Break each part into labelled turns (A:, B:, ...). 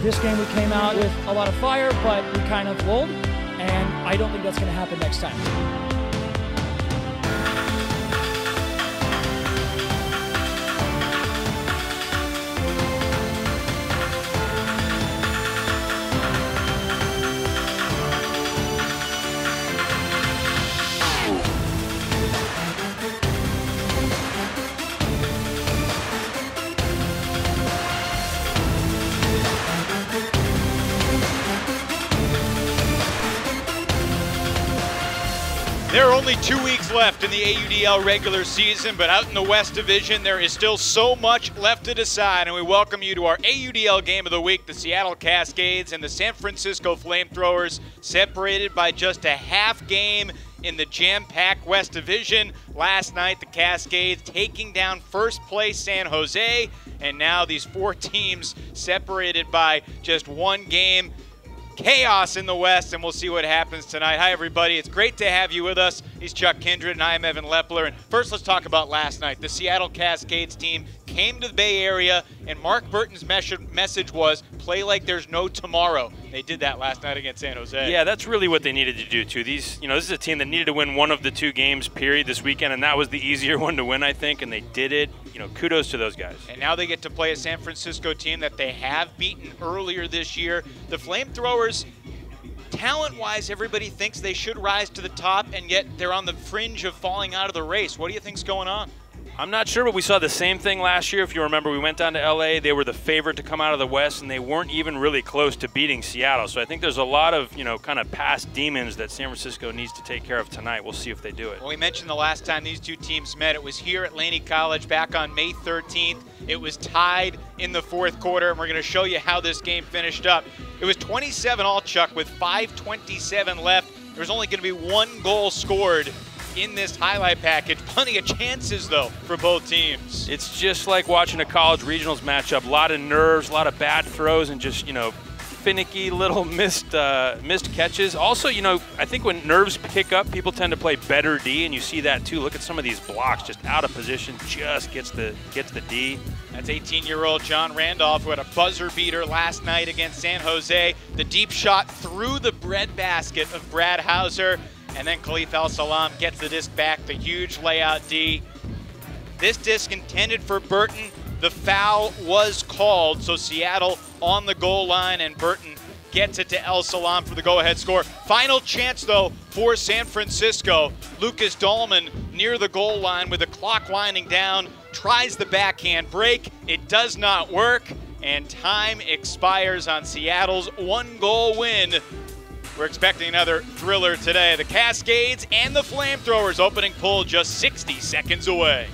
A: This game we came out with a lot of fire, but we kind of lulled, and I don't think that's going to happen next time.
B: There are only 2 weeks left in the AUDL regular season, but out in the West Division, there is still so much left to decide, and we welcome you to our AUDL game of the week. The Seattle Cascades and the San Francisco FlameThrowers separated by just a half game in the jam-packed West Division. Last night, the Cascades taking down first place San Jose, and now these 4 teams separated by just 1 game. Chaos in the West, and we'll see what happens tonight. Hi, everybody. It's great to have you with us. He's Chuck Kindred, and I am Evan Lepler. And first, let's talk about last night. The Seattle Cascades team came to the Bay Area, and Mark Burton's message was, play like there's no tomorrow. They did that last night against San Jose.
C: Yeah, that's really what they needed to do, too. This is a team that needed to win one of the 2 games, period, this weekend, and that was the easier one to win, I think, and they did it. Kudos to those guys.
B: And now they get to play a San Francisco team that they have beaten earlier this year. The FlameThrowers, talent-wise, everybody thinks they should rise to the top, and yet they're on the fringe of falling out of the race. What do you think's going on?
C: I'm not sure, but we saw the same thing last year. If you remember, we went down to LA. They were the favorite to come out of the West, and they weren't even really close to beating Seattle. So I think there's a lot of, kind of past demons that San Francisco needs to take care of tonight. We'll see if they do it.
B: Well, we mentioned the last time these 2 teams met. It was here at Laney College back on May 13th. It was tied in the 4th quarter, and we're going to show you how this game finished up. It was 27-all, Chuck, with 5:27 left. There was only going to be 1 goal scored in this highlight package. Plenty of chances, though, for both teams.
C: It's just like watching a college regionals matchup. A lot of nerves, a lot of bad throws, and just, finicky little missed catches. Also, I think when nerves pick up, people tend to play better D, and you see that too. Look at some of these blocks, just out of position, just gets the D.
B: That's 18-year-old John Randolph, who had a buzzer beater last night against San Jose. The deep shot through the breadbasket of Brad Hauser. And then Khalif Al-Salam gets the disc back, the huge layout D. This disc intended for Burton. The foul was called, so Seattle on the goal line, and Burton gets it to Al-Salam for the go-ahead score. Final chance, though, for San Francisco. Lucas Dahlman near the goal line with the clock winding down, tries the backhand break. It does not work, and time expires on Seattle's 1-goal win. We're expecting another thriller today. The Cascades and the FlameThrowers opening pull just 60 seconds away.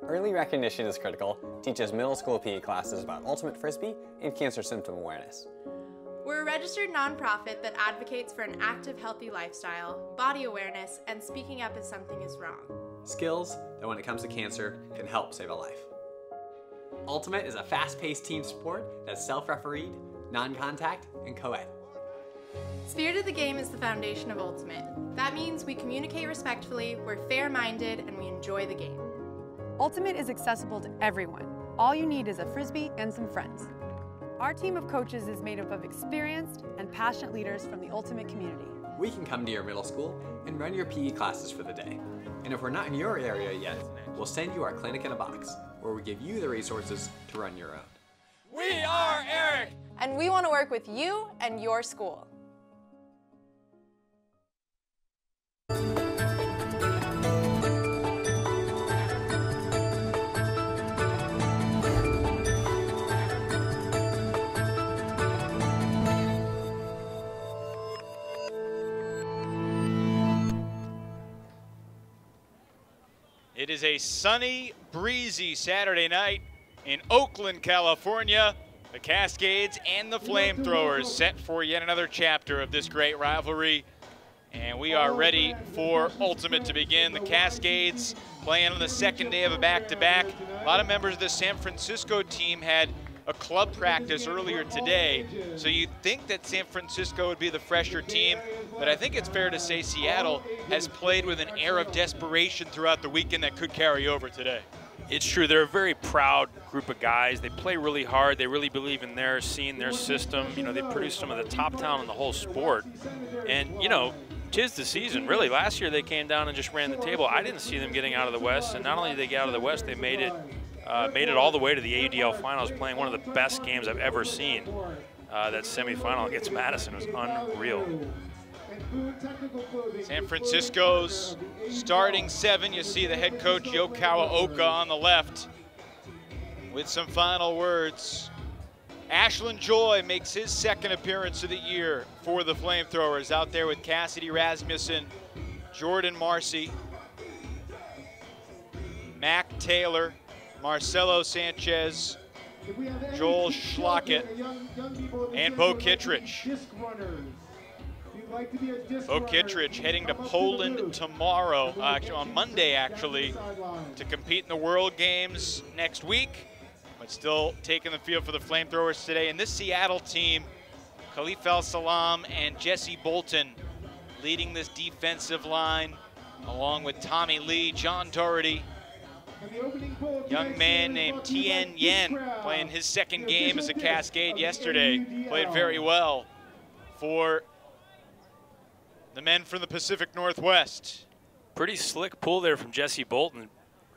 D: Early recognition is critical. Teaches middle school PE classes about ultimate Frisbee and cancer symptom awareness.
E: We're a registered nonprofit that advocates for an active, healthy lifestyle, body awareness, and speaking up if something is wrong.
D: Skills that, when it comes to cancer, can help save a life. Ultimate is a fast-paced team sport that's self-refereed, non-contact, and co-ed.
E: Spirit of the game is the foundation of Ultimate. That means we communicate respectfully, we're fair-minded, and we enjoy the game.
F: Ultimate is accessible to everyone. All you need is a Frisbee and some friends. Our team of coaches is made up of experienced and passionate leaders from the Ultimate community.
D: We can come to your middle school and run your PE classes for the day. And if we're not in your area yet, we'll send you our clinic in a box, where we give you the resources to run your own.
B: We are Eric!
E: And we want to work with you and your school.
B: It is a sunny, breezy Saturday night in Oakland, California. The Cascades and the FlameThrowers set for yet another chapter of this great rivalry. And we are ready for Ultimate to begin. The Cascades playing on the second day of a back-to-back. A lot of members of the San Francisco team had a club practice earlier today. So you'd think that San Francisco would be the fresher team, but I think it's fair to say Seattle has played with an air of desperation throughout the weekend that could carry over today.
C: It's true. They're a very proud group of guys. They play really hard. They really believe in their scene, their system. You know, they produce some of the top talent in the whole sport. And, you know, 'tis the season. Really, last year they came down and just ran the table. I didn't see them getting out of the West. And not only did they get out of the West, they made it all the way to the AUDL finals, playing one of the best games I've ever seen. That semifinal against Madison was unreal.
B: San Francisco's starting 7. You see the head coach Yokawa Oka on the left with some final words. Ashlyn Joy makes his second appearance of the year for the FlameThrowers, out there with Cassidy Rasmussen, Jordan Marcy, Mac Taylor, Marcelo Sanchez, Joel Schlockett, and Bo Kittredge. Bo Kittredge heading to Poland tomorrow, on Monday actually, to compete in the World Games next week, but still taking the field for the FlameThrowers today. And this Seattle team, Khalif El-Salam and Jesse Bolton leading this defensive line, along with Tommy Lee, John Doherty, young man named Tien Yen playing his second game as a Cascade yesterday, played very well for the men from the Pacific Northwest.
C: Pretty slick pull there from Jesse Bolton.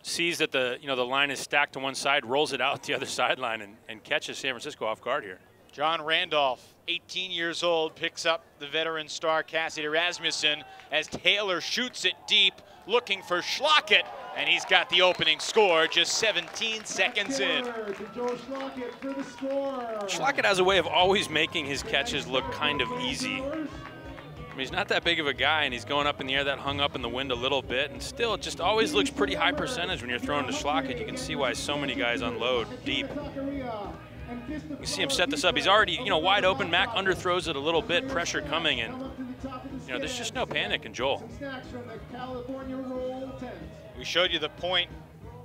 C: Sees that the line is stacked to one side, rolls it out the other sideline, and catches San Francisco off guard here.
B: John Randolph, 18 years old, picks up the veteran star Cassidy Rasmussen as Taylor shoots it deep, looking for Schlockett, and he's got the opening score just 17 seconds in.
C: Schlockett has a way of always making his catches look kind of easy. I mean, he's not that big of a guy, and he's going up in the air. That hung up in the wind a little bit, and still it just always looks pretty high percentage when you're throwing to Schlockett. You can see why so many guys unload deep. You can see him set this up. He's already, wide open. Mac underthrows it a little bit, pressure coming, and, there's just no panic in Joel.
B: We showed you the point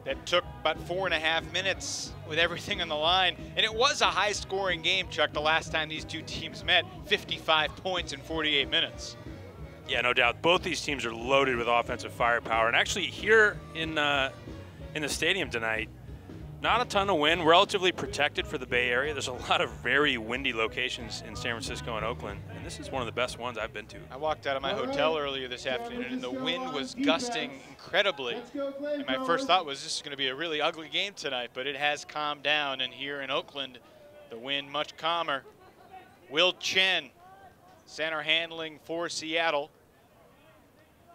B: that took about 4.5 minutes with everything on the line. And it was a high-scoring game, Chuck, the last time these two teams met, 55 points in 48 minutes.
C: Yeah, no doubt. Both these teams are loaded with offensive firepower. And actually here in the stadium tonight, not a ton of wind, relatively protected for the Bay Area. There's a lot of very windy locations in San Francisco and Oakland, and this is one of the best ones I've been to.
B: I walked out of my hotel earlier this afternoon, and the wind was gusting incredibly. And my first thought was this is going to be a really ugly game tonight, but it has calmed down, and here in Oakland, the wind much calmer. Will Chen, center handling for Seattle.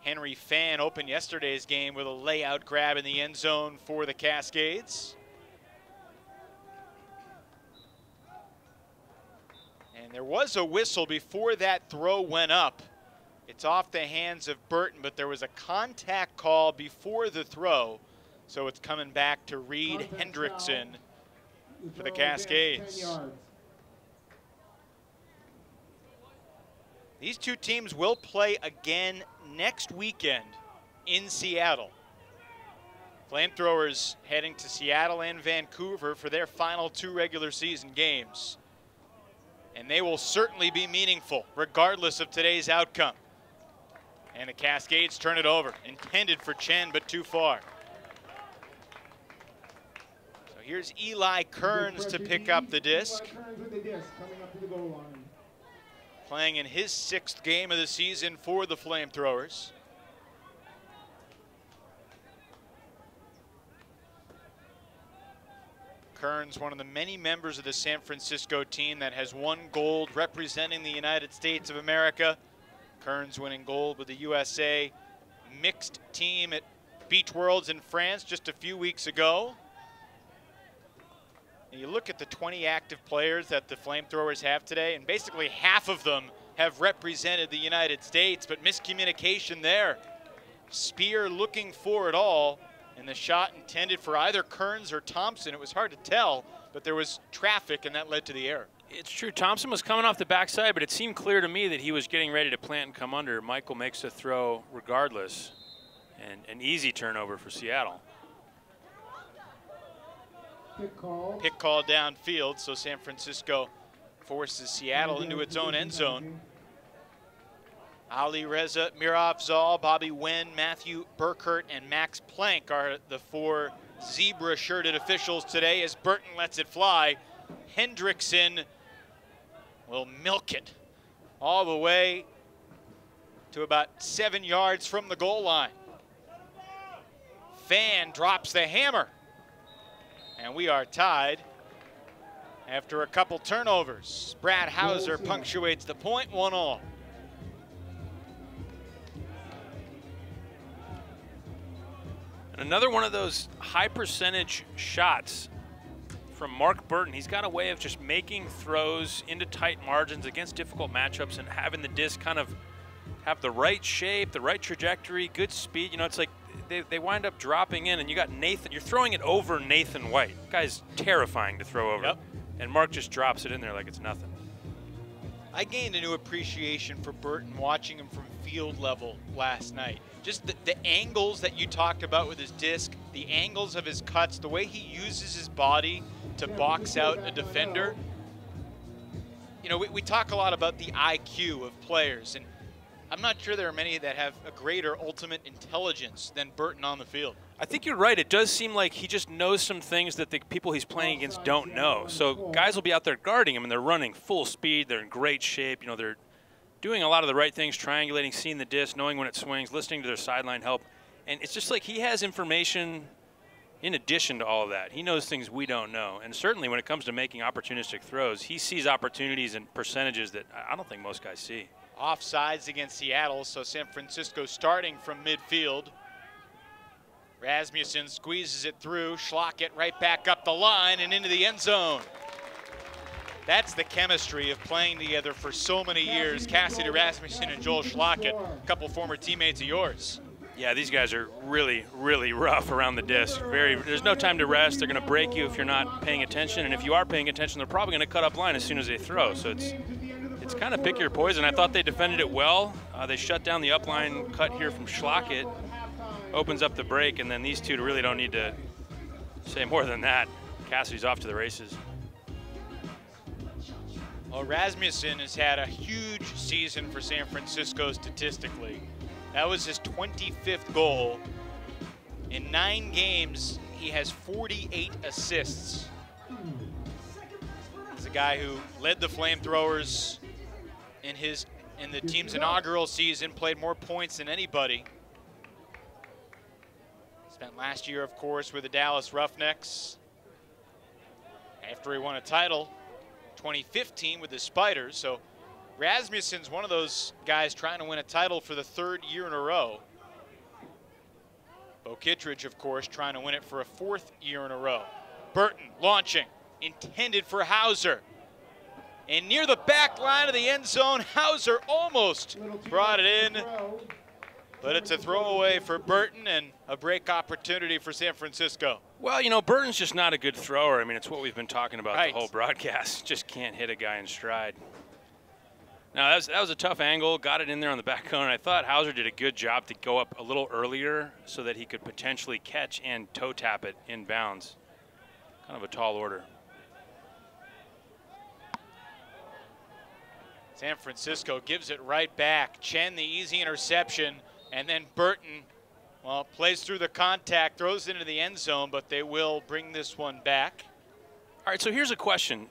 B: Henry Fan opened yesterday's game with a layout grab in the end zone for the Cascades. And there was a whistle before that throw went up. It's off the hands of Burton, but there was a contact call before the throw. So it's coming back to Reed Hendrickson for the Cascades. These two teams will play again next weekend in Seattle. FlameThrowers heading to Seattle and Vancouver for their final 2 regular season games. And they will certainly be meaningful, regardless of today's outcome. And the Cascades turn it over. Intended for Chen, but too far. So Here's Eli Kearns to pick up the disc. Playing in his 6th game of the season for the FlameThrowers. Kearns, one of the many members of the San Francisco team that has won gold representing the United States of America. Kearns winning gold with the USA mixed team at Beach Worlds in France just a few weeks ago. And you look at the 20 active players that the FlameThrowers have today, and basically half of them have represented the United States, but miscommunication there. Spear looking for it all, and the shot intended for either Kearns or Thompson. It was hard to tell, but there was traffic, and that led to the error.
C: It's true. Thompson was coming off the backside, but it seemed clear to me that he was getting ready to plant and come under. Michael makes the throw regardless, and an easy turnover for Seattle.
B: Pick call downfield, so San Francisco forces Seattle into its own end zone. Ali Reza, Mirov Zal, Bobby Wen, Matthew Burkert, and Max Plank are the 4 zebra-shirted officials today as Burton lets it fly. Hendrickson will milk it all the way to about 7 yards from the goal line. Fan drops the hammer, and we are tied after a couple turnovers. Brad Hauser punctuates the point, 1-1.
C: Another one of those high percentage shots from Mark Burton. He's got a way of just making throws into tight margins against difficult matchups and having the disc kind of have the right shape, the right trajectory, good speed. You know, it's like they wind up dropping in, and you got Nathan. You're throwing it over Nathan White. The guy's terrifying to throw over.
B: Yep.
C: And Mark just drops it in there like it's nothing.
B: I gained a new appreciation for Burton watching him from field level last night. Just the angles that you talked about with his disc, the angles of his cuts, the way he uses his body to box out a defender. You know, we talk a lot about the IQ of players, and I'm not sure there are many that have a greater ultimate intelligence than Burton on the field.
C: I think you're right. It does seem like he just knows some things that the people he's playing against don't know. So guys will be out there guarding him, and they're running full speed. They're in great shape. You know, they're doing a lot of the right things, triangulating, seeing the disc, knowing when it swings, listening to their sideline help. And it's just like he has information in addition to all of that. He knows things we don't know. And certainly when it comes to making opportunistic throws, he sees opportunities and percentages that I don't think most guys see.
B: Offsides against Seattle, so San Francisco starting from midfield. Rasmussen squeezes it through, Schlockett right back up the line and into the end zone. That's the chemistry of playing together for so many years. Cassidy Rasmussen and Joel Schlockett, a couple former teammates of yours.
C: Yeah, these guys are really, really rough around the disc. There's no time to rest. They're going to break you if you're not paying attention, and if you are paying attention, they're probably going to cut up line as soon as they throw. So it's kind of pick your poison. I thought they defended it well. They shut down the upline cut here from Schlockett. Opens up the break, and then these two really don't need to say more than that. Cassidy's off to the races.
B: Well, Rasmussen has had a huge season for San Francisco statistically. That was his 25th goal. In 9 games, he has 48 assists. He's a guy who led the FlameThrowers in the team's inaugural season, played more points than anybody. Spent last year, of course, with the Dallas Roughnecks. After he won a title, 2015 with the Spiders. So Rasmussen's one of those guys trying to win a title for the 3rd year in a row. Bo Kittredge, of course, trying to win it for a 4th year in a row. Burton launching, intended for Hauser. And near the back line of the end zone, Hauser almost brought it in. But it's a throwaway for Burton and a break opportunity for San Francisco.
C: Well, you know, Burton's just not a good thrower. I mean, it's what we've been talking about
B: right.
C: The whole broadcast. Just can't hit a guy in stride. Now, that was a tough angle. Got it in there on the back cone. I thought Hauser did a good job to go up a little earlier so that he could potentially catch and toe tap it in bounds. Kind of a tall order.
B: San Francisco gives it right back. Chen, the easy interception. And then Burton Well, plays through the contact, throws into the end zone, but they will bring this one back.
C: All right, so here's a question.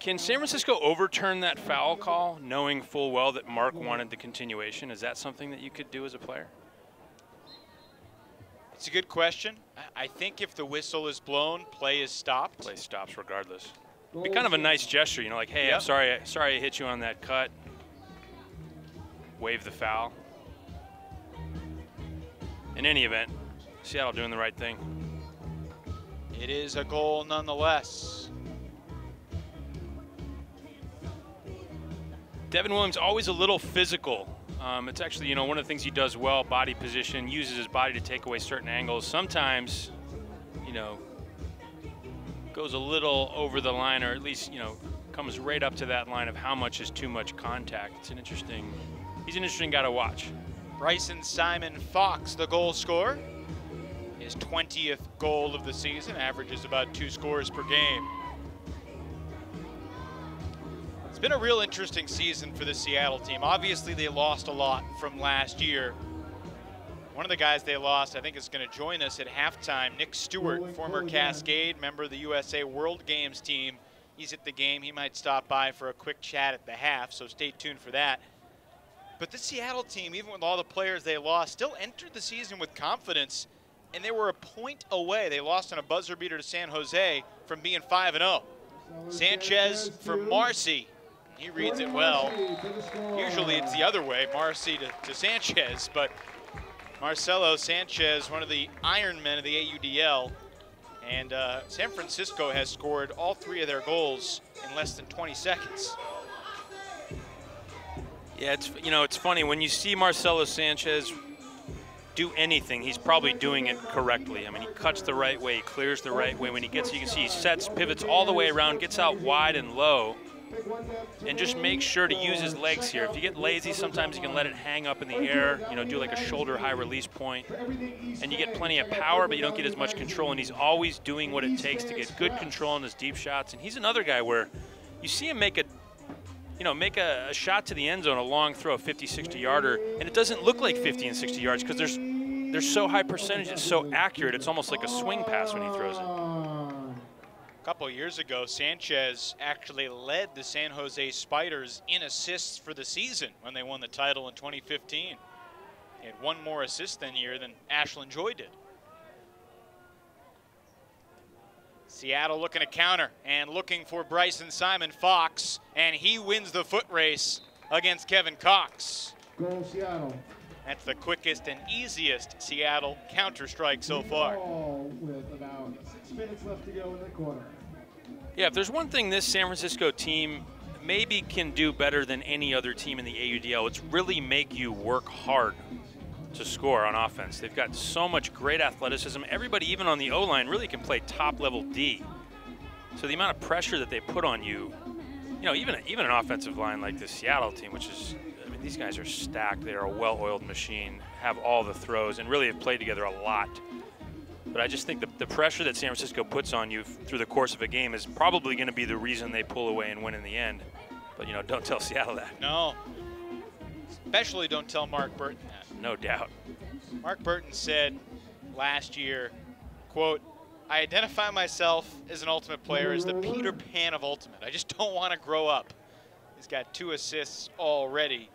C: Can San Francisco overturn that foul call, knowing full well that Mark wanted the continuation? Is that something that you could do as a player?
B: It's a good question. I think if the whistle is blown, play is stopped.
C: Play stops regardless. It'd be kind of a nice gesture, you know, like, hey, yep. I'm sorry I hit you on that cut. Wave the foul. In any event, Seattle doing the right thing.
B: It is a goal nonetheless.
C: Devin Williams always a little physical. It's actually, you know, one of the things he does well, body position, uses his body to take away certain angles. Sometimes, you know, goes a little over the line, or at least, you know, comes right up to that line of how much is too much contact. He's an interesting guy to watch.
B: Bryson Simon Fox, the goal scorer. His 20th goal of the season, averages about 2 scores per game. It's been a real interesting season for the Seattle team. Obviously, they lost a lot from last year. One of the guys they lost, I think, is going to join us at halftime. Nick Stewart, former Cascade, member of the USA World Games team. He's at the game. He might stop by for a quick chat at the half, so stay tuned for that. But the Seattle team, even with all the players they lost, still entered the season with confidence, and they were a point away. They lost on a buzzer beater to San Jose from being 5-0. Sanchez for Marcy. He reads it well. Usually it's the other way, Marcy to Sanchez, but Marcelo Sanchez, one of the Iron Men of the AUDL, and San Francisco has scored all 3 of their goals in less than 20 seconds.
C: Yeah, it's funny when you see Marcelo Sanchez do anything, he's probably doing it correctly. I mean, he cuts the right way, he clears the right way. When he gets, you can see he sets, pivots all the way around, gets out wide and low, and just make sure to use his legs here. If you get lazy, sometimes you can let it hang up in the air, you know, do like a shoulder high release point, and you get plenty of power, but you don't get as much control, and he's always doing what it takes to get good control on his deep shots. And he's another guy where you see him make a shot to the end zone, a long throw, 50, 60 yarder, and it doesn't look like 50 and 60 yards because there's so high percentage, it's so accurate, it's almost like a swing pass when he throws it.
B: A couple of years ago, Sanchez actually led the San Jose Spiders in assists for the season when they won the title in 2015. He had 1 more assist that year than Ashlyn Joy did. Seattle looking to counter and looking for Bryson Simon Fox, and he wins the foot race against Kevin Cox.
G: Go Seattle.
B: That's the quickest and easiest Seattle counter strike so far.
G: With about 6 minutes left to go in the quarter.
C: Yeah, if there's one thing this San Francisco team maybe can do better than any other team in the AUDL, it's really make you work hard to score on offense. They've got so much great athleticism. Everybody, even on the O-line, really can play top-level D. So the amount of pressure that they put on you, you know, even an offensive line like the Seattle team, which is, I mean, these guys are stacked. They are a well-oiled machine, have all the throws, and really have played together a lot. But I just think the pressure that San Francisco puts on you through the course of a game is probably going to be the reason they pull away and win in the end. But, you know, don't tell Seattle that.
B: No. Especially don't tell Mark Burton that.
C: No doubt.
B: Mark Burton said last year, quote, "I identify myself as an Ultimate player as the Peter Pan of Ultimate. I just don't want to grow up." He's got 2 assists already.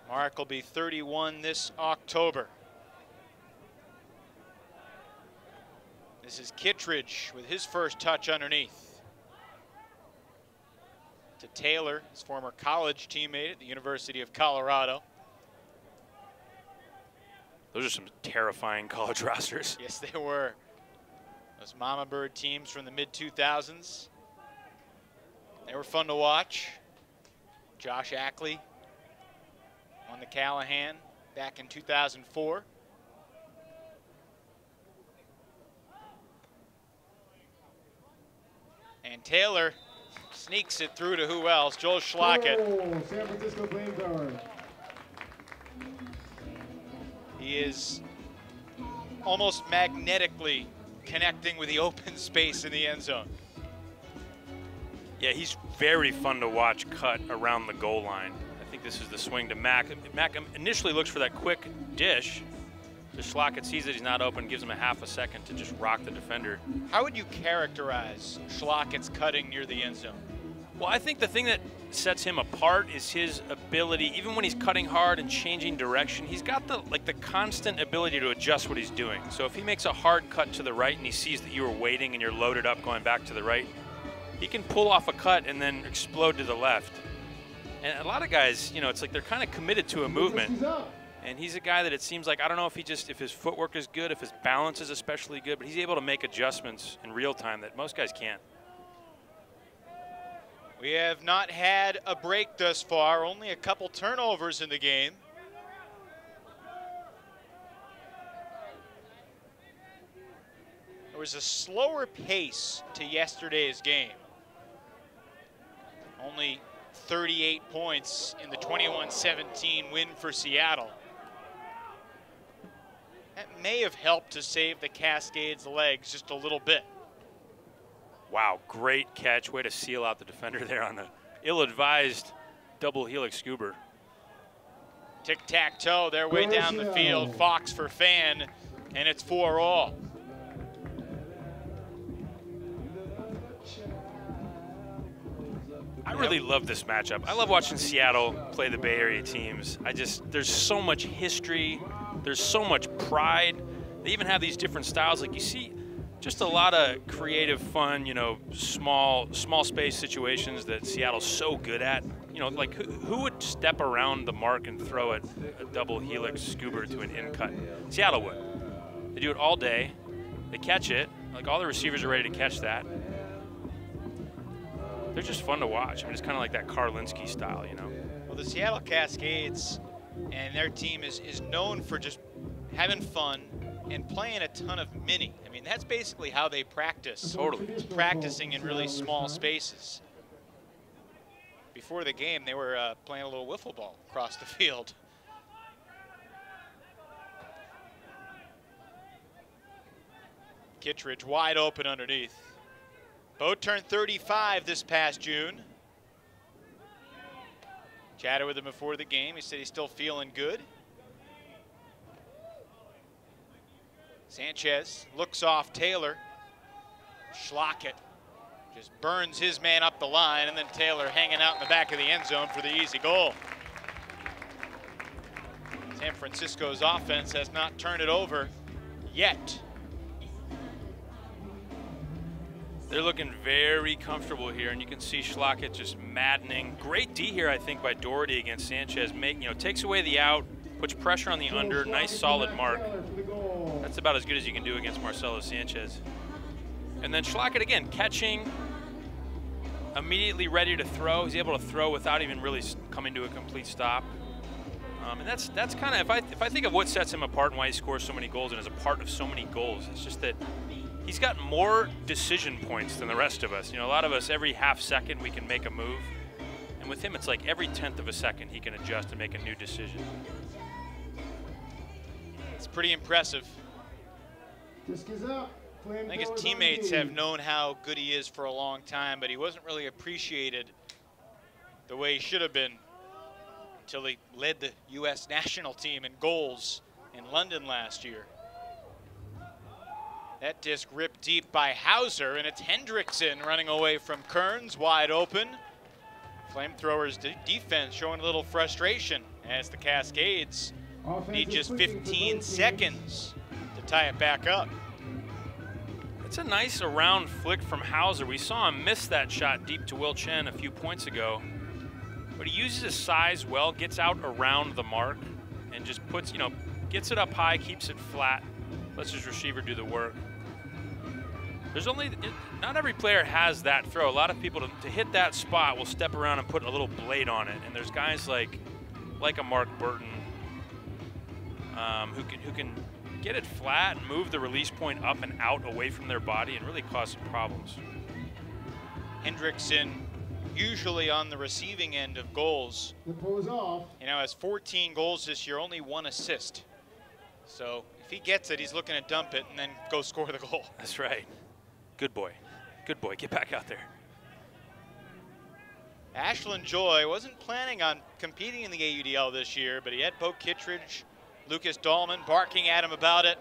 B: Mark will be 31 this October. This is Kittredge with his first touch underneath. To Taylor, his former college teammate at the University of Colorado.
C: Those are some terrifying college rosters.
B: Yes, they were. Those Mama Bird teams from the mid-2000s. They were fun to watch. Josh Ackley won the Callahan back in 2004. And Taylor sneaks it through to who else? Joel Schlockett.
G: San Francisco FlameThrowers.
B: He is almost magnetically connecting with the open space in the end zone.
C: Yeah, he's very fun to watch cut around the goal line. I think this is the swing to Mac. Mac initially looks for that quick dish, So Schlockett sees that he's not open, gives him a half a second to just rock the defender.
B: How would you characterize Schlockett's cutting near the end zone?
C: Well, I think the thing that sets him apart is his ability, even when he's cutting hard and changing direction, he's got the constant ability to adjust what he's doing. So if he makes a hard cut to the right and he sees that you were waiting and you're loaded up going back to the right, he can pull off a cut and then explode to the left. And a lot of guys, you know, it's like they're kind of committed to a movement. And he's a guy that it seems like, I don't know if if his footwork is good, if his balance is especially good, but he's able to make adjustments in real time that most guys can't.
B: We have not had a break thus far, only a couple turnovers in the game. There was a slower pace to yesterday's game. Only 38 points in the 21-17 win for Seattle. That may have helped to save the Cascades' legs just a little bit.
C: Wow, great catch. Way to seal out the defender there on the ill-advised double helix scuba.
B: Tic-tac-toe, they're way down the field. Fox for Fan, and it's 4-all.
C: I really love this matchup. I love watching Seattle play the Bay Area teams. There's so much history. There's so much pride. They even have these different styles. Like you see just a lot of creative, fun, you know, small space situations that Seattle's so good at. You know, like who would step around the mark and throw a double helix scuba to an in cut? Seattle would. They do it all day. They catch it. Like all the receivers are ready to catch that. They're just fun to watch. I mean, it's kind of like that Karlinski style, you know.
B: Well, the Seattle Cascades and their team is known for just having fun and playing a ton of mini. I mean, that's basically how they practice.
C: Totally.
B: Practicing in really small spaces. Before the game, they were playing a little wiffle ball across the field. Kittredge wide open underneath. Bo turned 35 this past June. Chatted with him before the game. He said he's still feeling good. Sanchez looks off Taylor. Schlockett just burns his man up the line, and then Taylor hanging out in the back of the end zone for the easy goal. San Francisco's offense has not turned it over yet.
C: They're looking very comfortable here, and you can see Schlockett just maddening. Great D here, I think, by Doherty against Sanchez. Takes away the out, puts pressure on the under, nice solid mark. That's about as good as you can do against Marcelo Sanchez. And then Schlockett again, catching, immediately ready to throw. He's able to throw without even really coming to a complete stop. And that's kind of, if I think of what sets him apart and why he scores so many goals and is a part of so many goals, it's just that he's got more decision points than the rest of us. You know, a lot of us, every half second we can make a move. And with him, it's like every 10th of a second he can adjust and make a new decision.
B: It's pretty impressive.
G: Disc is up.
B: I think his teammates have known how good he is for a long time, but he wasn't really appreciated the way he should have been until he led the U.S. national team in goals in London last year. That disc ripped deep by Hauser, and it's Hendrickson running away from Kearns, wide open. FlameThrowers defense showing a little frustration as the Cascades need just 15 seconds to tie it back up.
C: It's a nice around flick from Hauser. We saw him miss that shot deep to Will Chen a few points ago, but he uses his size well, gets out around the mark, and just puts, you know, gets it up high, keeps it flat, lets his receiver do the work. There's not every player has that throw. A lot of people to hit that spot will step around and put a little blade on it. And there's guys like a Mark Burton who can get it flat and move the release point up and out away from their body and really cause some problems.
B: Hendrickson usually on the receiving end of goals.
G: The pull is off.
B: You know, has 14 goals this year, only 1 assist. So if he gets it, he's looking to dump it and then go score the goal.
C: That's right. Good boy. Good boy. Get back out there.
B: Ashland Joy wasn't planning on competing in the AUDL this year, but he had Bo Kittredge Lucas Dahlman barking at him about it.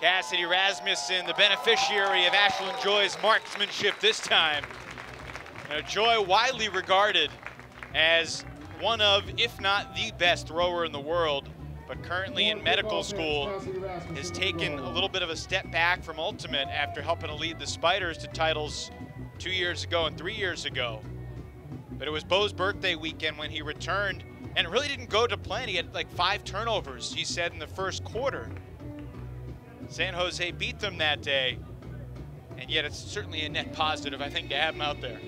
B: Cassidy Rasmussen, the beneficiary of Ashlyn Joy's marksmanship this time. Now, Joy, widely regarded as one of, if not the best thrower in the world, but currently in medical school, has taken a little bit of a step back from Ultimate after helping to lead the Spiders to titles 2 years ago and 3 years ago. But it was Bo's birthday weekend when he returned, and it really didn't go to plan. He had like 5 turnovers, he said, in the first quarter. San Jose beat them that day, and yet it's certainly a net positive, I think, to have him out there.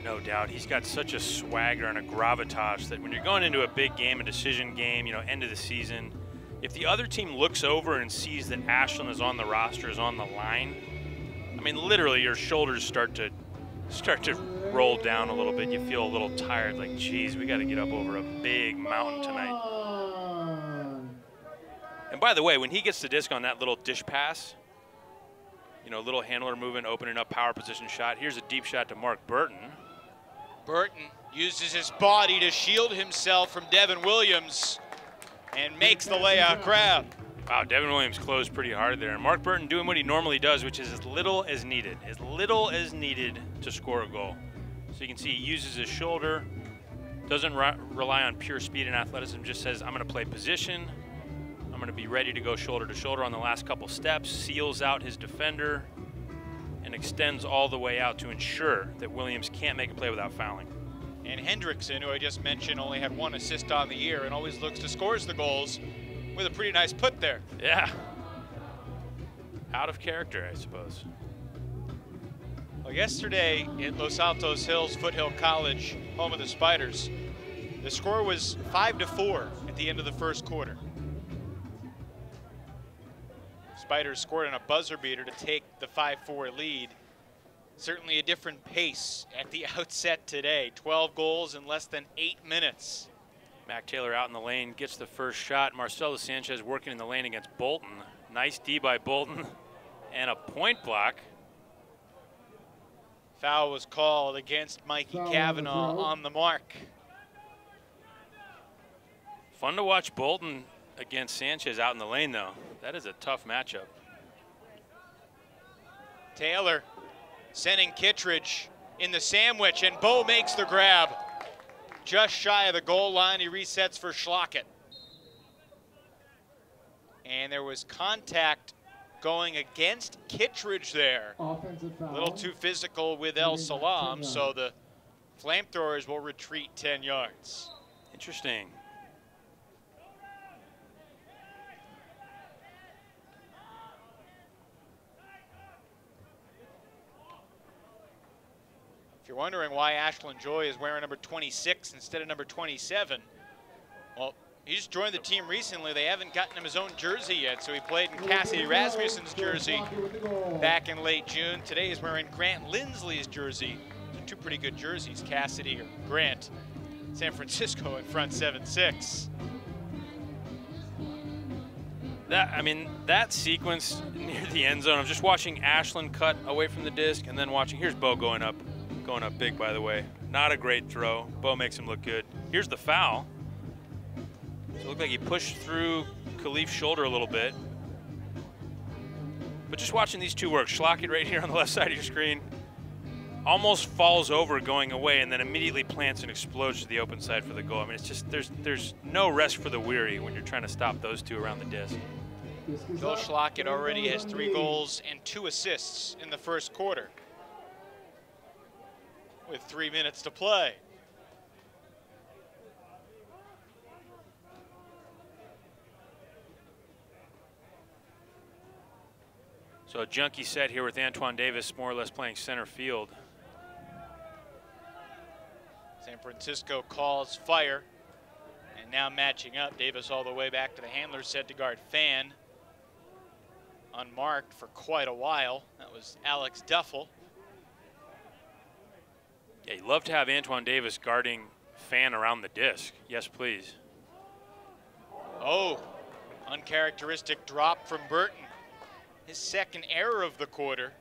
C: No doubt. He's got such a swagger and a gravitas that when you're going into a big game, a decision game, you know, end of the season, if the other team looks over and sees that Ashlyn is on the roster, is on the line, I mean, literally your shoulders start to roll down a little bit. You feel a little tired, like, geez, we got to get up over a big mountain tonight. And by the way, when he gets the disc on that little dish pass, you know, little handler movement, opening up power position shot. Here's a deep shot to Mark Burton.
B: Burton uses his body to shield himself from Devin Williams and makes the layout grab.
C: Wow, Devin Williams closed pretty hard there. And Mark Burton doing what he normally does, which is as little as needed to score a goal. So you can see he uses his shoulder, doesn't rely on pure speed and athleticism, just says, I'm going to play position. I'm going to be ready to go shoulder to shoulder on the last couple steps, seals out his defender, and extends all the way out to ensure that Williams can't make a play without fouling.
B: And Hendrickson, who I just mentioned, only had 1 assist on the year and always looks to score the goals with a pretty nice put there.
C: Yeah. Out of character, I suppose.
B: Well, yesterday at Los Altos Hills Foothill College, home of the Spiders, the score was 5-4 at the end of the first quarter. Spiders scored on a buzzer beater to take the 5-4 lead. Certainly a different pace at the outset today. 12 goals in less than 8 minutes.
C: Mac Taylor out in the lane, gets the first shot. Marcelo Sanchez working in the lane against Bolton. Nice D by Bolton, and a point block.
B: Foul was called against Mikey Cavanaugh on the mark.
C: Fun to watch Bolton against Sanchez out in the lane, though. That is a tough matchup.
B: Taylor sending Kittredge in the sandwich, and Bo makes the grab. Just shy of the goal line, he resets for Schlockett. And there was contact going against Kittredge there.
G: Offensive foul.
B: A little too physical with El Salam, so the FlameThrowers will retreat 10 yards.
C: Interesting.
B: If you're wondering why Ashlyn Joy is wearing number 26 instead of number 27, well, he just joined the team recently. They haven't gotten him his own jersey yet, so he played in Cassidy Rasmussen's jersey back in late June. Today he's wearing Grant Lindsley's jersey. Those are 2 pretty good jerseys, Cassidy or Grant. San Francisco in front 7-6.
C: That sequence near the end zone, I'm just watching Ashlyn cut away from the disc and then watching, here's Bo going up big, by the way. Not a great throw. Bo makes him look good. Here's the foul. So it looked like he pushed through Khalif's shoulder a little bit. But just watching these two work, Schlockett right here on the left side of your screen, almost falls over going away and then immediately plants and explodes to the open side for the goal. I mean, it's just, there's no rest for the weary when you're trying to stop those two around the disc.
B: Bill Schlockett already has 3 goals and 2 assists in the first quarter, with 3 minutes to play.
C: So a junkie set here with Antoine Davis more or less playing center field.
B: San Francisco calls fire, and now matching up. Davis all the way back to the handler, set to guard Fan. Unmarked for quite a while. That was Alex Duffel.
C: Yeah, you'd love to have Antoine Davis guarding Fan around the disc. Yes, please.
B: Oh, uncharacteristic drop from Burton. His second error of the quarter.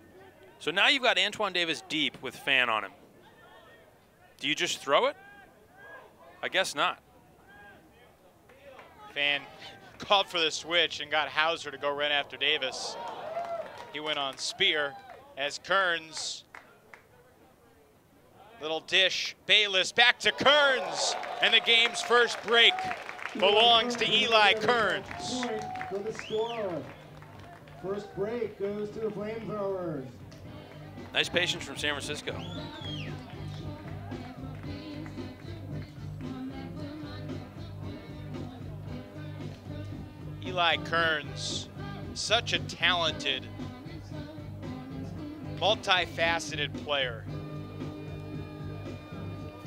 C: So now you've got Antoine Davis deep with Fan on him. Do you just throw it? I guess not.
B: Fan called for the switch and got Hauser to go right after Davis. He went on Spear as Kearns, little dish, Bayless back to Kearns, and the game's first break belongs to Eli Kearns.
G: Point for the score. First break goes to the FlameThrowers.
C: Nice patience from San Francisco.
B: Eli Kearns, such a talented, multifaceted player.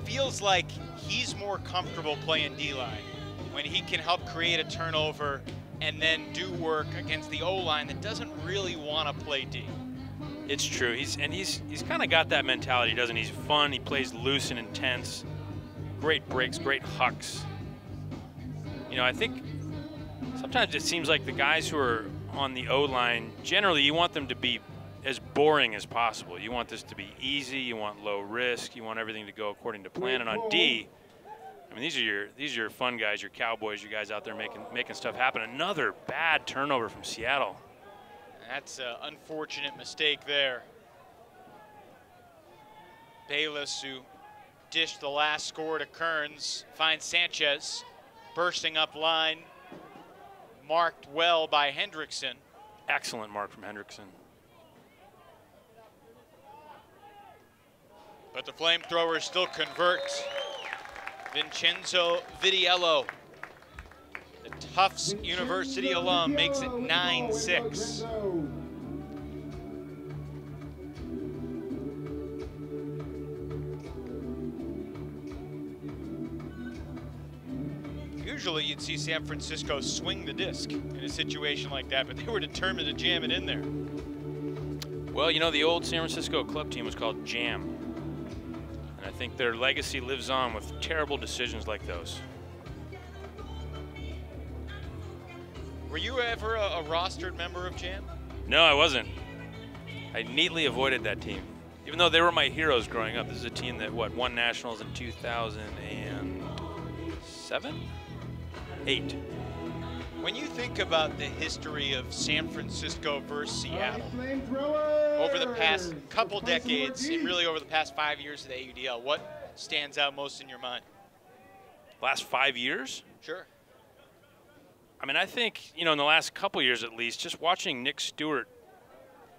B: Feels like he's more comfortable playing D-line when he can help create a turnover and then do work against the O-line that doesn't really want to play D.
C: It's true. He's kind of got that mentality, doesn't he? He's fun. He plays loose and intense. Great breaks, great hucks. You know, I think sometimes it seems like the guys who are on the O-line, generally you want them to be as boring as possible. You want this to be easy. You want low risk. You want everything to go according to plan. And on D, I mean, these are your fun guys, your cowboys, your guys out there making stuff happen. Another bad turnover from Seattle.
B: That's an unfortunate mistake there. Bayless, who dished the last score to Kearns, finds Sanchez bursting up line, marked well by Hendrickson.
C: Excellent mark from Hendrickson.
B: But the FlameThrowers still convert. Vincenzo Vidiello, the Tufts University alum, makes it 9-6. Usually you'd see San Francisco swing the disc in a situation like that, but they were determined to jam it in there.
C: Well, you know, the old San Francisco club team was called Jam. And I think their legacy lives on with terrible decisions like those.
B: Were you ever a rostered member of Jam?
C: No, I wasn't. I neatly avoided that team. Even though they were my heroes growing up. This is a team that, won nationals in 2007? 8.
B: When you think about the history of San Francisco versus Seattle, over the past couple decades, and really over the past 5 years of the AUDL, what stands out most in your mind?
C: Last 5 years?
B: Sure.
C: I mean, I think, you know, in the last couple years at least, just watching Nick Stewart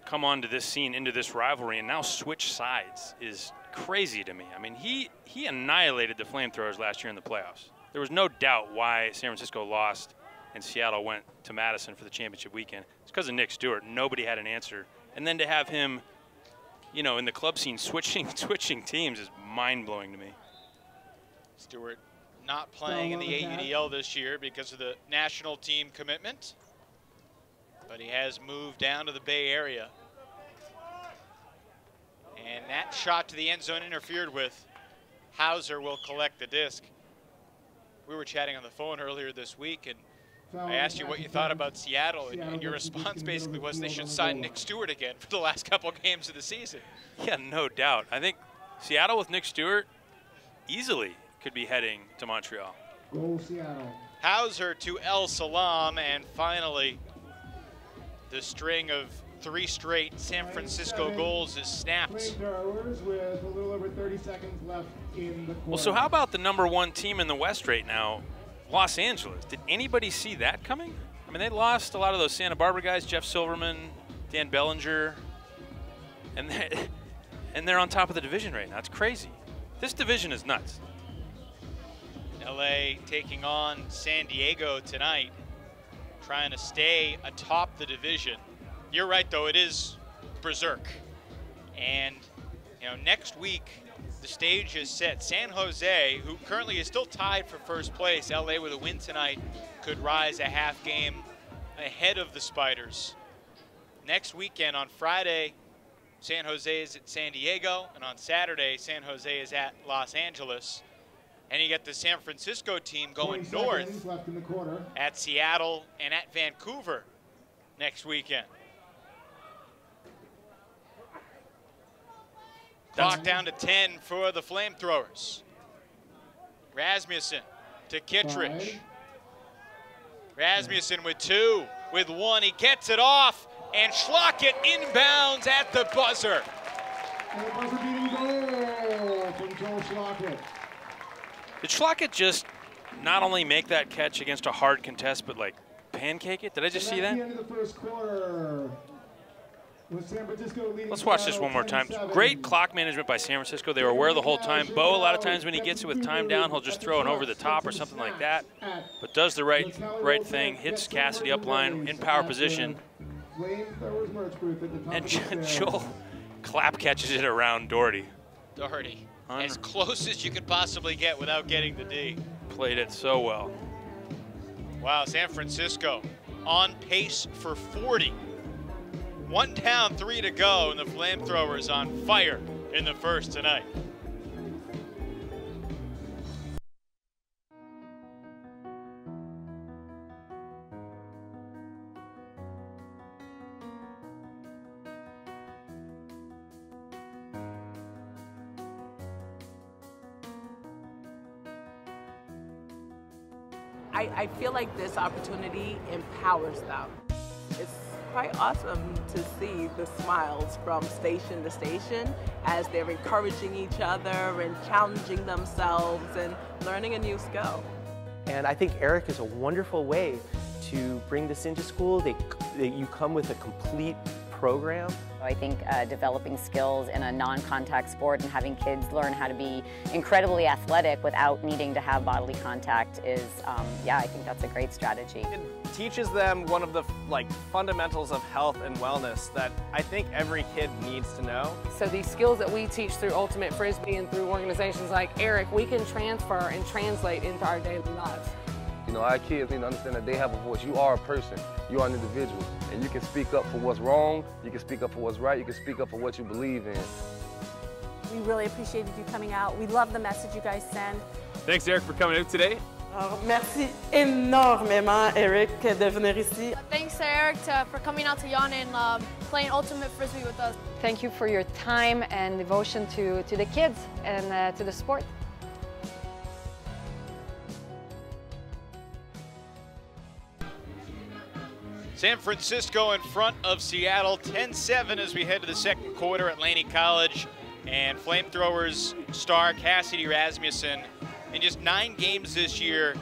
C: come onto this scene, into this rivalry, and now switch sides is crazy to me. I mean, he annihilated the FlameThrowers last year in the playoffs. There was no doubt why San Francisco lost and Seattle went to Madison for the championship weekend. It's because of Nick Stewart. Nobody had an answer. And then to have him, you know, in the club scene switching teams is mind-blowing to me.
B: Stewart not playing in the AUDL this year because of the national team commitment, but he has moved down to the Bay Area. And that shot to the end zone interfered with. Hauser will collect the disc. We were chatting on the phone earlier this week, and I asked you what you thought about Seattle, and your response basically was they should sign Nick Stewart again for the last couple of games of the season.
C: Yeah, no doubt. I think Seattle with Nick Stewart easily could be heading to Montreal.
G: Goal Seattle.
B: Hauser to El Salam, and finally the string of 3 straight San Francisco goals is snapped.
G: FlameThrowers with a little over 30 seconds left in the quarter.
C: Well, so how about the #1 team in the West right now, Los Angeles? Did anybody see that coming? I mean, they lost a lot of those Santa Barbara guys, Jeff Silverman, Dan Bellinger, and they're on top of the division right now. It's crazy. This division is nuts.
B: LA taking on San Diego tonight, trying to stay atop the division. You're right, though, it is berserk. And, you know, next week, the stage is set. San Jose, who currently is still tied for first place, LA with a win tonight, could rise a half game ahead of the Spiders. Next weekend, on Friday, San Jose is at San Diego, and on Saturday, San Jose is at Los Angeles. And you get the San Francisco team going north
G: left in the quarter.
B: at Seattle and at Vancouver next weekend. Clock down to 10 for the FlameThrowers. Rasmussen to Kittredge. Rasmussen with 2, with 1. He gets it off, and Schlockett inbounds at the buzzer.
G: And a buzzer-beating goal from Joel Schlockett.
C: Did Schlockett just not only make that catch against a hard contest, but like pancake it? Did I just see that?
G: At the end of the first quarter, with San Francisco leading.
C: Let's watch this one more time. Great clock management by San Francisco. They were aware the whole time. Bo, a lot of times when he gets it with time down, he'll just throw an over the top or something like that. But does the right thing, hits Cassidy up line in power position.
G: FlameThrowers merch booth at the top
C: And
G: of the
C: Joel clap catches it around Doherty.
B: Doherty, as close as you could possibly get without getting the D.
C: Played it so well.
B: Wow, San Francisco on pace for 40. 1 down, 3 to go, and the FlameThrowers on fire in the first tonight.
H: I feel like this opportunity empowers them. It's quite awesome to see the smiles from station to station as they're encouraging each other and challenging themselves and learning a new skill.
I: And I think Eric is a wonderful way to bring this into school. You come with a complete program.
J: I think developing skills in a non-contact sport and having kids learn how to be incredibly athletic without needing to have bodily contact is, yeah, I think that's a great strategy.
K: It teaches them one of the fundamentals of health and wellness that I think every kid needs to know.
L: So these skills that we teach through Ultimate Frisbee and through organizations like Eric, we can transfer and translate into our daily lives.
M: You know, our kids need to understand that they have a voice. You are a person, you are an individual, and you can speak up for what's wrong, you can speak up for what's right, you can speak up for what you believe in.
N: We really appreciated you coming out. We love the message you guys send.
K: Thanks, Eric, for coming out today.
O: Merci énormément, Eric, de venir ici.
P: Thanks to Eric for coming out to Yon and playing Ultimate Frisbee with us.
Q: Thank you for your time and devotion to the kids and to the sport.
B: San Francisco in front of Seattle, 10-7 as we head to the second quarter at Laney College. And FlameThrowers star Cassidy Rasmussen in just 9 games this year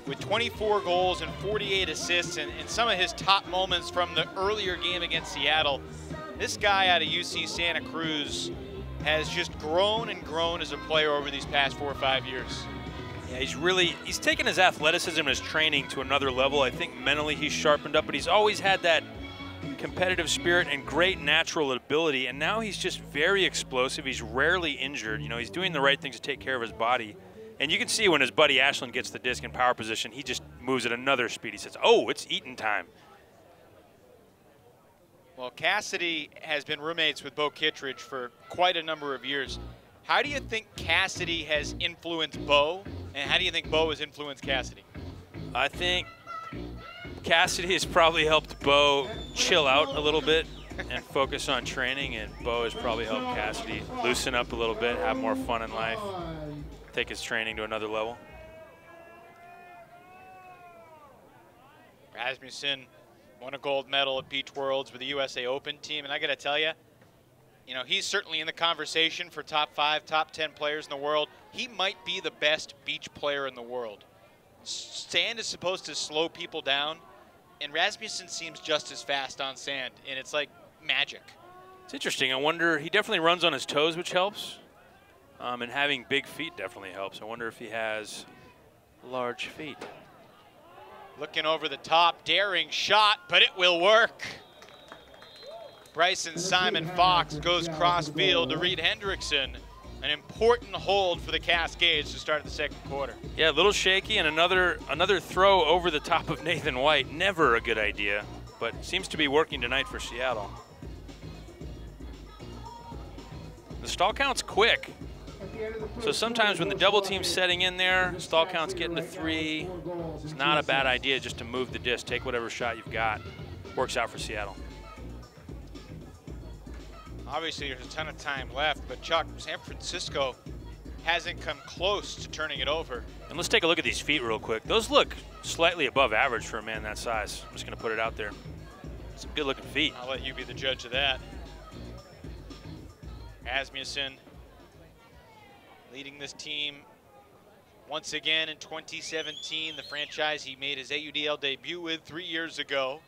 B: with 24 goals and 48 assists, and some of his top moments from the earlier game against Seattle. This guy out of UC Santa Cruz has just grown and grown as a player over these past 4 or 5 years.
C: Yeah, he's taken his athleticism and his training to another level. I think mentally he's sharpened up, but he's always had that competitive spirit and great natural ability, and now he's just very explosive. He's rarely injured. You know, he's doing the right things to take care of his body. And you can see when his buddy Ashland gets the disc in power position, he just moves at another speed. He says, oh, it's eating time.
B: Well, Cassidy has been roommates with Bo Kittredge for quite a number of years. How do you think Cassidy has influenced Bo, and how do you think Bo has influenced Cassidy?
C: I think Cassidy has probably helped Bo chill out a little bit and focus on training, and Bo has probably helped Cassidy loosen up a little bit, have more fun in life, take his training to another level.
B: Rasmussen won a gold medal at Beach Worlds with the USA Open team, and I gotta tell you, you know, he's certainly in the conversation for top 5, top 10 players in the world. He might be the best beach player in the world. Sand is supposed to slow people down, and Rasmussen seems just as fast on sand, and it's like magic.
C: It's interesting. I wonder, he definitely runs on his toes, which helps, and having big feet definitely helps. I wonder if he has large feet.
B: Looking over the top, daring shot, but it will work. Bryson Simon Fox goes cross field to Reed Hendrickson. An important hold for the Cascades to start the second quarter.
C: Yeah, a little shaky, and another throw over the top of Nathan White. Never a good idea, but seems to be working tonight for Seattle. The stall count's quick. So sometimes when the double team's setting in there, stall count's getting to 3. It's not a bad idea just to move the disc, take whatever shot you've got. Works out for Seattle.
B: Obviously, there's a ton of time left, but Chuck, San Francisco hasn't come close to turning it over.
C: And let's take a look at these feet real quick. Those look slightly above average for a man that size. I'm just going to put it out there. Some good looking feet.
B: I'll let you be the judge of that. Rasmussen leading this team once again in 2017, the franchise he made his AUDL debut with 3 years ago.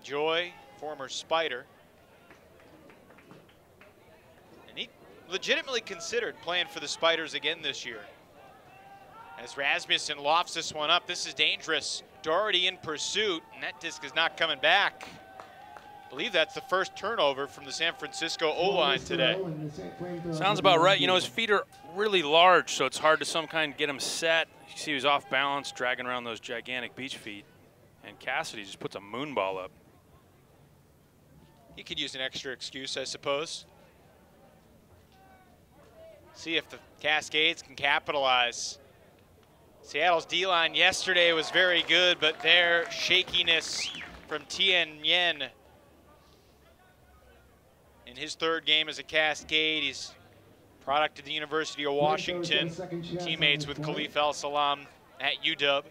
B: Joy, former Spider. And he legitimately considered playing for the Spiders again this year. As Rasmussen lofts this one up, this is dangerous. Doherty in pursuit, and that disc is not coming back. I believe that's the first turnover from the San Francisco O-line today.
C: Sounds about right. You know, his feet are really large, so it's hard to some kind get him set. You see he was off balance, dragging around those gigantic beach feet. And Cassidy just puts a moon ball up.
B: He could use an extra excuse, I suppose. See if the Cascades can capitalize. Seattle's D-line yesterday was very good, but their shakiness from Tien Yen in his third game as a Cascade. He's product of the University of Washington, teammates with Khalif El-Salam at UW.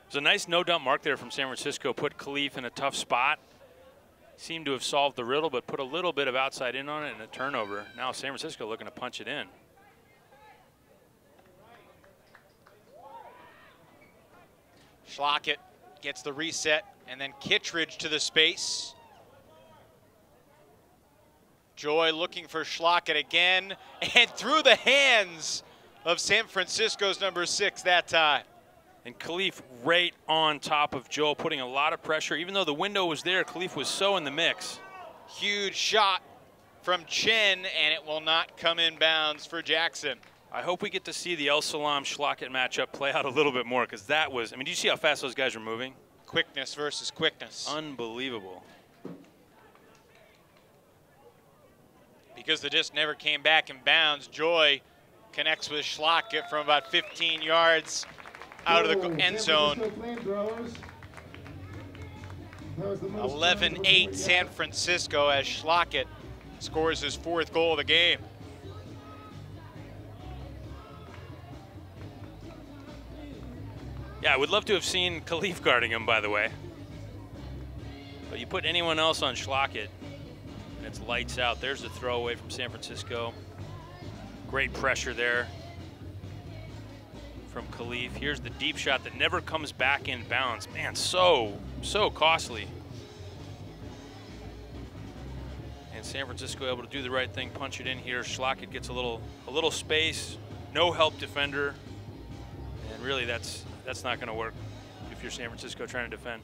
C: There's a nice no-dump mark there from San Francisco. Put Khalif in a tough spot. Seemed to have solved the riddle, but put a little bit of outside in on it and a turnover. Now San Francisco looking to punch it in.
B: Schlockett gets the reset, and then Kittredge to the space. Joy looking for Schlockett again, and through the hands of San Francisco's number 6 that time.
C: And Khalif right on top of Joel, putting a lot of pressure. Even though the window was there, Khalif was so in the mix.
B: Huge shot from Chen, and it will not come in bounds for Jackson.
C: I hope we get to see the El-Salam Schlockett matchup play out a little bit more, because that was, I mean, do you see how fast those guys are moving?
B: Quickness versus quickness.
C: Unbelievable.
B: Because the disc never came back in bounds, Joy connects with Schlockett from about 15 yards out of the end zone. 11-8 San Francisco as Schlockett scores his 4th goal of the game.
C: Yeah, I would love to have seen Khalif guarding him, by the way. But you put anyone else on Schlockett, and it's lights out. There's the throwaway from San Francisco. Great pressure there from Khalif. Here's the deep shot that never comes back in bounds. Man, so costly. And San Francisco able to do the right thing, punch it in here. Schlockett gets a little space, no help defender. And really that's not gonna work if you're San Francisco trying to defend.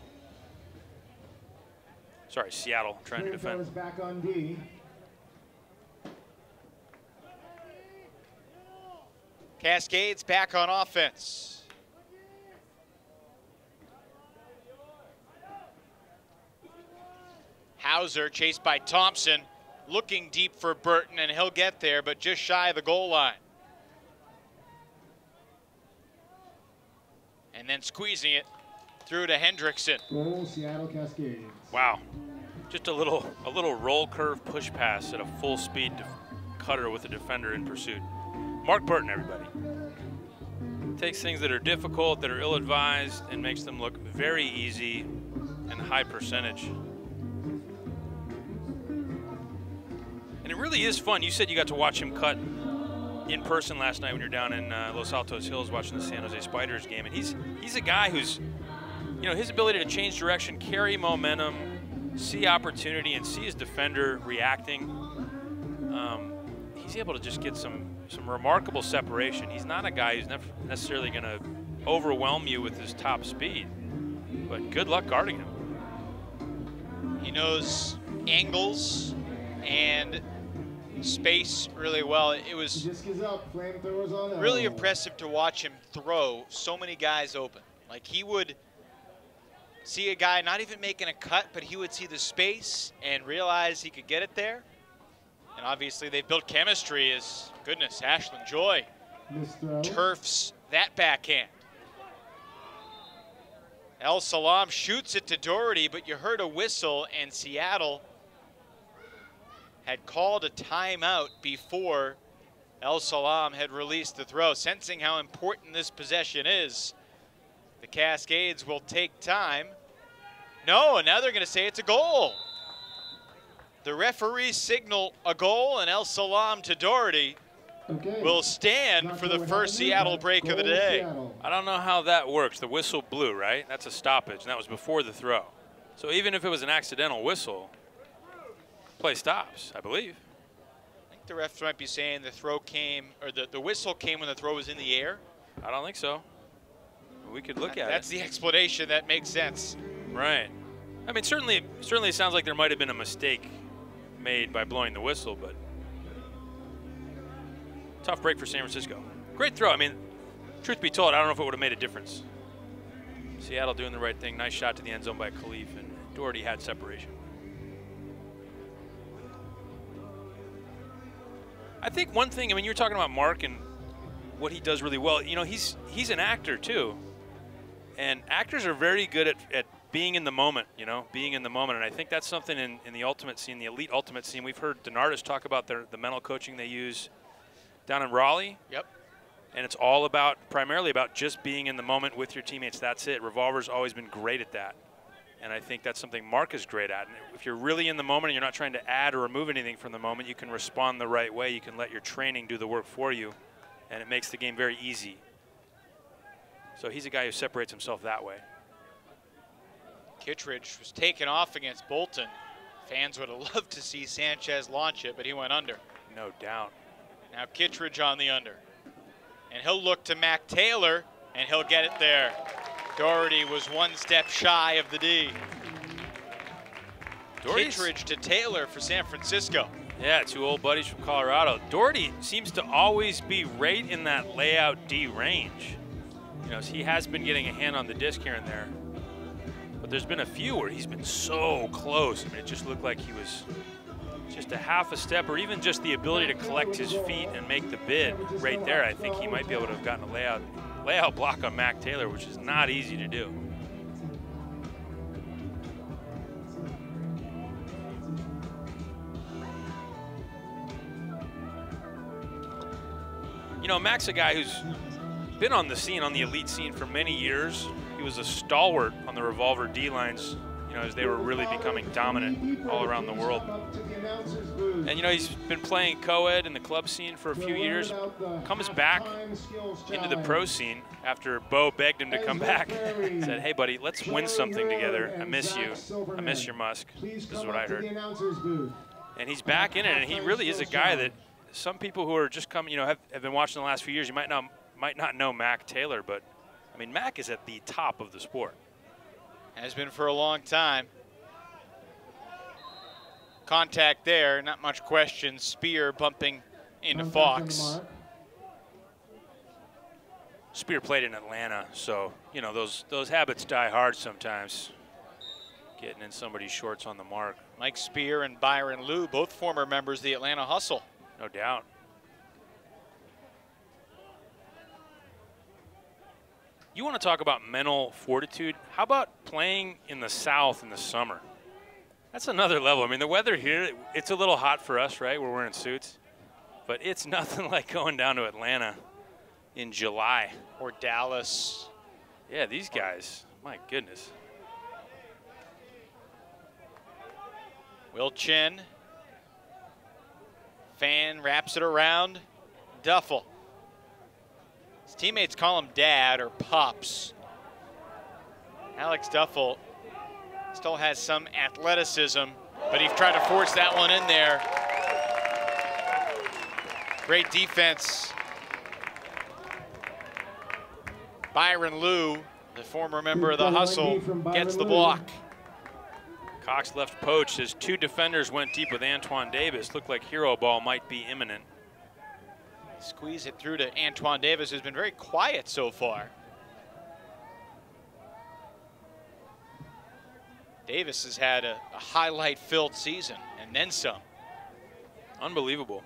C: Sorry, Seattle trying to defend.
G: Back on D.
B: Cascades back on offense. Hauser chased by Thompson, looking deep for Burton, and he'll get there, but just shy of the goal line. And then squeezing it through to Hendrickson.
G: Goal, Seattle Cascades.
C: Wow, just a little roll curve push pass at a full speed cutter with a defender in pursuit. Mark Burton, everybody. Takes things that are difficult, that are ill-advised, and makes them look very easy and high percentage. And it really is fun. You said you got to watch him cut in person last night when you're down in Los Altos Hills watching the San Jose Spiders game. And he's a guy who's, you know, his ability to change direction, carry momentum, see opportunity, and see his defender reacting. He's able to just get some remarkable separation. He's not a guy who's never necessarily going to overwhelm you with his top speed, but good luck guarding him.
B: He knows angles and space really well. It was really impressive to watch him throw so many guys open. Like, he would see a guy not even making a cut, but he would see the space and realize he could get it there. And obviously they've built chemistry as, goodness, Ashlyn Joy turfs that backhand. El-Salam shoots it to Doherty, but you heard a whistle, and Seattle had called a timeout before El Salam had released the throw. Sensing how important this possession is, the Cascades will take time. No, and now they're going to say it's a goal. The referees signal a goal, and El Salam to Doherty will stand for the first Seattle break of the day.
C: I don't know how that works. The whistle blew, right? That's a stoppage, and that was before the throw. So even if it was an accidental whistle, play stops, I believe.
B: I think the refs might be saying the throw came, or the whistle came when the throw was in the air.
C: I don't think so. We could look at it.
B: That's the explanation. That makes sense.
C: Right. I mean, certainly it sounds like there might have been a mistake made by blowing the whistle, but tough break for San Francisco. Great throw. I mean, truth be told, I don't know if it would have made a difference. Seattle doing the right thing. Nice shot to the end zone by Khalif, and Doherty had separation. I think one thing, I mean, you were talking about Mark and what he does really well. You know, he's an actor too, and actors are very good at being in the moment, you know, being in the moment. And I think that's something in the ultimate scene, the elite ultimate scene. We've heard Denardis talk about the mental coaching they use down in Raleigh.
B: Yep.
C: And it's all about, primarily about just being in the moment with your teammates. That's it. Revolver's always been great at that. And I think that's something Mark is great at. And if you're really in the moment and you're not trying to add or remove anything from the moment, you can respond the right way. You can let your training do the work for you, and it makes the game very easy. So he's a guy who separates himself that way.
B: Kittredge was taken off against Bolton. Fans would have loved to see Sanchez launch it, but he went under.
C: No doubt.
B: Now Kittredge on the under. And he'll look to Mac Taylor, and he'll get it there. Doherty was one step shy of the D. Kittredge to Taylor for San Francisco.
C: Yeah, two old buddies from Colorado. Doherty seems to always be right in that layout D range. You know, he has been getting a hand on the disc here and there. But there's been a few where he's been so close. I mean, it just looked like he was just a half a step, or even just the ability to collect his feet and make the bid right there. I think he might be able to have gotten a layout block on Mac Taylor, which is not easy to do. You know, Mac's a guy who's been on the scene, on the elite scene for many years. He was a stalwart on the Revolver D-lines, you know, as they were really becoming dominant all around the world. And, you know, he's been playing co-ed in the club scene for a few years, comes back into the pro scene after Bo begged him to come back. Said, hey, buddy, let's win something together. I miss you. I miss your Musk. This is what I heard. And he's back in it, and he really is a guy that some people who are just coming, you know, have been watching the last few years, you might not know Mac Taylor, but, I mean, Mac is at the top of the sport.
B: Has been for a long time. Contact there, not much question. Spear bumping into Fox.
C: Spear played in Atlanta, so, you know, those habits die hard sometimes. Getting in somebody's shorts on the mark.
B: Mike Spear and Byron Liu, both former members of the Atlanta Hustle.
C: No doubt. You want to talk about mental fortitude? How about playing in the South in the summer? That's another level. I mean, the weather here, it's a little hot for us, right? We're wearing suits. But it's nothing like going down to Atlanta in July.
B: Or Dallas.
C: Yeah, these guys, my goodness.
B: Will Chin. Fan wraps it around Duffel. His teammates call him Dad or Pops. Alex Duffel still has some athleticism, but he tried to force that one in there. Great defense. Byron Liu, the former member of the Hustle, gets the block.
C: Cox left poached as two defenders went deep with Antoine Davis. Looked like hero ball might be imminent.
B: Squeeze it through to Antoine Davis, who's been very quiet so far. Davis has had a highlight-filled season, and then some.
C: Unbelievable.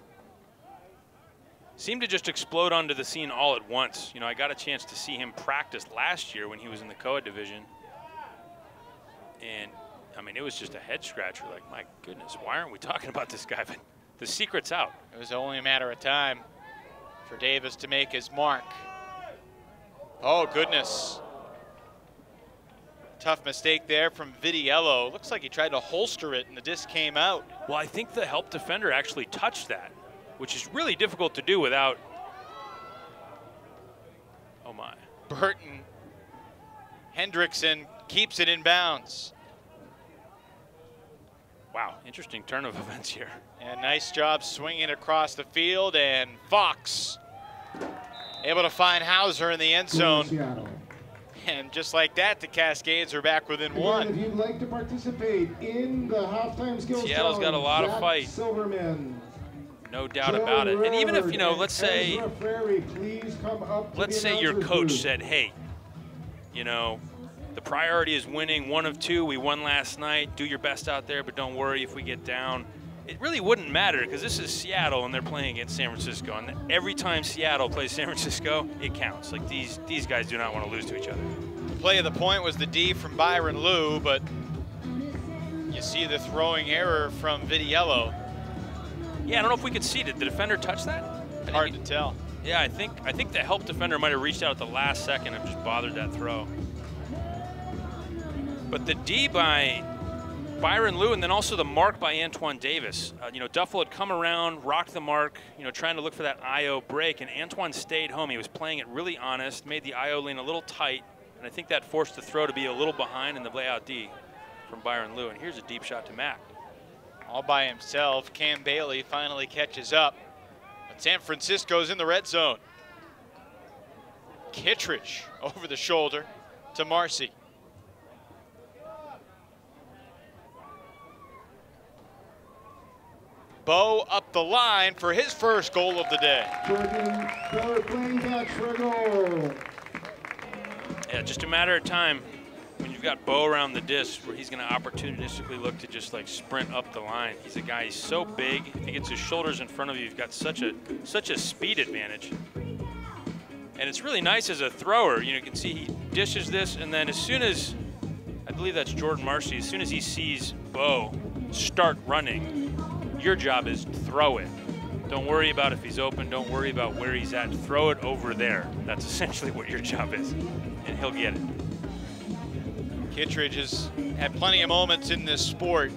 C: Seemed to just explode onto the scene all at once. You know, I got a chance to see him practice last year when he was in the co-ed division. And, I mean, it was just a head scratcher. Like, my goodness, why aren't we talking about this guy? But the secret's out.
B: It was only a matter of time for Davis to make his mark. Oh, goodness. Tough mistake there from Vitiello. Looks like he tried to holster it and the disc came out.
C: Well, I think the help defender actually touched that, which is really difficult to do without, oh my.
B: Burton Hendrickson keeps it in bounds.
C: Wow, interesting turn of events here.
B: And nice job swinging across the field, and Fox able to find Hauser in the end zone. And just like that, the Cascades are back within one.
G: If you'd like to participate in the halftime skills
C: Seattle's got a lot of fight.
G: Silverman.
C: No doubt about it. And even if, you know, let's say your coach said, hey, you know, the priority is winning 1 of 2. We won last night. Do your best out there, but don't worry if we get down. It really wouldn't matter because this is Seattle and they're playing against San Francisco. And every time Seattle plays San Francisco, it counts. Like, these guys do not want to lose to each other.
B: The play of the point was the D from Byron Liu, but you see the throwing error from Vitiello.
C: Yeah, I don't know if we could see. Did the defender touch that?
B: Hard to tell.
C: Yeah, I think the help defender might have reached out at the last second and just bothered that throw. But the D by Byron Liu, and then also the mark by Antoine Davis. You know, Duffel had come around, rocked the mark, you know, trying to look for that IO break, and Antoine stayed home. He was playing it really honest, made the IO lane a little tight, and I think that forced the throw to be a little behind in the layout D from Byron Liu. And here's a deep shot to Mac.
B: All by himself, Cam Bailey finally catches up. But San Francisco's in the red zone. Kittredge over the shoulder to Marcy. Bo up the line for his first goal of the day.
G: Playing catch for a goal.
C: Yeah, just a matter of time when you've got Bo around the disc where he's going to opportunistically look to just like sprint up the line. He's a guy, he's so big. If he gets his shoulders in front of you, you've got such a speed advantage. And it's really nice as a thrower. You know, you can see he dishes this, and then as soon as, I believe that's Jordan Marcy, as soon as he sees Bo start running, your job is throw it. Don't worry about if he's open. Don't worry about where he's at. Throw it over there. That's essentially what your job is, and he'll get it.
B: Kittredge has had plenty of moments in this sport.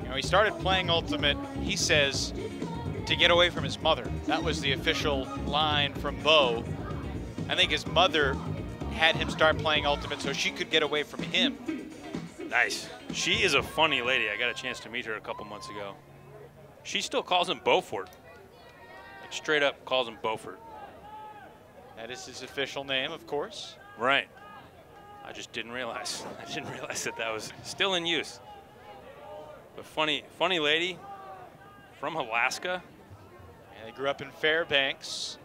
B: You know, he started playing Ultimate, he says, to get away from his mother. That was the official line from Bo. I think his mother had him start playing Ultimate so she could get away from him.
C: Nice. She is a funny lady. I got a chance to meet her a couple months ago. She still calls him Beaufort. Like, straight up calls him Beaufort.
B: That is his official name, of course.
C: Right. I just didn't realize. I didn't realize that that was still in use. But funny lady from Alaska.
B: Yeah, they grew up in Fairbanks.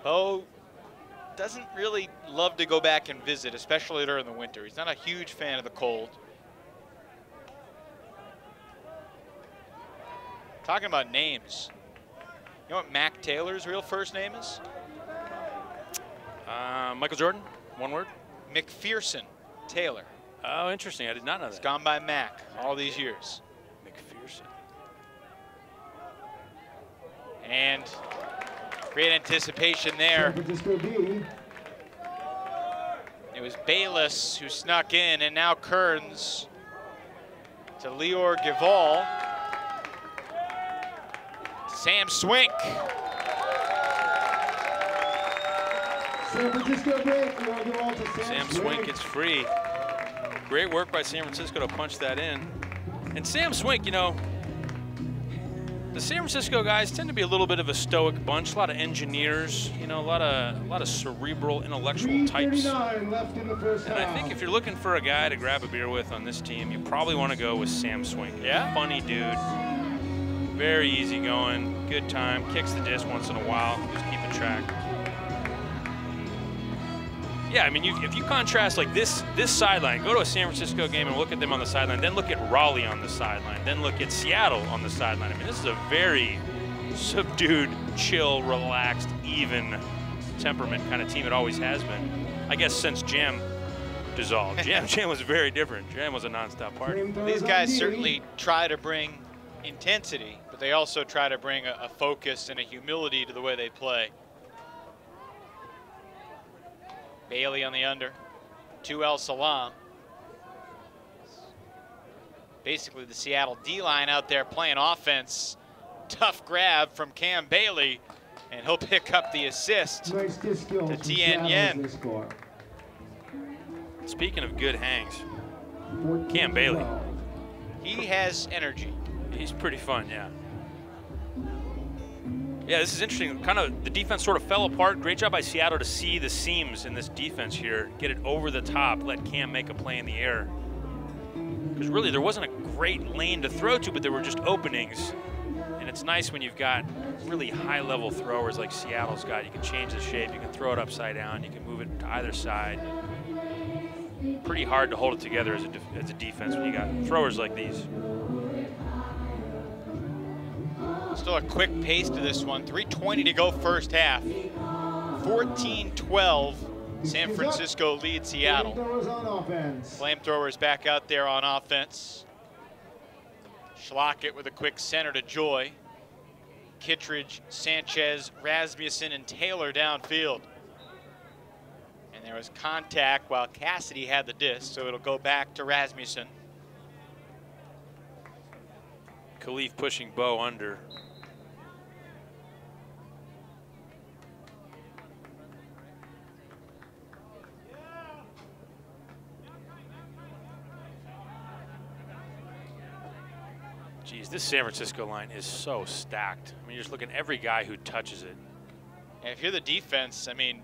B: Bo doesn't really love to go back and visit, especially during the winter. He's not a huge fan of the cold. Talking about names. You know what Mac Taylor's real first name is?
C: Michael Jordan, one word?
B: McPherson Taylor.
C: Oh, interesting. I did not know that.
B: It's gone by Mac all these years.
C: McPherson.
B: And great anticipation there. It was Bayless who snuck in, and now Kearns to Lior Gival. Sam Swink.
G: San Francisco break.
C: Sam Swink gets free. Great work by San Francisco to punch that in. And Sam Swink, you know, the San Francisco guys tend to be a little bit of a stoic bunch, a lot of engineers, you know, a lot of cerebral, intellectual types.
G: Left in the first
C: and
G: half.
C: I think if you're looking for a guy to grab a beer with on this team, you probably want to go with Sam Swink.
B: Yeah?
C: Funny dude. Very easygoing, good time, kicks the disc once in a while, just keeping track. Yeah, I mean, if you contrast like this sideline, go to a San Francisco game and look at them on the sideline, then look at Raleigh on the sideline, then look at Seattle on the sideline. I mean, this is a very subdued, chill, relaxed, even temperament kind of team it always has been. I guess since Jam dissolve. Jam was very different. Jam was a nonstop party.
B: These guys certainly try to bring intensity, but they also try to bring a focus and a humility to the way they play. Bailey on the under to El Salam. Basically the Seattle D-line out there playing offense. Tough grab from Cam Bailey, and he'll pick up the assist to Tien Yen.
C: Speaking of good hangs, Cam Bailey.
B: He has energy.
C: He's pretty fun, yeah. Yeah, this is interesting. Kind of the defense sort of fell apart. Great job by Seattle to see the seams in this defense here, get it over the top, let Cam make a play in the air. Because really there wasn't a great lane to throw to, but there were just openings. And it's nice when you've got really high-level throwers like Seattle's got. You can change the shape, you can throw it upside down, you can move it to either side. Pretty hard to hold it together as a defense when you got throwers like these.
B: Still a quick pace to this one. 3:20 to go first half. 14-12. San Francisco leads Seattle. FlameThrowers back out there on offense. Schlockett with a quick center to Joy. Kittredge, Sanchez, Rasmussen, and Taylor downfield. And there was contact while Cassidy had the disc, so it'll go back to Rasmussen.
C: Khalif pushing Bo under. Geez, this San Francisco line is so stacked. I mean, you're just looking at every guy who touches it.
B: And if you're the defense, I mean,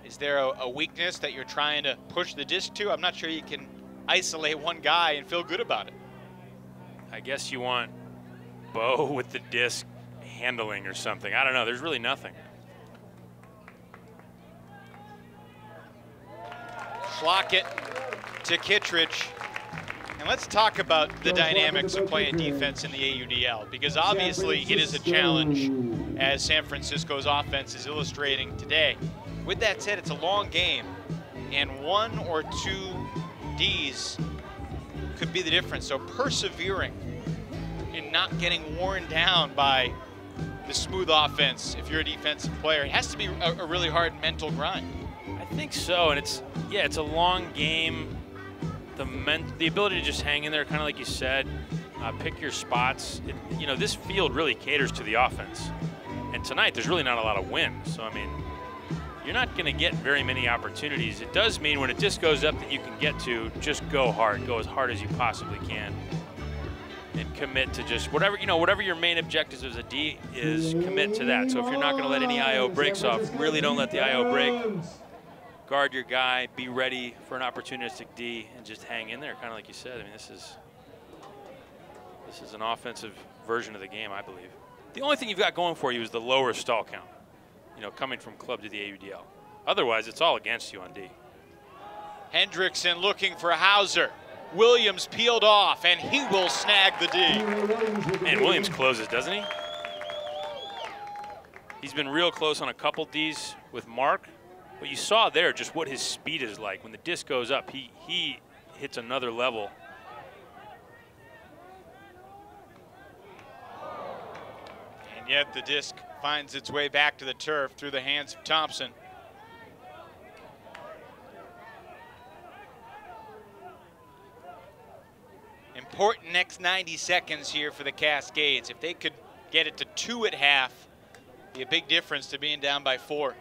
B: is there a weakness that you're trying to push the disc to? I'm not sure you can isolate one guy and feel good about it.
C: I guess you want Bo with the disc handling or something. I don't know. There's really nothing.
B: Schlockett to Kittredge. And let's talk about the dynamics of playing defense in the AUDL, because obviously it is a challenge, as San Francisco's offense is illustrating today. With that said, it's a long game, and 1 or 2 Ds could be the difference. So persevering and not getting worn down by the smooth offense if you're a defensive player, it has to be a really hard mental grind.
C: I think so, and it's a long game. The ability to just hang in there, kind of like you said, pick your spots. You know, this field really caters to the offense. And tonight, there's really not a lot of wind. So, I mean, you're not going to get very many opportunities. It does mean when a disc goes up that you can get to, just go hard. Go as hard as you possibly can. And commit to just whatever your main objectives as a D is, commit to that. So if you're not going to let any IO breaks off, really don't let the IO break. Guard your guy, be ready for an opportunistic D, and just hang in there, kind of like you said. I mean, this is an offensive version of the game, I believe. The only thing you've got going for you is the lower stall count, you know, coming from club to the AUDL. Otherwise, it's all against you on D.
B: Hendrickson looking for Hauser. Williams peeled off, and he will snag the D.
C: Man, Williams closes, doesn't he? He's been real close on a couple Ds with Mark. But you saw there just what his speed is like. When the disc goes up, he hits another level.
B: And yet the disc finds its way back to the turf through the hands of Thompson. Important next 90 seconds here for the Cascades. If they could get it to 2 at half, be a big difference to being down by 4.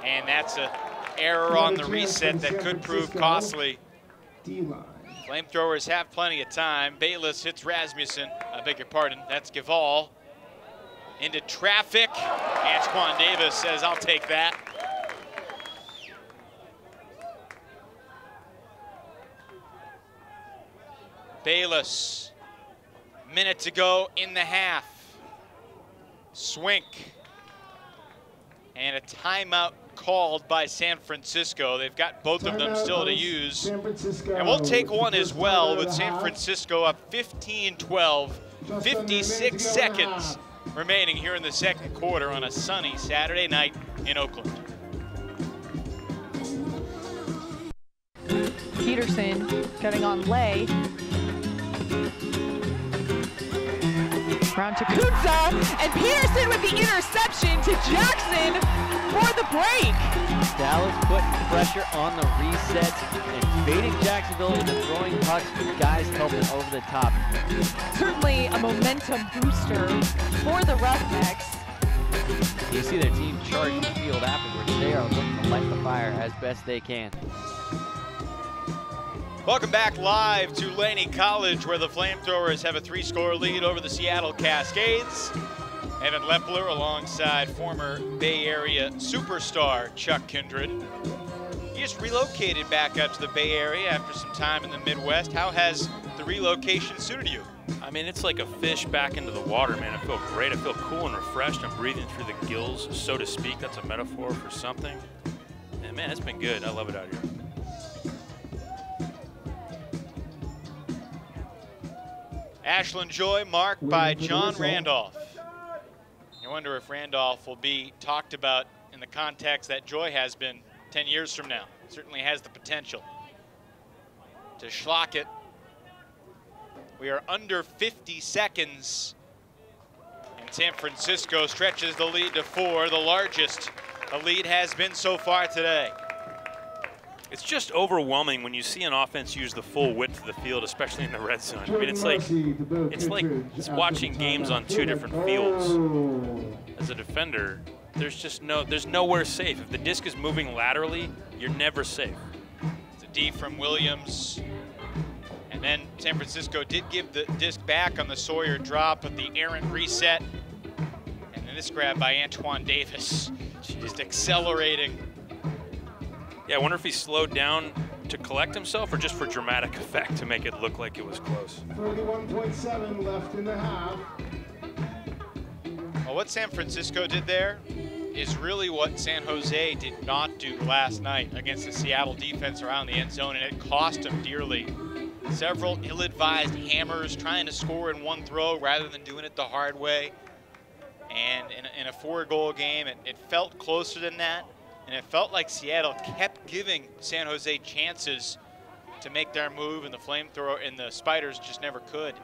B: And that's an error on the reset that could prove costly. FlameThrowers have plenty of time. Bayless hits Rasmussen. I beg your pardon. That's Gavall. Into traffic. Antoine Davis says, I'll take that. Bayless. Minute to go in the half. Swink. And a timeout called by San Francisco. They've got both of them still to use. And we'll take one as well with San Francisco up 15-12, 56 seconds remaining here in the second quarter on a sunny Saturday night in Oakland.
R: Peterson getting on lay. Round to Kunza, and Peterson with the interception to Jackson for the break.
S: Dallas putting pressure on the reset and baiting Jacksonville into throwing pucks with guys helping over the top.
R: Certainly a momentum booster for the Roughnecks.
S: You see their team charge the field afterwards. They are looking to light the fire as best they can.
B: Welcome back live to Laney College, where the FlameThrowers have a 3-score lead over the Seattle Cascades. Evan Lepler alongside former Bay Area superstar Chuck Kindred. He just relocated back up to the Bay Area after some time in the Midwest. How has the relocation suited you?
C: I mean, it's like a fish back into the water, man. I feel great. I feel cool and refreshed. I'm breathing through the gills, so to speak. That's a metaphor for something. And man, it's been good. I love it out here.
B: Ashland Joy marked by John Randolph. I wonder if Randolph will be talked about in the context that Joy has been 10 years from now. Certainly has the potential to schlock it. We are under 50 seconds, and San Francisco stretches the lead to 4, the largest the lead has been so far today.
C: It's just overwhelming when you see an offense use the full width of the field, especially in the red zone. I mean, it's like watching games on 2 different fields. As a defender, there's nowhere safe. If the disc is moving laterally, you're never safe.
B: It's a D from Williams. And then San Francisco did give the disc back on the Sawyer drop, but the errant reset. And then this grab by Antoine Davis, just accelerating.
C: Yeah, I wonder if he slowed down to collect himself or just for dramatic effect to make it look like it was close.
G: 31.7 left in the half.
B: Well, what San Francisco did there is really what San Jose did not do last night against the Seattle defense around the end zone, and it cost them dearly. Several ill-advised hammers trying to score in one throw rather than doing it the hard way. And in a 4-goal game, it felt closer than that. And it felt like Seattle kept giving San Jose chances to make their move, and the FlameThrower and the Spiders just never could.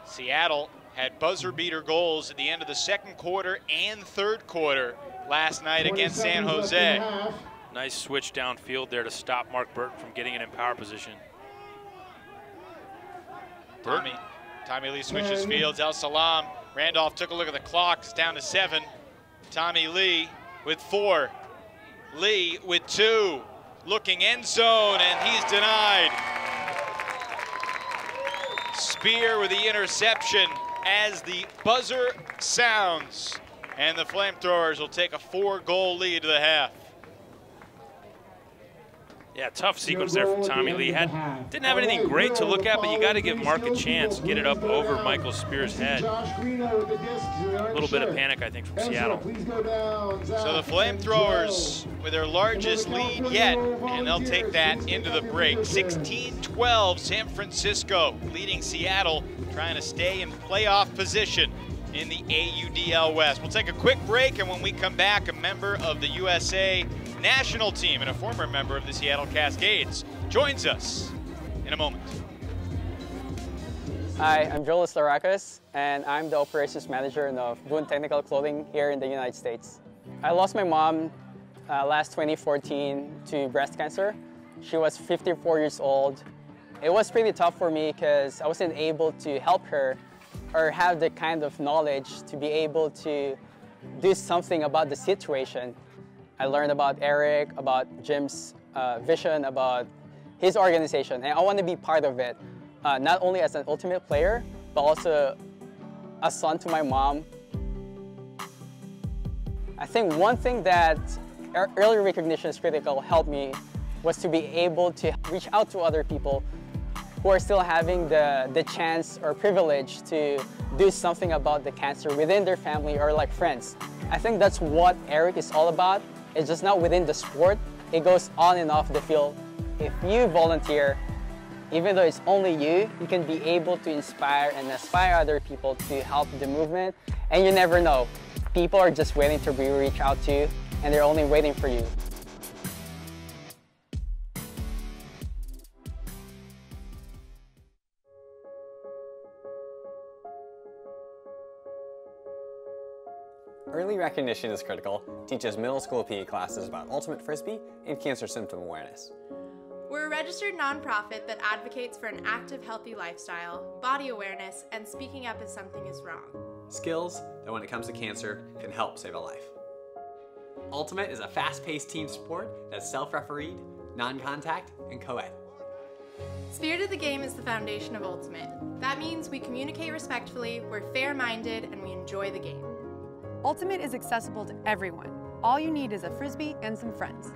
B: Seattle had buzzer beater goals at the end of the second quarter and third quarter last night against San Jose.
C: Nice switch downfield there to stop Mark Burton from getting it in power position.
B: Tommy Lee switches fields. El Salam. Randolph took a look at the clock. It's down to 7. Tommy Lee with 4. Lee with 2. Looking end zone, and he's denied. Spear with the interception as the buzzer sounds. And the FlameThrowers will take a 4-goal lead to the half.
C: Yeah, tough sequence there from Tommy Lee. Didn't have anything great to look at, but you got to give Mark a chance. Get it up over Michael Spear's head. A little bit of panic, I think, from Seattle.
B: So the FlameThrowers with their largest lead yet, and they'll take that into the break. 16-12, San Francisco leading Seattle, trying to stay in playoff position in the AUDL West. We'll take a quick break, and when we come back, a member of the USA national team and a former member of the Seattle Cascades joins us in a moment.
T: Hi, I'm Joel Starakis, and I'm the operations manager of Boone Technical Clothing here in the United States. I lost my mom last 2014 to breast cancer. She was 54 years old. It was pretty tough for me because I wasn't able to help her or have the kind of knowledge to be able to do something about the situation. I learned about Eric, about Jim's vision, about his organization, and I want to be part of it, not only as an ultimate player, but also a son to my mom. I think one thing that early recognition is critical helped me was to be able to reach out to other people who are still having the chance or privilege to do something about the cancer within their family or like friends. I think that's what Eric is all about. It's just not within the sport. It goes on and off the field. If you volunteer, even though it's only you can be able to inspire and aspire other people to help the movement. And you never know, People are just waiting to be reached out to, and they're only waiting for you.
D: Early recognition is critical. Teaches middle school PE classes about ultimate Frisbee and cancer symptom awareness.
E: We're a registered nonprofit that advocates for an active, healthy lifestyle, body awareness, and speaking up if something is wrong.
D: Skills that when it comes to cancer can help save a life. Ultimate is a fast-paced team sport that's self-refereed, non-contact, and co-ed.
E: Spirit of the game is the foundation of Ultimate. That means we communicate respectfully, we're fair-minded, and we enjoy the game.
F: Ultimate is accessible to everyone. All you need is a Frisbee and some friends.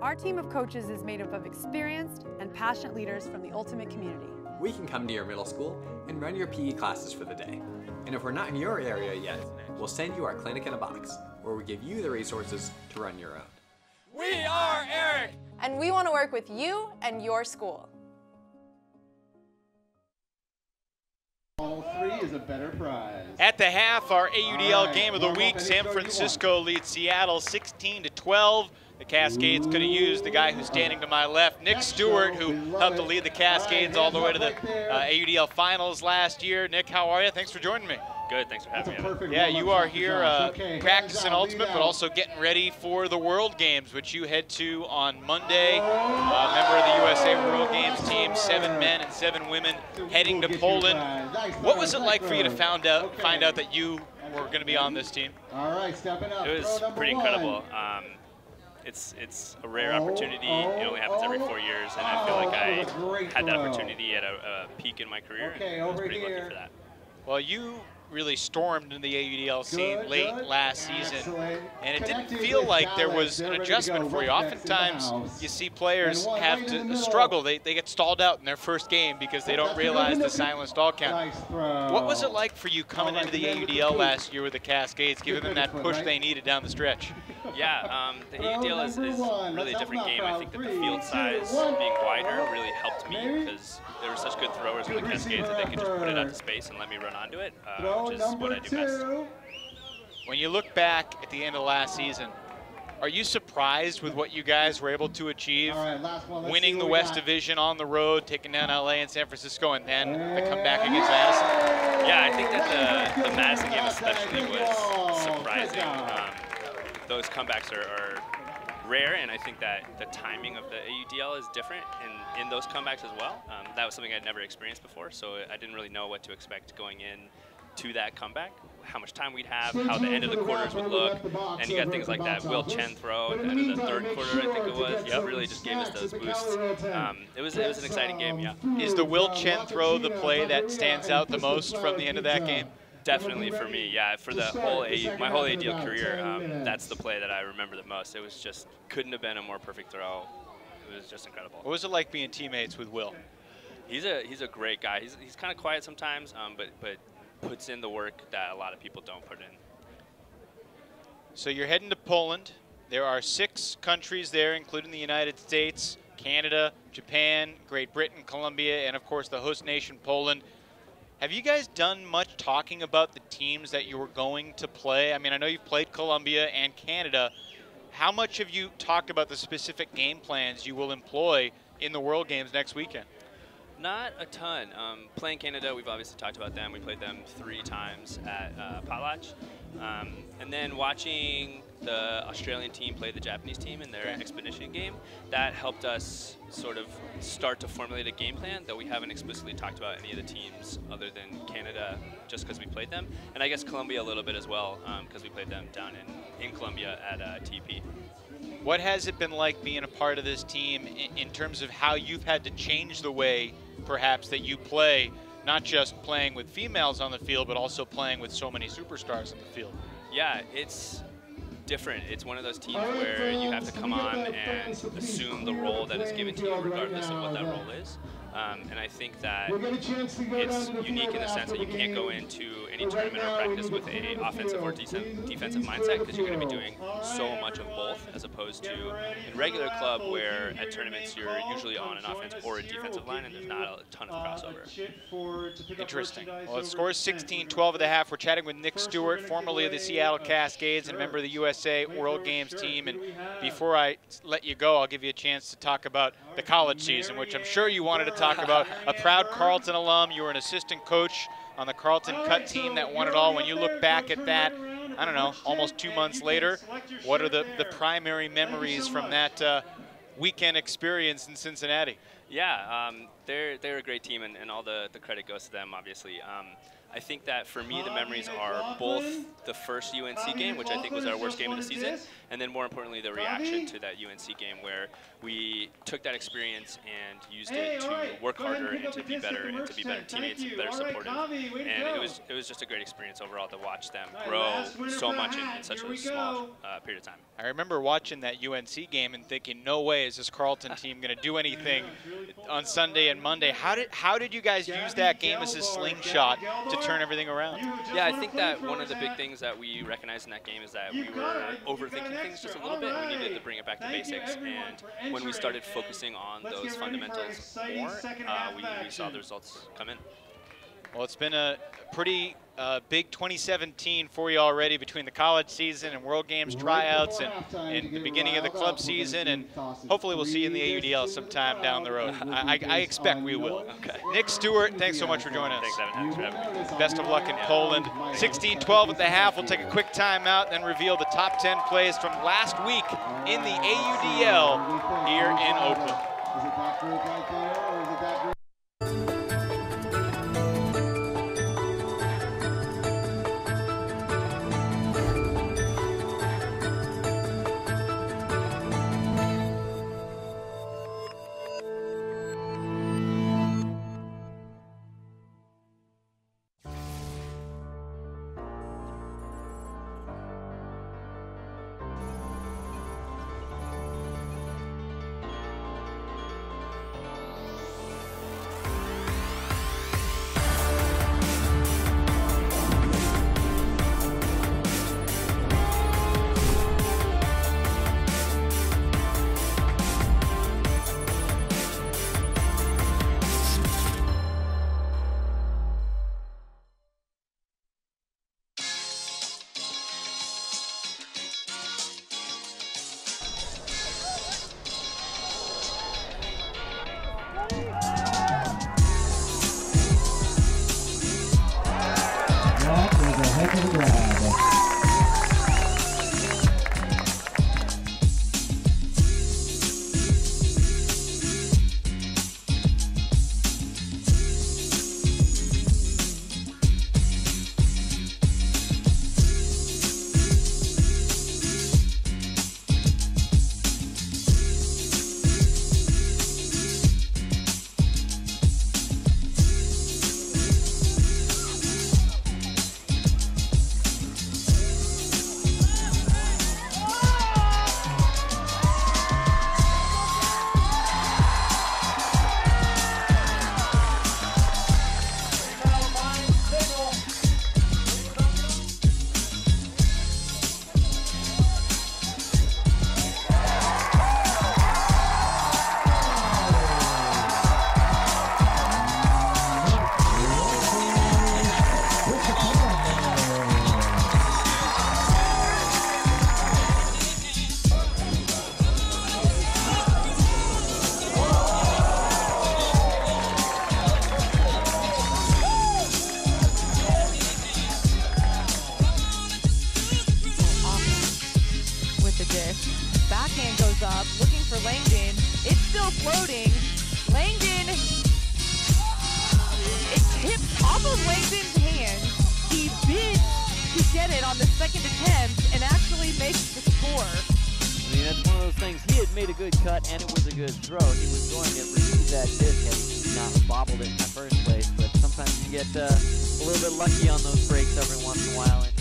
F: Our team of coaches is made up of experienced and passionate leaders from the Ultimate community.
D: We can come to your middle school and run your PE classes for the day. And if we're not in your area yet, we'll send you our clinic in a box, where we give you the resources to run your own.
R: We are Eric!
E: And we want to work with you and your school.
G: All three is a better prize.
B: At the half, our AUDL game of the week, San Francisco leads Seattle 16-12. The Cascades could have used the guy who's standing to my left, Nick Stewart, who helped to lead the Cascades all the way to the AUDL finals last year. Nick, how are you? Thanks for joining me.
U: Good, thanks for having me.
B: Yeah, you are here practicing Ultimate, but also getting ready for the World Games, which you head to on Monday. Member of the USA World Games team, 7 men and 7 women heading to Poland. What was it like for you to find out that you were going to be on this team?
G: All right, stepping up.
U: It was pretty incredible. It's a rare opportunity. It only happens every 4 years, and I feel like I had that opportunity at a peak in my career, and I was pretty lucky for that.
B: Well, you really stormed into the AUDL scene late last season, and it didn't feel like there was an adjustment for you. Oftentimes, you see players have to struggle. They get stalled out in their first game because they don't realize the silent stall count. What was it like for you coming into the AUDL last year with the Cascades, giving them that push they needed down the stretch?
U: Yeah, the AUDL is really a different game. I think that the field size being wider really helped me because there were such good throwers in the Cascades that they could just put it out to space and let me run onto it, which is what I do best.
B: When you look back at the end of last season, are you surprised with what you guys were able to achieve? Winning the West Division on the road, taking down LA and San Francisco, and then the comeback against Madison?
U: Yeah, I think that the Madison game especially was surprising. Those comebacks are rare, and I think that the timing of the AUDL is different in those comebacks as well. That was something I'd never experienced before, so I didn't really know what to expect going in to that comeback, how much time we'd have, how the end of the quarters would look, and you got things like that Will Chen throw at the end of the third quarter, I think it was. Yep, really just gave us those boosts. It was an exciting game, yeah.
B: Is the Will Chen throw the play that stands out the most from the end of that game?
U: Definitely for me, yeah. For the my whole AUDL career, that's the play that I remember the most. It was just, couldn't have been a more perfect throw. It was just incredible.
B: What was it like being teammates with Will?
U: He's a great guy. He's kind of quiet sometimes, but puts in the work that a lot of people don't put in.
B: So you're heading to Poland. There are 6 countries there, including the United States, Canada, Japan, Great Britain, Colombia, and of course the host nation, Poland. Have you guys done much talking about the teams that you were going to play? I mean, I know you've played Colombia and Canada. How much have you talked about the specific game plans you will employ in the World Games next weekend?
U: Not a ton. Playing Canada, we've obviously talked about them. We played them 3 times at Potlatch. And then watching the Australian team play the Japanese team in their expedition game, that helped us sort of start to formulate a game plan, though we haven't explicitly talked about any of the teams other than Canada just because we played them. And I guess Colombia a little bit as well because we played them down in Colombia at TP.
B: What has it been like being a part of this team in terms of how you've had to change the way, perhaps, that you play, not just playing with females on the field, but also playing with so many superstars on the field?
U: Yeah, it's different. It's one of those teams where you have to come on and assume the role that is given to you, regardless of what that role is. And I think that it's unique in the sense that you can't go into any tournament or practice with a offensive or defensive mindset, because you're going to be doing so much of both, as opposed to in regular club where at tournaments you're usually on an offensive or a defensive line and there's not a ton of crossover.
B: Interesting. Well, it scores 16-12 at the half. We're chatting with Nick Stewart, formerly of the Seattle Cascades and member of the USA World Games team. And before I let you go, I'll give you a chance to talk about the college season, which I'm sure you wanted to talk about. A proud Carleton alum. You were an assistant coach on the Carleton Cut team that won it all. When you look back at that, I don't know, almost 2 months later, what are the primary memories from that weekend experience in Cincinnati?
U: Yeah, they're a great team, and all the credit goes to them, obviously. I think that for me, the memories are both the first UNC game, which I think was our worst game of the season, and then more importantly, the reaction to that UNC game where we took that experience and used it to work harder and to be better teammates and better supportive. And it was just a great experience overall to watch them grow so much in such a small period of time.
B: I remember watching that UNC game and thinking, no way is this Carleton team going to do anything on Sunday and Monday. How did you guys use that game as a slingshot to turn everything around?
U: Yeah, I think that one of the big things that we recognized in that game is that we were overthinking things just a little bit, and we needed to bring it back to basics. And when we started focusing on those fundamentals more, we saw the results come in.
B: Well, it's been a pretty big 2017 for you already, between the college season and World Games tryouts and the beginning of the club season, and hopefully we'll see you in the AUDL sometime down the road. I expect we will.
U: Okay.
B: Nick Stewart, thanks so much for joining us.
U: Thanks for having me.
B: Best of luck in Poland. 16-12 at the half. We'll take a quick timeout, then reveal the top 10 plays from last week in the AUDL here in Oakland.
G: Is it that group right there, or is it that group?
R: floating. Langdon, it tips off of Langdon's hand. He bids to get it on the second attempt and actually makes the score.
S: I mean, that's one of those things. He had made a good cut and it was a good throw. He was going to receive that disc had he not bobbled it in the first place. But sometimes you get a little bit lucky on those breaks every once in a while. And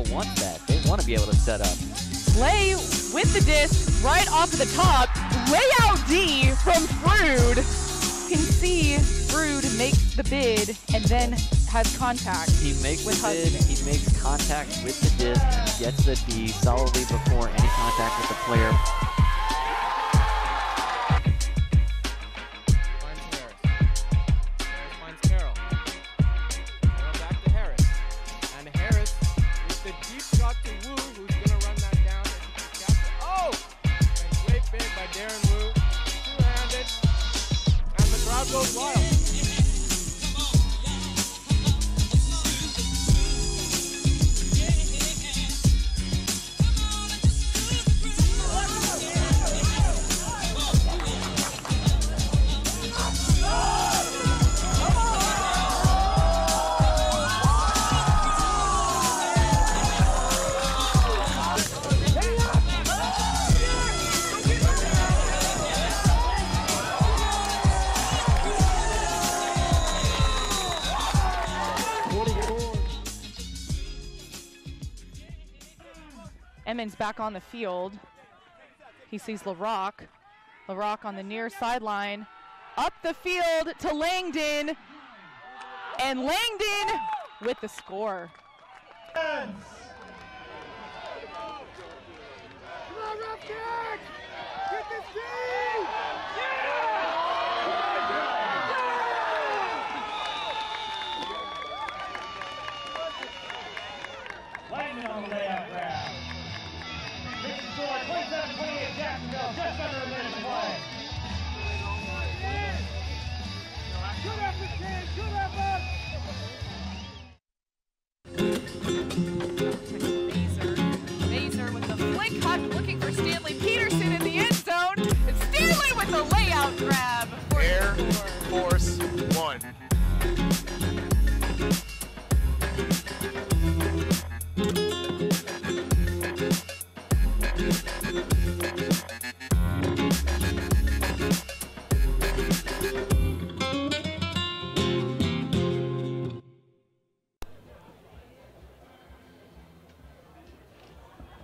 S: AUDL wants that. They want to be able to set up.
R: Slay with the disc right off of the top. Layout D from Frood. You can see Frood make the bid and then has contact.
S: He makes the bid, he makes contact with the disc, and gets the D solidly before any contact with the player.
A: Goes wild.
R: Emmons back on the field. He sees LaRock. LaRock on the near sideline. Up the field to Langdon. And Langdon with the score.
A: Come on, Roughnecks! Get this team! Langdon on the layout grab. Big score, 27-28 Jacksonville, just under a minute to play. Good effort, kid, good effort!
R: Mazer with the flick cut, looking for Stanley Peterson in the end zone. And Stanley with the layout grab.
A: Air Force One.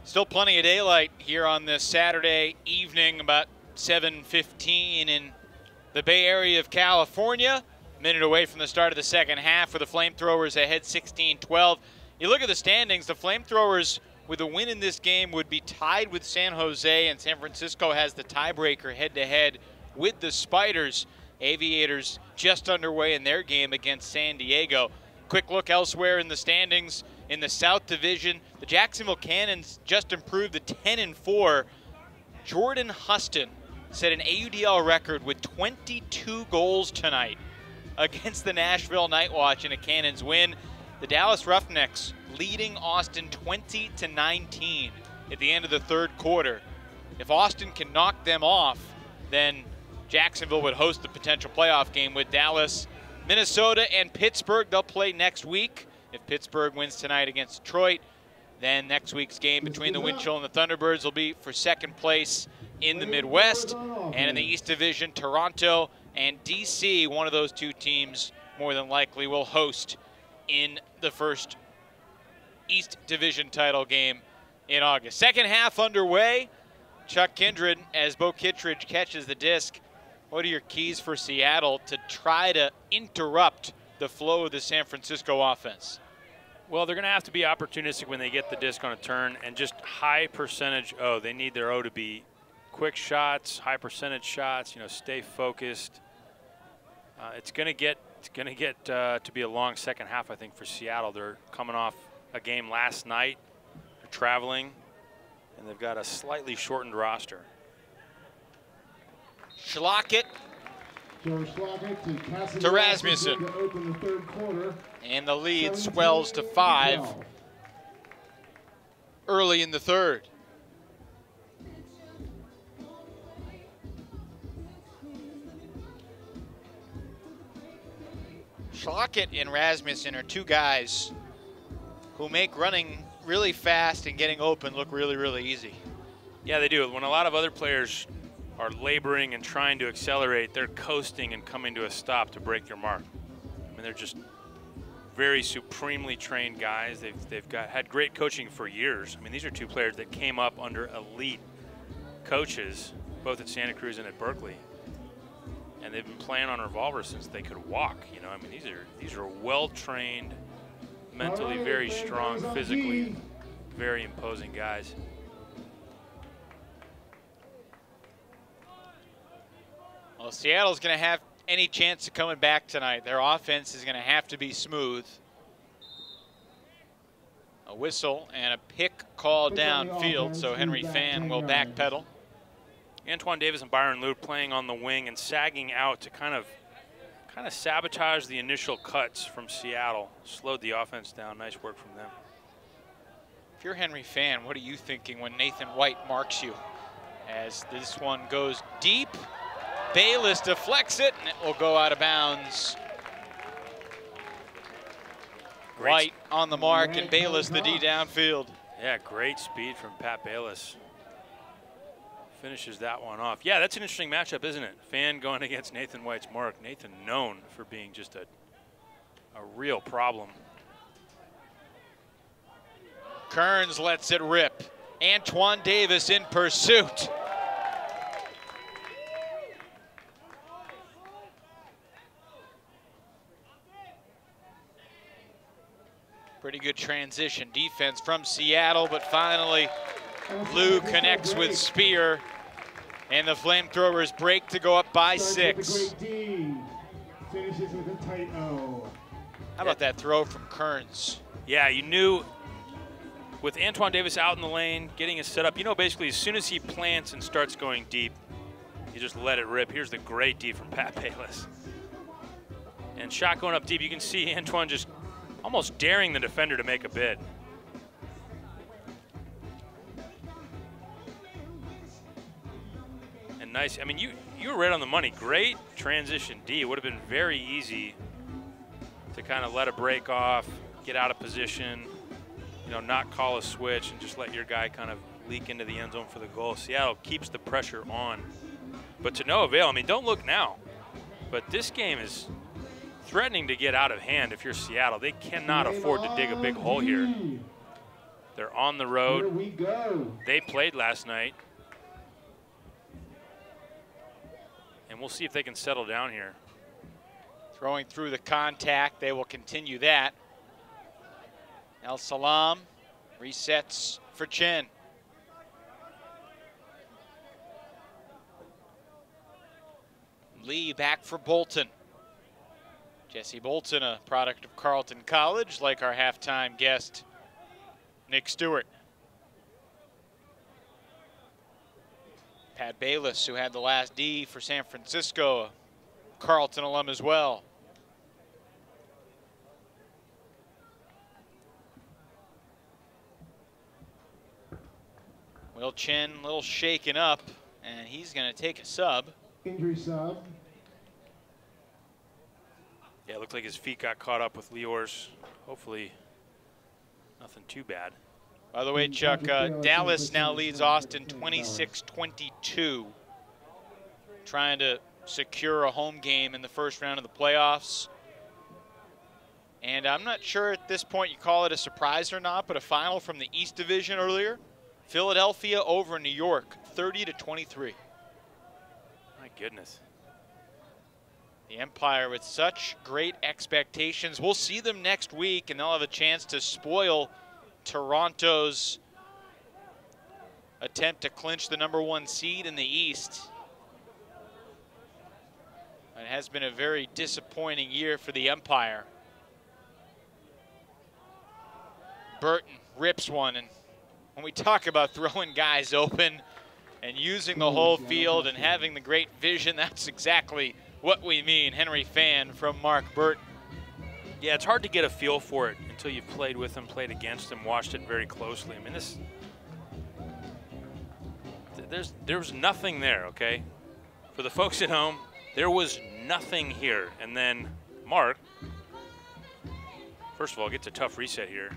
B: Still plenty of daylight here on this Saturday evening, about 7:15 in the Bay Area of California. A minute away from the start of the second half, with the FlameThrowers ahead 16-12. You look at the standings, the FlameThrowers with a win in this game would be tied with San Jose, and San Francisco has the tiebreaker head-to-head with the Spiders. Aviators just underway in their game against San Diego. Quick look elsewhere in the standings. In the South Division, the Jacksonville Cannons just improved to 10-4. Jordan Huston set an AUDL record with 22 goals tonight against the Nashville NightWatch in a Cannons win. The Dallas Roughnecks leading Austin 20-19 at the end of the third quarter. If Austin can knock them off, then Jacksonville would host the potential playoff game with Dallas. Minnesota and Pittsburgh, they'll play next week. If Pittsburgh wins tonight against Detroit, then next week's game between the Wind Chill and the Thunderbirds will be for second place in the Midwest. And in the East Division, Toronto and DC, one of those two teams more than likely will host in the first East Division title game in August. Second half underway. Chuck Kindred, as Bo Kittredge catches the disc. What are your keys for Seattle to try to interrupt the flow of the San Francisco offense?
C: Well, they're going to have to be opportunistic when they get the disc on a turn, and just high percentage O. They need their O to be quick shots, high percentage shots, stay focused. It's going to get to be a long second half, I think, for Seattle. They're coming off a game last night. They're traveling, and they've got a slightly shortened roster.
B: Schlockett to Rasmussen. And the lead swells to 5 early in the third. Schlockett and Rasmussen are two guys who make running really fast and getting open look really, really easy.
C: Yeah, they do. When a lot of other players are laboring and trying to accelerate, they're coasting and coming to a stop to break your mark. I mean, they're just very supremely trained guys. They've had great coaching for years. I mean, these are two players that came up under elite coaches, both at Santa Cruz and at Berkeley. And they've been playing on revolver since they could walk. You know, I mean, these are well-trained, mentally very strong, physically very imposing guys.
B: Well, Seattle's going to have any chance of coming back tonight. Their offense is going to have to be smooth. A whistle and a pick called downfield, so Henry Fan will backpedal.
C: Antoine Davis and Byron Lute playing on the wing and sagging out to kind of sabotage the initial cuts from Seattle. Slowed the offense down. Nice work from them.
B: If you're Henry Fan, what are you thinking when Nathan White marks you? As this one goes deep, Bayless deflects it, and it will go out of bounds. White on the mark, and Bayless the D downfield.
C: Yeah, great speed from Pat Bayless. Finishes that one off. Yeah, that's an interesting matchup, isn't it? Fan going against Nathan White's mark. Nathan known for being just a real problem.
B: Kearns lets it rip. Antoine Davis in pursuit. Pretty good transition defense from Seattle, but finally Lou connects with Spear, and the FlameThrowers break to go up by 6.
G: Finishes with a tight O.
B: How about that throw from Kearns?
C: Yeah, you knew with Antoine Davis out in the lane, getting his set up, you know, basically as soon as he plants and starts going deep, you just let it rip. Here's the great D from Pat Bayless. And shot going up deep, you can see Antoine just almost daring the defender to make a bid. And nice, I mean, you were right on the money. Great transition D. It would have been very easy to kind of let a break off, get out of position, you know, not call a switch and just let your guy kind of leak into the end zone for the goal. Seattle keeps the pressure on, but to no avail. I mean, don't look now, but this game is threatening to get out of hand if you're Seattle. They cannot afford to dig a big hole here. They're on the road.
G: Here we go.
C: They played last night. And we'll see if they can settle down here.
B: Throwing through the contact, they will continue that. El Salam resets for Chen. Lee back for Bolton. Jesse Bolton, a product of Carleton College, like our halftime guest, Nick Stewart. Pat Bayless, who had the last D for San Francisco, a Carleton alum as well. Will Chen a little shaken up, and he's going to take a sub.
G: Injury sub.
C: Yeah, it looked like his feet got caught up with Lior's. Hopefully nothing too bad.
B: By the way, Chuck, Dallas now leads Austin 26-22, trying to secure a home game in the first round of the playoffs. And I'm not sure at this point you call it a surprise or not, but a final from the East Division earlier. Philadelphia over New York, 30-23.
C: My goodness.
B: The Empire with such great expectations. We'll see them next week, and they'll have a chance to spoil Toronto's attempt to clinch the #1 seed in the East. It has been a very disappointing year for the Empire. Burton rips one, and when we talk about throwing guys open and using the whole field and having the great vision, that's exactly what we mean. Henry Fan from Mark Burton.
C: Yeah, it's hard to get a feel for it until you've played with him, played against him, watched it very closely. I mean, there was nothing there, okay? For the folks at home, there was nothing here. And then Mark, first of all, gets a tough reset here.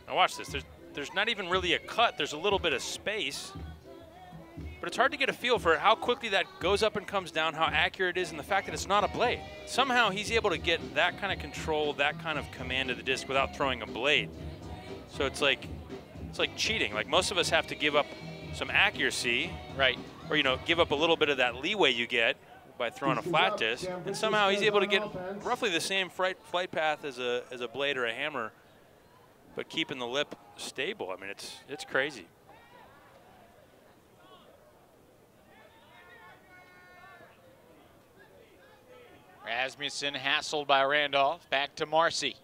C: Now watch this. There's not even really a cut. There's a little bit of space. but it's hard to get a feel for how quickly that goes up and comes down, how accurate it is, and the fact that it's not a blade. Somehow he's able to get that kind of control, that kind of command of the disc without throwing a blade. So it's like cheating. Like most of us have to give up some accuracy,
B: right?
C: Or give up a little bit of that leeway you get by throwing a flat disc, and somehow he's able to get roughly the same flight path as a blade or a hammer, but keeping the lip stable. I mean, it's crazy.
B: Rasmussen hassled by Randolph. Back to Marcy.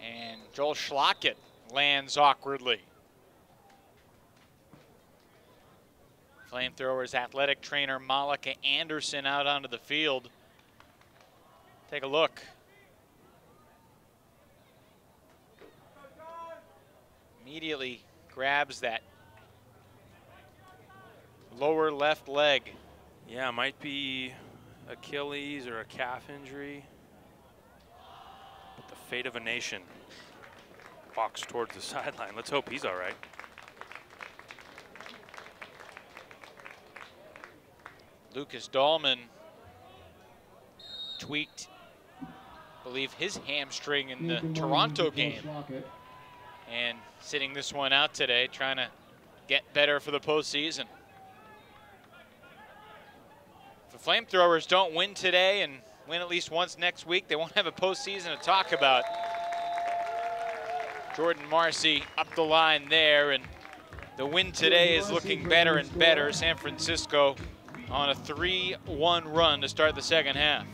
B: And Joel Schlockett lands awkwardly. FlameThrowers athletic trainer Malika Anderson out onto the field. Take a look. Immediately grabs that lower left leg.
C: Yeah, might be Achilles or a calf injury. But the fate of a nation walks towards the sideline. Let's hope he's all right.
B: Lucas Dahlman tweaked, I believe, his hamstring in the Toronto game. And sitting this one out today, trying to get better for the postseason. If the FlameThrowers don't win today and win at least once next week, they won't have a postseason to talk about. Jordan Marcy up the line there, and the win today is looking better and better. San Francisco on a 3-1 run to start the second half.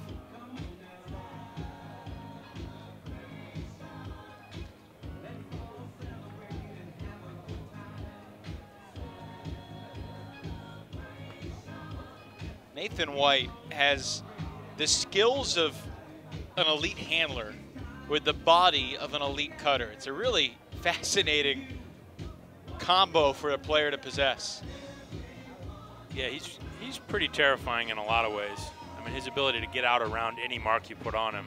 B: Nathan White has the skills of an elite handler with the body of an elite cutter. It's a really fascinating combo for a player to possess.
C: Yeah, he's pretty terrifying in a lot of ways. I mean, his ability to get out around any mark you put on him,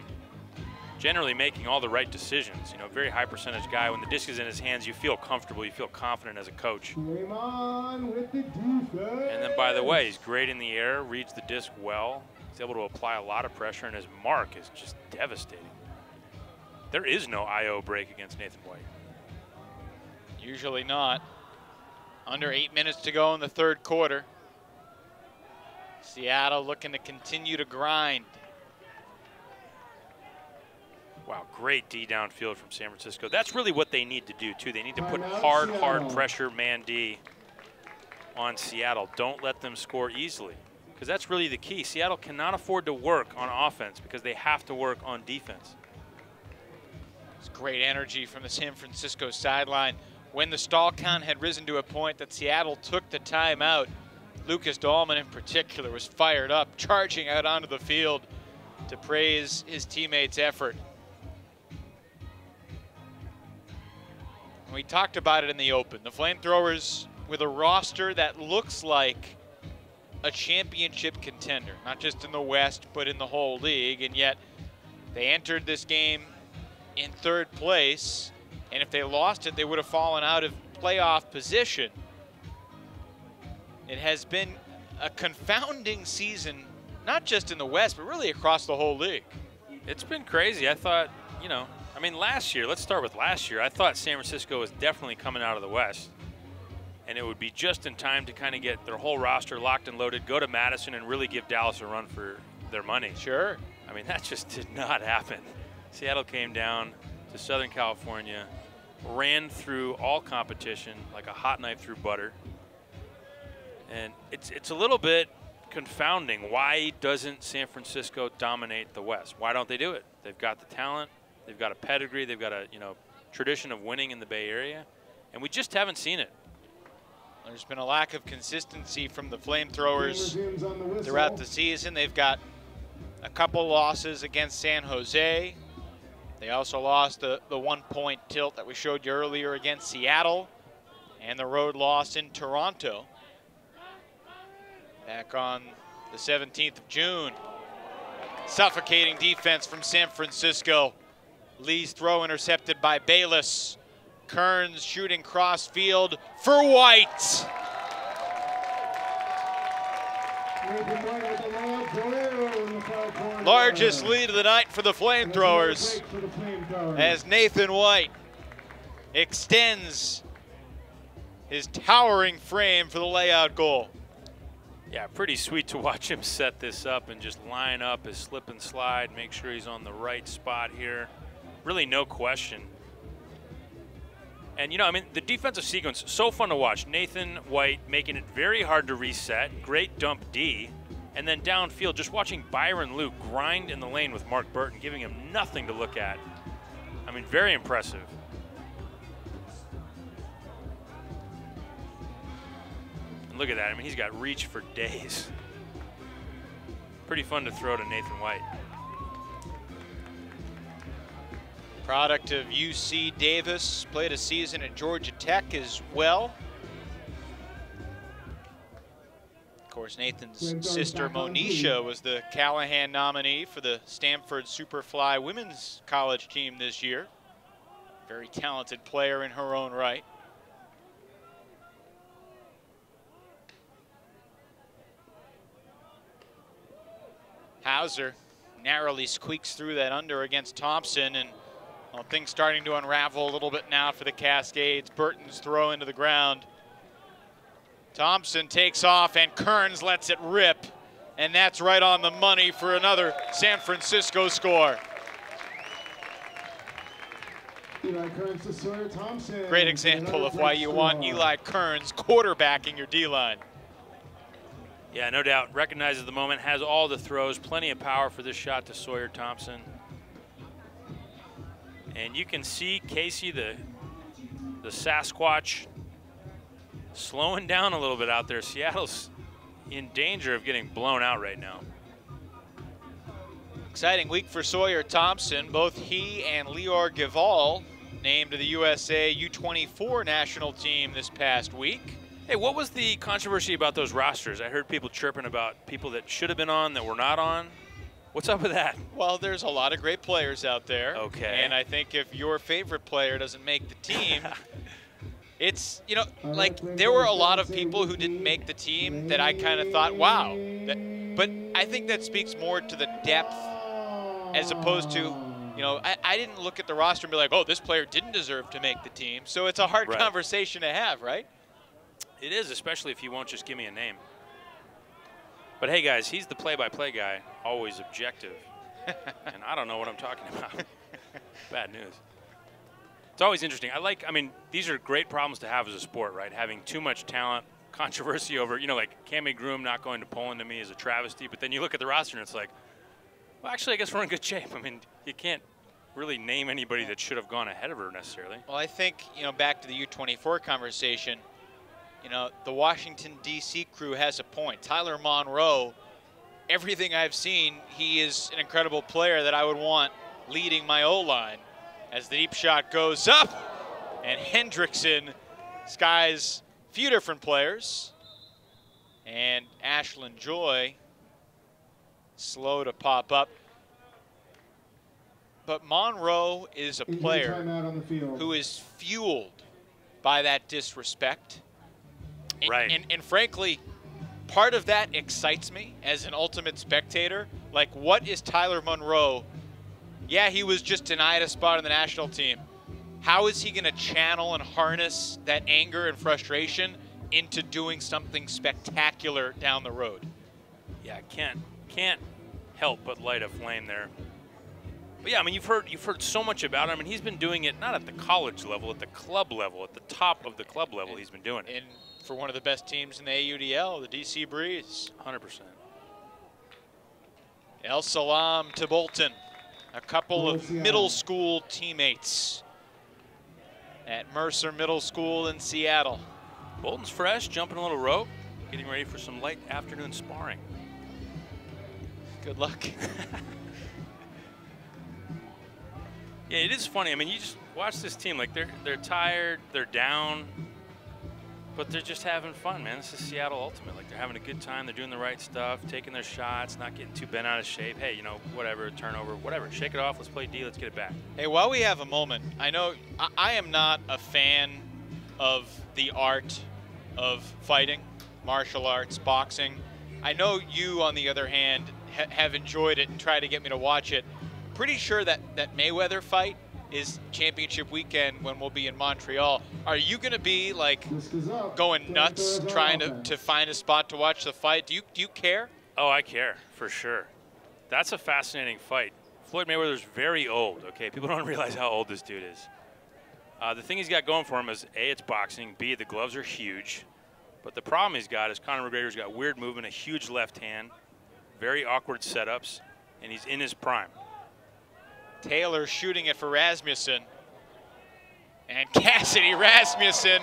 C: generally making all the right decisions. Very high percentage guy. When the disc is in his hands, you feel comfortable, you feel confident as a coach.
G: Game on with the defense.
C: And then, by the way, he's great in the air, reads the disc well. He's able to apply a lot of pressure, and his mark is just devastating. There is no IO break against Nathan White.
B: Usually not. Under 8 minutes to go in the third quarter. Seattle looking to continue to grind.
C: Wow, great D downfield from San Francisco. That's really what they need to do, too. They need to put hard pressure man D on Seattle. Don't let them score easily, because that's really the key. Seattle cannot afford to work on offense because they have to work on defense.
B: It's great energy from the San Francisco sideline. When the stall count had risen to a point that Seattle took the timeout, Lucas Dahlman in particular was fired up, charging out onto the field to praise his teammates' effort. We talked about it in the open. The FlameThrowers with a roster that looks like a championship contender, not just in the West, but in the whole league, and yet they entered this game in third place, and if they lost it, they would have fallen out of playoff position. It has been a confounding season, not just in the West, but really across the whole league.
C: It's been crazy. I thought, I mean, last year, let's start with last year. I thought San Francisco was definitely coming out of the West, and it would be just in time to kind of get their whole roster locked and loaded, go to Madison, and really give Dallas a run for their money.
B: Sure.
C: I mean, that just did not happen. Seattle came down to Southern California, ran through all competition like a hot knife through butter. And it's a little bit confounding. Why doesn't San Francisco dominate the West? Why don't they do it? They've got the talent, they've got a pedigree, they've got a tradition of winning in the Bay Area, and we just haven't seen it.
B: There's been a lack of consistency from the FlameThrowers throughout the season. They've got a couple losses against San Jose. They also lost the 1-point tilt that we showed you earlier against Seattle, and the road loss in Toronto back on the 17th of June. Suffocating defense from San Francisco. Lee's throw intercepted by Bayless. Kearns shooting cross field for White. Largest lead of the night for the FlameThrowers as Nathan White extends his towering frame for the layout goal.
C: Yeah, pretty sweet to watch him set this up and just line up his slip and slide, make sure he's on the right spot here. Really no question. And, you know, I mean, the defensive sequence, so fun to watch. Nathan White making it very hard to reset. Great dump D. And then downfield, just watching Byron Luke grind in the lane with Mark Burton, giving him nothing to look at. I mean, very impressive. And look at that. I mean, he's got reach for days. Pretty fun to throw to Nathan White.
B: Product of UC Davis, played a season at Georgia Tech as well. Of course, Nathan's sister Monisha was the Callahan nominee for the Stanford Superfly women's college team this year. Very talented player in her own right. Hauser narrowly squeaks through that under against Thompson, and well, things starting to unravel a little bit now for the Cascades. Burton's throw into the ground. Thompson takes off and Kearns lets it rip, and that's right on the money for another San Francisco score.
G: Eli Kearns to Sawyer Thompson.
B: Great example of why you want Eli Kearns quarterbacking your D-line.
C: Yeah, no doubt. Recognizes the moment, has all the throws, plenty of power for this shot to Sawyer Thompson. And you can see Casey, the Sasquatch, slowing down a little bit out there. Seattle's in danger of getting blown out right now.
B: Exciting week for Sawyer Thompson. Both he and Lior Gival named to the USA U24 national team this past week.
C: Hey, what was the controversy about those rosters? I heard people chirping about people that should have been on that were not on. What's up with that?
B: Well, there's a lot of great players out there.
C: Okay.
B: And I think if your favorite player doesn't make the team, it's, you know, like there were a lot of people who didn't make the team that I kind of thought, wow. But I think that speaks more to the depth as opposed to, you know, I didn't look at the roster and be like, oh, this player didn't deserve to make the team. So it's a hard conversation to have, right?
C: It is, especially if you won't just give me a name. But hey, guys, he's the play-by-play guy, always objective. And I don't know what I'm talking about. Bad news. It's always interesting. I mean, these are great problems to have as a sport, right? Having too much talent, controversy over, you know, like Cammie Groom not going to Poland to me is a travesty. But then you look at the roster and it's like, well, actually, I guess we're in good shape. I mean, you can't really name anybody that should have gone ahead of her necessarily.
B: Well, I think, you know, back to the U24 conversation, you know, the Washington, D.C. crew has a point. Tyler Monroe, everything I've seen, he is an incredible player that I would want leading my O-line. As the deep shot goes up, and Hendrickson skies a few different players. And Ashlyn Joy, slow to pop up. But Monroe is a player who is fueled by that disrespect.
C: Right.
B: And frankly, part of that excites me as an ultimate spectator. Like, what is Tyler Monroe? Yeah, he was just denied a spot on the national team. How is he going to channel and harness that anger and frustration into doing something spectacular down the road?
C: Yeah, can't help but light a flame there. But yeah, I mean, you've heard so much about him. I mean, he's been doing it not at the college level, at the club level, at the top of the club level. He's been doing it.
B: And for one of the best teams in the AUDL, the DC Breeze.
C: 100%.
B: El Salam to Bolton, a couple of middle school teammates at Mercer Middle School in Seattle.
C: Bolton's fresh, jumping a little rope, getting ready for some light afternoon sparring.
B: Good luck.
C: Yeah, it is funny. I mean, you just watch this team. Like, they're tired, they're down. But they're just having fun, man. This is Seattle Ultimate. Like, they're having a good time. They're doing the right stuff, taking their shots, not getting too bent out of shape. Hey, you know, whatever, turnover, whatever. Shake it off. Let's play D. Let's get it back.
B: Hey, while we have a moment, I know I am not a fan of the art of fighting, martial arts, boxing. I know you, on the other hand, have enjoyed it and tried to get me to watch it. Pretty sure that Mayweather fight is championship weekend when we'll be in Montreal. Are you going to be like going nuts trying to find a spot to watch the fight? Do you care?
C: Oh, I care, for sure. That's a fascinating fight. Floyd Mayweather's very old, okay? People don't realize how old this dude is. The thing he's got going for him is, A, it's boxing, B, the gloves are huge. But the problem he's got is Conor McGregor's got weird movement, a huge left hand, very awkward setups, and he's in his prime.
B: Taylor shooting it for Rasmussen. And Cassidy Rasmussen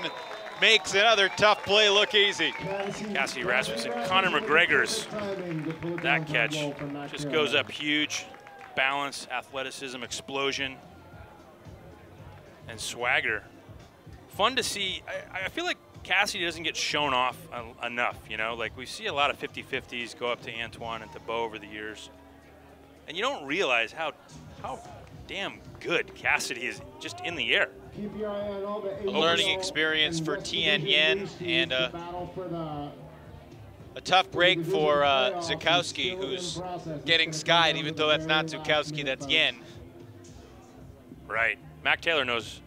B: makes another tough play look easy.
C: Cassidy Rasmussen, Conor McGregor's, that catch just goes up huge. Balance, athleticism, explosion, and swagger. Fun to see. I feel like Cassidy doesn't get shown off enough, you know? Like, we see a lot of 50-50s go up to Antoine and to Bo over the years. And you don't realize how damn good Cassidy is just in the air.
B: A learning experience for Tien Yen, and a tough break for Zukowski, who's getting skied, even though that's not Zukowski, that's Yen.
C: Right. Mac Taylor knows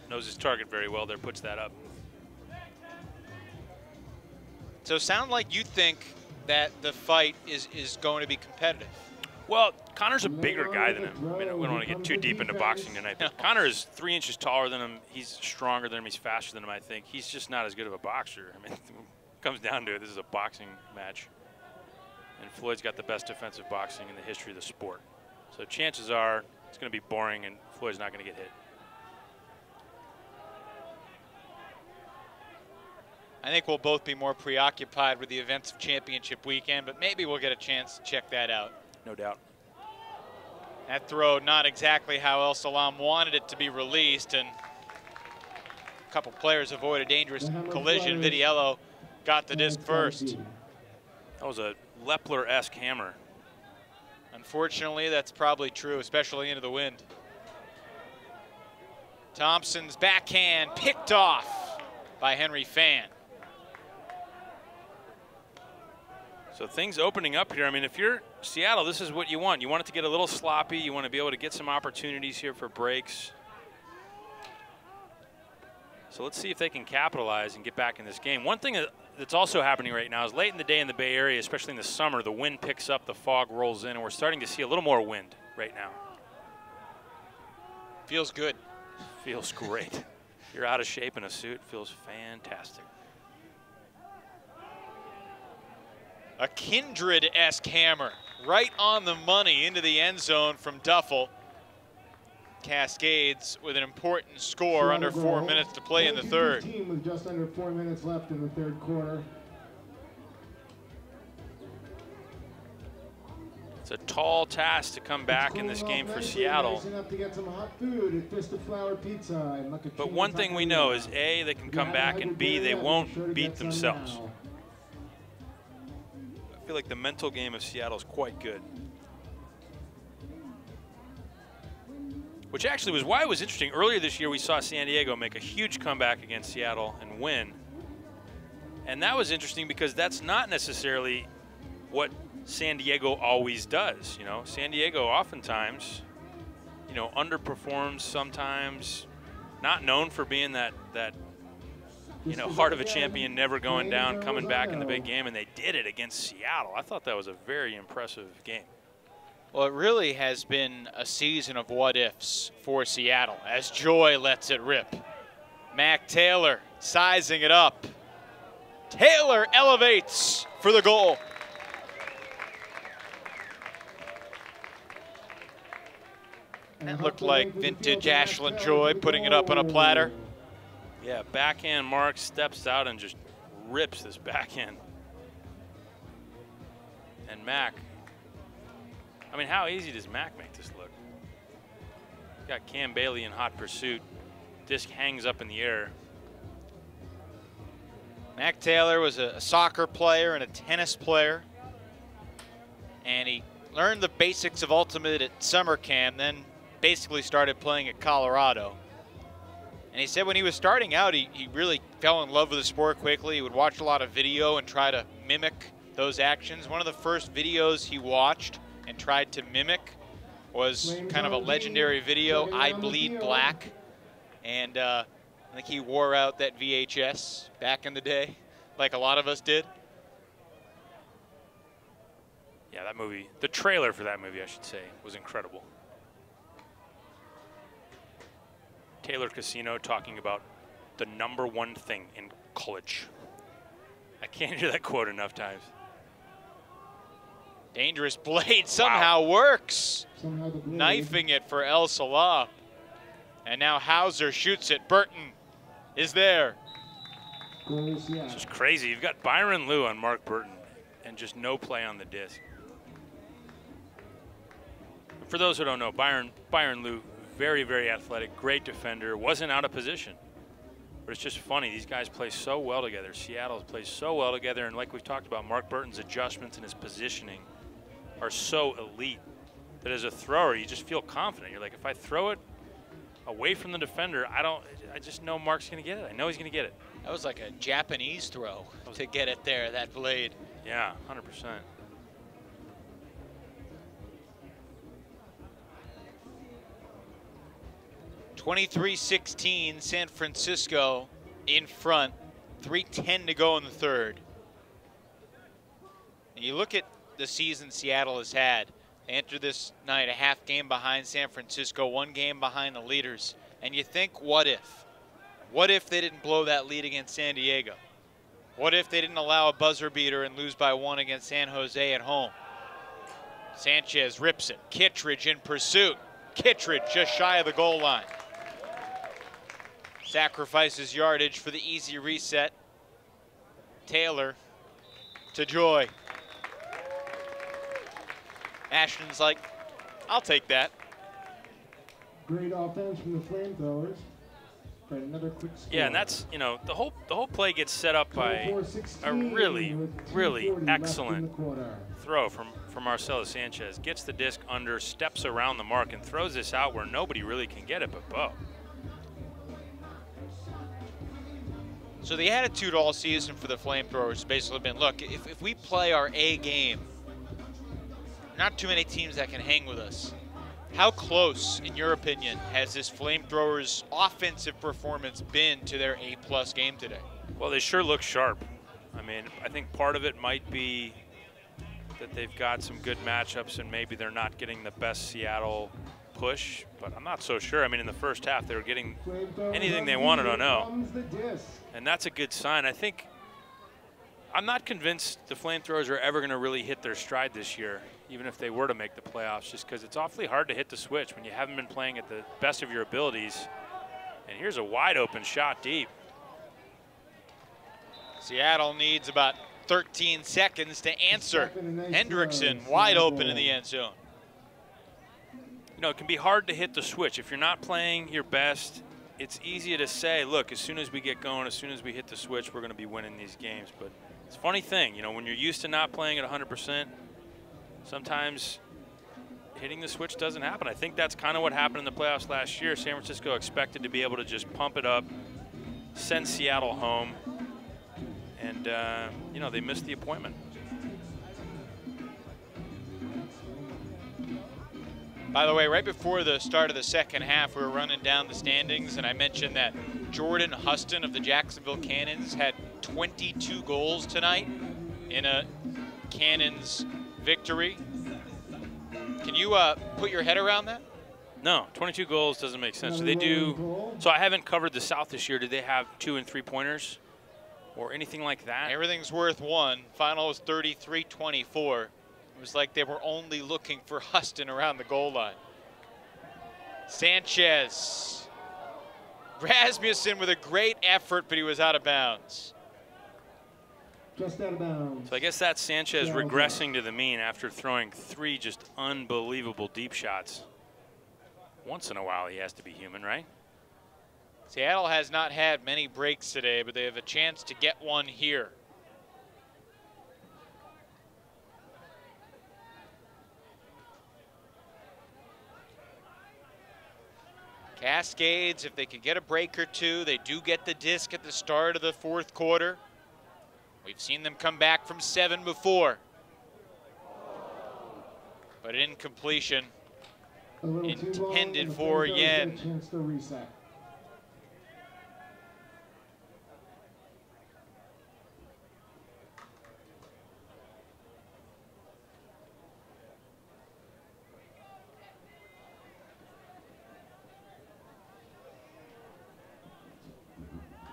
C: his target very well there, puts that up.
B: So sound like you think that the fight is going to be competitive.
C: Well, Conor's a bigger guy than him. I mean, we don't want to get too deep into boxing tonight, but Conor is 3 inches taller than him. He's stronger than him. He's faster than him, I think. He's just not as good of a boxer. I mean, it comes down to it. This is a boxing match. And Floyd's got the best defensive boxing in the history of the sport. So chances are it's going to be boring and Floyd's not going to get hit.
B: I think we'll both be more preoccupied with the events of championship weekend, but maybe we'll get a chance to check that out.
C: No doubt.
B: That throw not exactly how El Salam wanted it to be released, and a couple players avoid a dangerous collision. Vitiello got the disc first.
C: That was a Lepler-esque hammer.
B: Unfortunately, that's probably true, especially into the wind. Thompson's backhand picked off by Henry Fan.
C: So things opening up here. I mean, if you're Seattle, this is what you want. You want it to get a little sloppy. You want to be able to get some opportunities here for breaks. So let's see if they can capitalize and get back in this game. One thing that's also happening right now is late in the day in the Bay Area, especially in the summer, the wind picks up, the fog rolls in, and we're starting to see a little more wind right now.
B: Feels good.
C: Feels great. You're out of shape in a suit. Feels fantastic.
B: A Kindred-esque hammer right on the money into the end zone from Duffel. Cascades with an important score under 4 minutes to play in the third.
G: With just under 4 minutes left in the third quarter.
C: It's a tall task to come back in this game for Seattle. But one thing we know is A, they can come back, and B, they won't beat themselves. I feel like the mental game of Seattle is quite good. Which actually was why it was interesting. Earlier this year, we saw San Diego make a huge comeback against Seattle and win. And that was interesting because that's not necessarily what San Diego always does. You know, San Diego oftentimes, you know, underperforms sometimes, not known for being that you know, heart of a champion, never going down, coming back in the big game, and they did it against Seattle. I thought that was a very impressive game.
B: Well, it really has been a season of what-ifs for Seattle as Joy lets it rip. Mac Taylor sizing it up. Taylor elevates for the goal. That looked like vintage Ashland Joy putting it up on a platter.
C: Yeah, backhand Mark steps out and just rips this backhand. And Mac, I mean, how easy does Mac make this look? Got Cam Bailey in hot pursuit. Disc hangs up in the air.
B: Mac Taylor was a soccer player and a tennis player, and he learned the basics of Ultimate at summer camp, then basically started playing at Colorado. And he said when he was starting out, he really fell in love with the sport quickly. He would watch a lot of video and try to mimic those actions. One of the first videos he watched and tried to mimic was kind of a legendary video, I Bleed Black. And I think he wore out that VHS back in the day, like a lot of us did.
C: Yeah, that movie, the trailer for that movie, I should say, was incredible. Taylor Casino talking about the #1 thing in college. I can't hear that quote enough times.
B: Dangerous blade somehow works. Knifing it for El Salah. And now Hauser shoots it. Burton is there.
C: It's just crazy. You've got Byron Liu on Mark Burton and just no play on the disc. For those who don't know, Byron Liu, very, very athletic, great defender, wasn't out of position. But it's just funny, these guys play so well together. Seattle plays so well together, and like we've talked about, Mark Burton's adjustments and his positioning are so elite that as a thrower, you just feel confident. You're like, if I throw it away from the defender, I just know Mark's gonna get it. I know he's gonna get it.
B: That was like a Japanese throw to get it there, that blade.
C: Yeah, 100%.
B: (23-16), San Francisco in front, 3:10 to go in the third. And you look at the season Seattle has had. They entered this night a half game behind San Francisco, 1 game behind the leaders. And you think, what if? What if they didn't blow that lead against San Diego? What if they didn't allow a buzzer beater and lose by 1 against San Jose at home? Sanchez rips it. Kittredge in pursuit. Kittredge just shy of the goal line. Sacrifices yardage for the easy reset. Taylor to Joy. Ashton's like, I'll take that.
G: Great offense from the FlameThrowers. For another quick score.
C: Yeah, and that's, you know, the whole play gets set up by a really, really excellent throw from Marcelo Sanchez. Gets the disc under, steps around the mark, and throws this out where nobody really can get it but Bo.
B: So the attitude all season for the FlameThrowers has basically been, look, if we play our A game, not too many teams that can hang with us. How close, in your opinion, has this FlameThrowers offensive performance been to their A+ game today?
C: Well, they sure look sharp. I mean, I think part of it might be that they've got some good matchups and maybe they're not getting the best Seattle push, but I'm not so sure. I mean, in the first half, they were getting anything they wanted on O. And that's a good sign. I think, I'm not convinced the FlameThrowers are ever going to really hit their stride this year, even if they were to make the playoffs, just because it's awfully hard to hit the switch when you haven't been playing at the best of your abilities. And here's a wide open shot deep.
B: Seattle needs about 13 seconds to answer. Hendrickson wide open in the end zone.
C: You know, it can be hard to hit the switch. If you're not playing your best, it's easy to say, look, as soon as we get going, as soon as we hit the switch, we're going to be winning these games. But it's a funny thing, you know, when you're used to not playing at 100%, sometimes hitting the switch doesn't happen. I think that's kind of what happened in the playoffs last year. San Francisco expected to be able to just pump it up, send Seattle home, and, you know, they missed the appointment.
B: By the way, right before the start of the second half, we were running down the standings, and I mentioned that Jordan Huston of the Jacksonville Cannons had 22 goals tonight in a Cannons victory. Can you put your head around that?
C: No, 22 goals doesn't make sense. So they do. So I haven't covered the South this year. Did they have 2 and 3 pointers or anything like that?
B: Everything's worth 1. Final was 33-24. It was like they were only looking for Huston around the goal line. Sanchez. Rasmussen with a great effort, but he was out of bounds.
G: Just out of bounds.
C: So I guess that's Sanchez regressing to the mean after throwing 3 just unbelievable deep shots. Once in a while, he has to be human, right?
B: Seattle has not had many breaks today, but they have a chance to get one here. Cascades, if they can get a break or two, they do get the disc at the start of the fourth quarter. We've seen them come back from 7 before. But incompletion intended for Yen.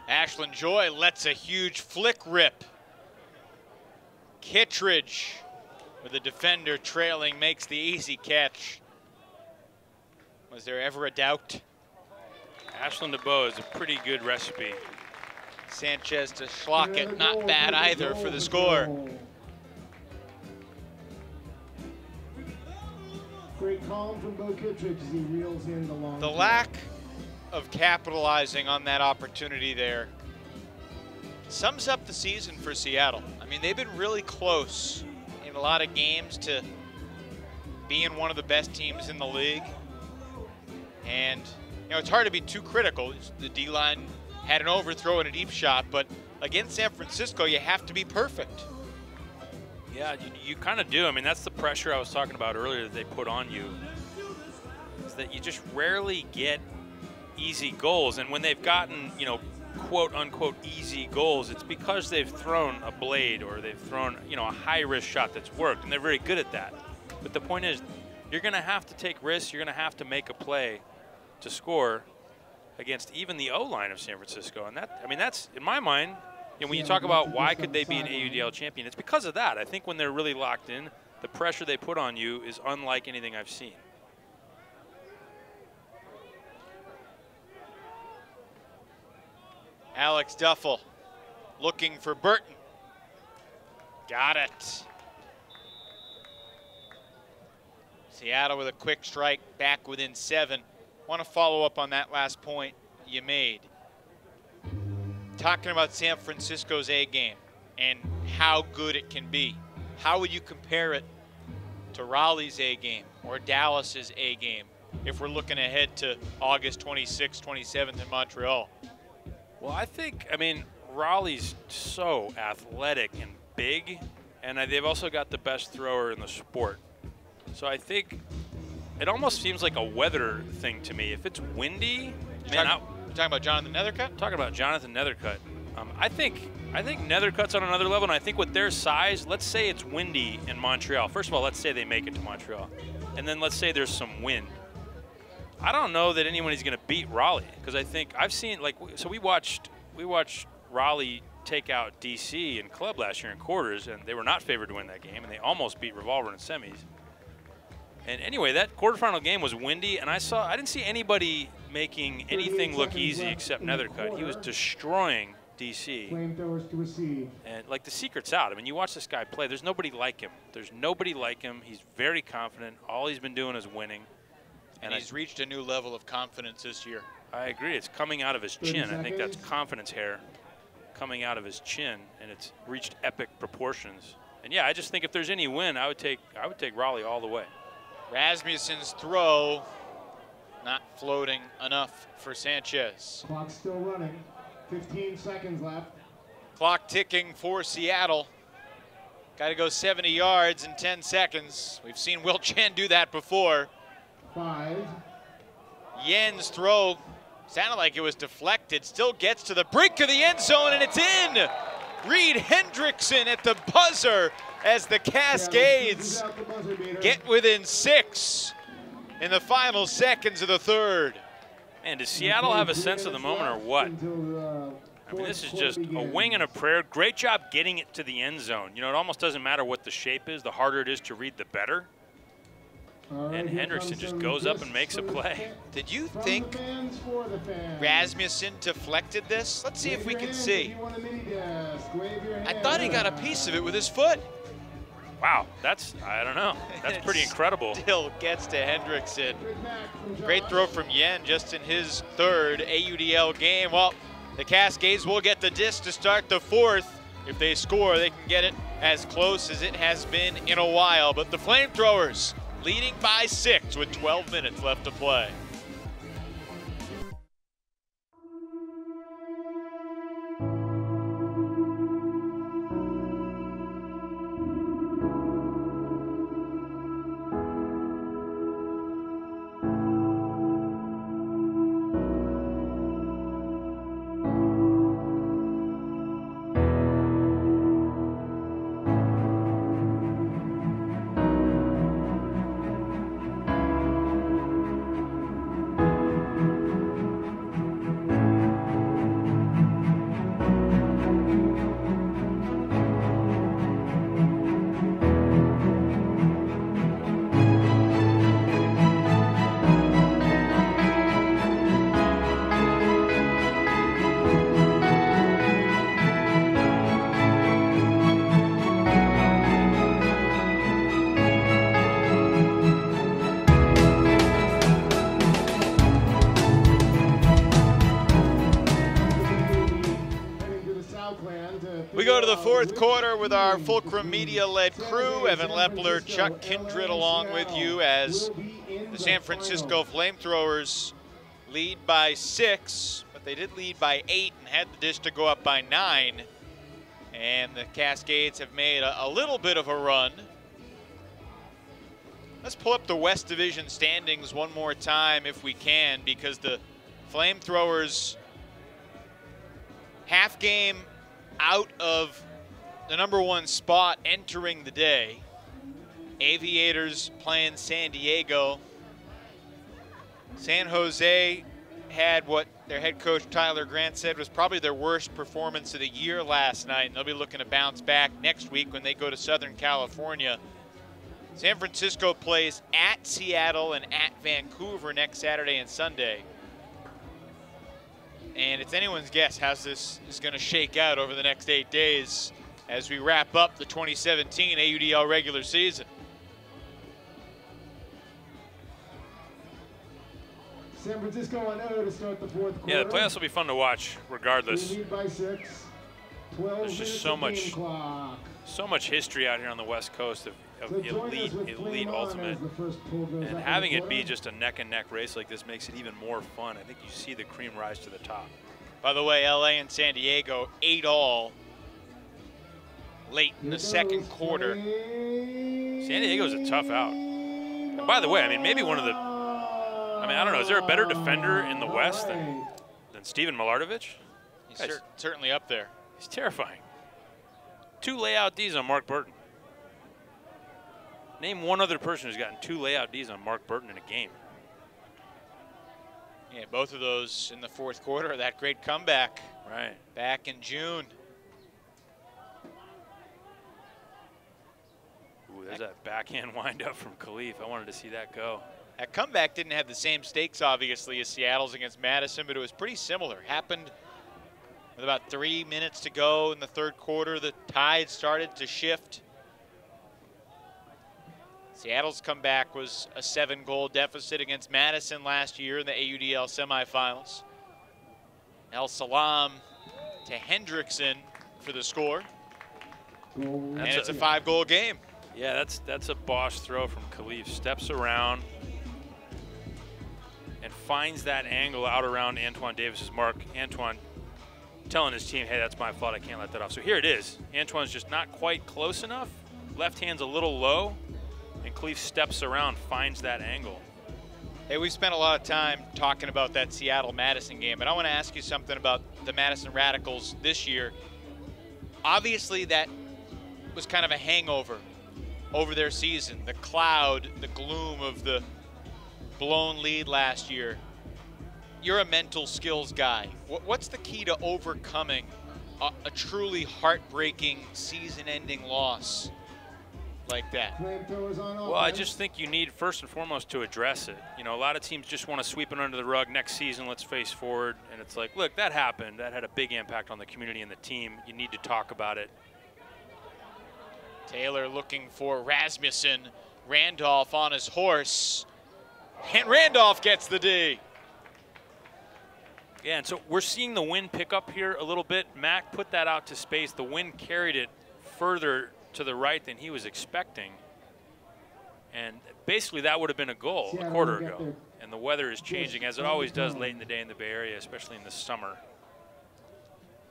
B: Ashlyn Joy lets a huge flick rip. Kittredge, with a defender trailing, makes the easy catch. Was there ever a doubt?
C: Ashlyn DeBow is a pretty good recipe.
B: Sanchez to Schlockett, not bad either for the score.
G: Great call from Bo Kittredge as he reels in the long.
B: The lack of capitalizing on that opportunity there sums up the season for Seattle. I mean, they've been really close in a lot of games to being one of the best teams in the league. And, you know, it's hard to be too critical. The D-line had an overthrow and a deep shot, but against San Francisco, you have to be perfect.
C: Yeah, you kind of do. I mean, that's the pressure I was talking about earlier that they put on you, is that you just rarely get easy goals. And when they've gotten, you know, quote unquote easy goals, it's because they've thrown a blade or they've thrown, you know, a high risk shot that's worked, and they're very good at that. But the point is, you're going to have to take risks. You're going to have to make a play to score against even the O-line of San Francisco. And that, I mean, that's, in my mind, you know, when you talk about why could they be an AUDL champion, it's because of that. I think when they're really locked in, the pressure they put on you is unlike anything I've seen.
B: Alex Duffel looking for Burton. Got it. Seattle with a quick strike, back within 7. Want to follow up on that last point you made. Talking about San Francisco's A game and how good it can be. How would you compare it to Raleigh's A game or Dallas's A game if we're looking ahead to August 26th, 27th in Montreal?
C: Well, I mean, Raleigh's so athletic and big, and they've also got the best thrower in the sport. So I think it almost seems like a weather thing to me. If it's windy,
B: you're talking about Jonathan Nethercutt?
C: I'm talking about Jonathan Nethercutt. I think Nethercutt's on another level, and I think with their size, let's say it's windy in Montreal. First of all, let's say they make it to Montreal, and then let's say there's some wind. I don't know that anyone is going to beat Raleigh, because I think I've seen, like, so we watched Raleigh take out DC in club last year in quarters, and they were not favored to win that game, and they almost beat Revolver in semis. And anyway, that quarterfinal game was windy, and I didn't see anybody making anything look easy except Nethercutt. He was destroying DC.
G: FlameThrowers to receive.
C: And like, the secret's out. I mean, you watch this guy play. There's nobody like him. There's nobody like him. He's very confident. All he's been doing is winning.
B: And he's reached a new level of confidence this year.
C: I agree. It's coming out of his chin. I think that's confidence hair coming out of his chin, and it's reached epic proportions. And yeah, I just think if there's any win, I would take Raleigh all the way.
B: Rasmussen's throw not floating enough for Sanchez.
G: Clock's still running. 15 seconds left.
B: Clock ticking for Seattle. Got to go 70 yards in 10 seconds. We've seen Will Chen do that before.
G: 5.
B: Yen's throw sounded like it was deflected. Still gets to the brink of the end zone, and it's in. Reed Hendrickson at the buzzer as the Cascades get within 6 in the final seconds of the third.
C: Man, does Seattle have a sense of the moment or what? I mean, this is just a wing and a prayer. Great job getting it to the end zone. You know, it almost doesn't matter what the shape is. The harder it is to read, the better. And Hendrickson just goes up and makes a play.
B: Did you think Rasmussen deflected this? Let's see if we can see. I thought he got a piece of it with his foot.
C: Wow, I don't know. That's pretty incredible.
B: Still gets to Hendrickson. Great throw from Yen just in his third AUDL game. Well, the Cascades will get the disc to start the fourth. If they score, they can get it as close as it has been in a while. But the FlameThrowers leading by 6 with 12 minutes left to play. We go to the fourth quarter with our Fulcrum Media-led crew. Evan Lepler, Chuck Kindred along with you as the San Francisco FlameThrowers lead by 6, but they did lead by 8 and had the disc to go up by 9. And the Cascades have made a little bit of a run. Let's pull up the West Division standings one more time if we can, because the FlameThrowers half game out of the #1 spot entering the day. Aviators playing San Diego. San Jose had what their head coach Tyler Grant said was probably their worst performance of the year last night, and they'll be looking to bounce back next week when they go to Southern California. San Francisco plays at Seattle and at Vancouver next Saturday and Sunday. And it's anyone's guess how this is going to shake out over the next 8 days as we wrap up the 2017 AUDL regular season.
G: San Francisco on 0 to start the fourth quarter.
C: Yeah, the playoffs will be fun to watch regardless.
G: They lead by 6. 12
C: There's just so much history out here on the West Coast of elite ultimate, and having it be just a neck-and-neck race like this makes it even more fun. I think you see the cream rise to the top.
B: By the way, LA and San Diego 8-all late in the second quarter.
C: San Diego's a tough out. And by the way, I mean, maybe one of the, I don't know, is there a better defender in the West than Steven Milardovich?
B: He's certainly up there.
C: He's terrifying. 2 layout Ds on Mark Burton. Name one other person who's gotten 2 layout Ds on Mark Burton in a game.
B: Yeah, both of those in the fourth quarter. That great comeback.
C: Right.
B: Back in June.
C: Ooh, there's that backhand windup from Khalif. I wanted to see that go.
B: That comeback didn't have the same stakes, obviously, as Seattle's against Madison, but it was pretty similar. Happened with about 3 minutes to go in the third quarter. The tide started to shift. Seattle's comeback was a 7-goal deficit against Madison last year in the AUDL semifinals. El Salam to Hendrickson for the score. And it's a 5-goal game.
C: Yeah, that's a boss throw from Khalif. Steps around and finds that angle out around Antoine Davis's mark. Antoine telling his team, hey, that's my fault, I can't let that off. So here it is. Antoine's just not quite close enough. Left hand's a little low. And Khalif steps around, finds that angle.
B: Hey, we've spent a lot of time talking about that Seattle-Madison game, but I want to ask you something about the Madison Radicals this year. Obviously, that was kind of a hangover over their season. The cloud, the gloom of the blown lead last year. You're a mental skills guy. What's the key to overcoming a truly heartbreaking season-ending loss like that?
C: Well, I just think you need, first and foremost, to address it. You know, a lot of teams just want to sweep it under the rug. Next season, let's face forward. And it's like, look, that happened. That had a big impact on the community and the team. You need to talk about it.
B: Taylor looking for Rasmussen. Randolph on his horse. And Randolph gets the D.
C: Yeah, and so we're seeing the wind pick up here a little bit. Mac put that out to space. The wind carried it further to the right than he was expecting. And basically that would have been a goal a quarter ago. And the weather is changing, as it always does late in the day in the Bay Area, especially in the summer.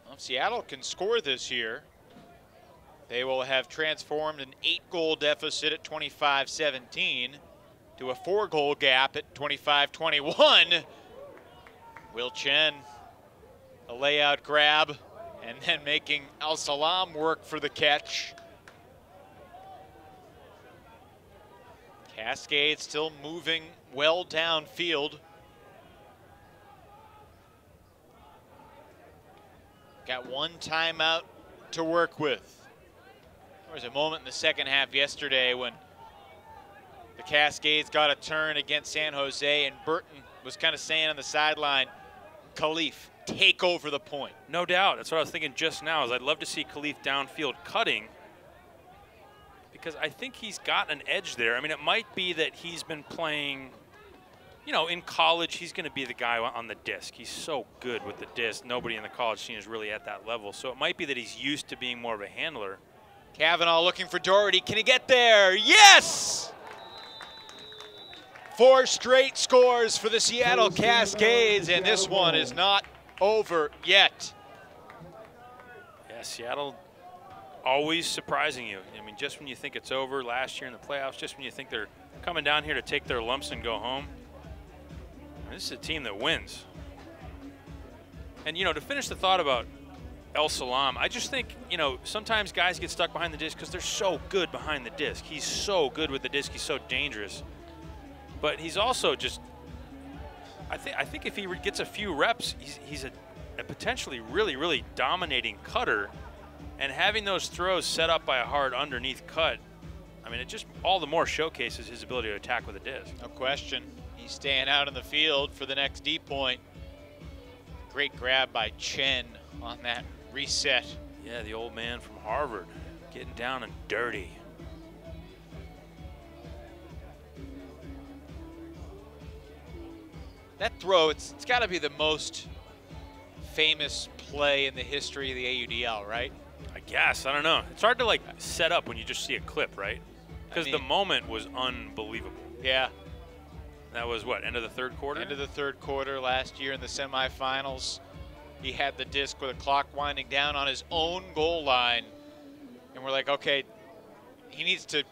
B: Well, if Seattle can score this year, they will have transformed an 8-goal deficit at 25-17 to a 4-goal gap at 25-21. Will Chen, a layout grab, and then making Al Salam work for the catch. Cascades still moving well downfield. Got one timeout to work with. There was a moment in the second half yesterday when the Cascades got a turn against San Jose, and Burton was kind of saying on the sideline, Khalif, take over the point.
C: No doubt. That's what I was thinking just now, is I'd love to see Khalif downfield cutting, because I think he's got an edge there. I mean, it might be that he's been playing, you know, in college, he's going to be the guy on the disc. He's so good with the disc. Nobody in the college scene is really at that level. So it might be that he's used to being more of a handler.
B: Kavanaugh looking for Doherty. Can he get there? Yes! 4 straight scores for the Seattle Cascades, and this one is not over yet.
C: Yeah, Seattle always surprising you. I mean, just when you think it's over last year in the playoffs, just when you think they're coming down here to take their lumps and go home, this is a team that wins. And, you know, to finish the thought about El Salam, I just think, you know, sometimes guys get stuck behind the disc because they're so good behind the disc. He's so good with the disc. He's so dangerous. But he's also just, I think if he gets a few reps, he's a potentially really, really dominating cutter. And having those throws set up by a hard underneath cut, I mean, it just all the more showcases his ability to attack with a disc.
B: No question. He's staying out in the field for the next D point. Great grab by Chen on that reset.
C: Yeah, the old man from Harvard getting down and dirty.
B: That throw, it's got to be the most famous play in the history of the AUDL, right?
C: I guess. I don't know. It's hard to, like, set up when you just see a clip, right? Because the moment was unbelievable.
B: Yeah.
C: That was, what, end of the third quarter?
B: End of the third quarter last year in the semifinals. He had the disc with a clock winding down on his own goal line. And we're like, okay, he needs to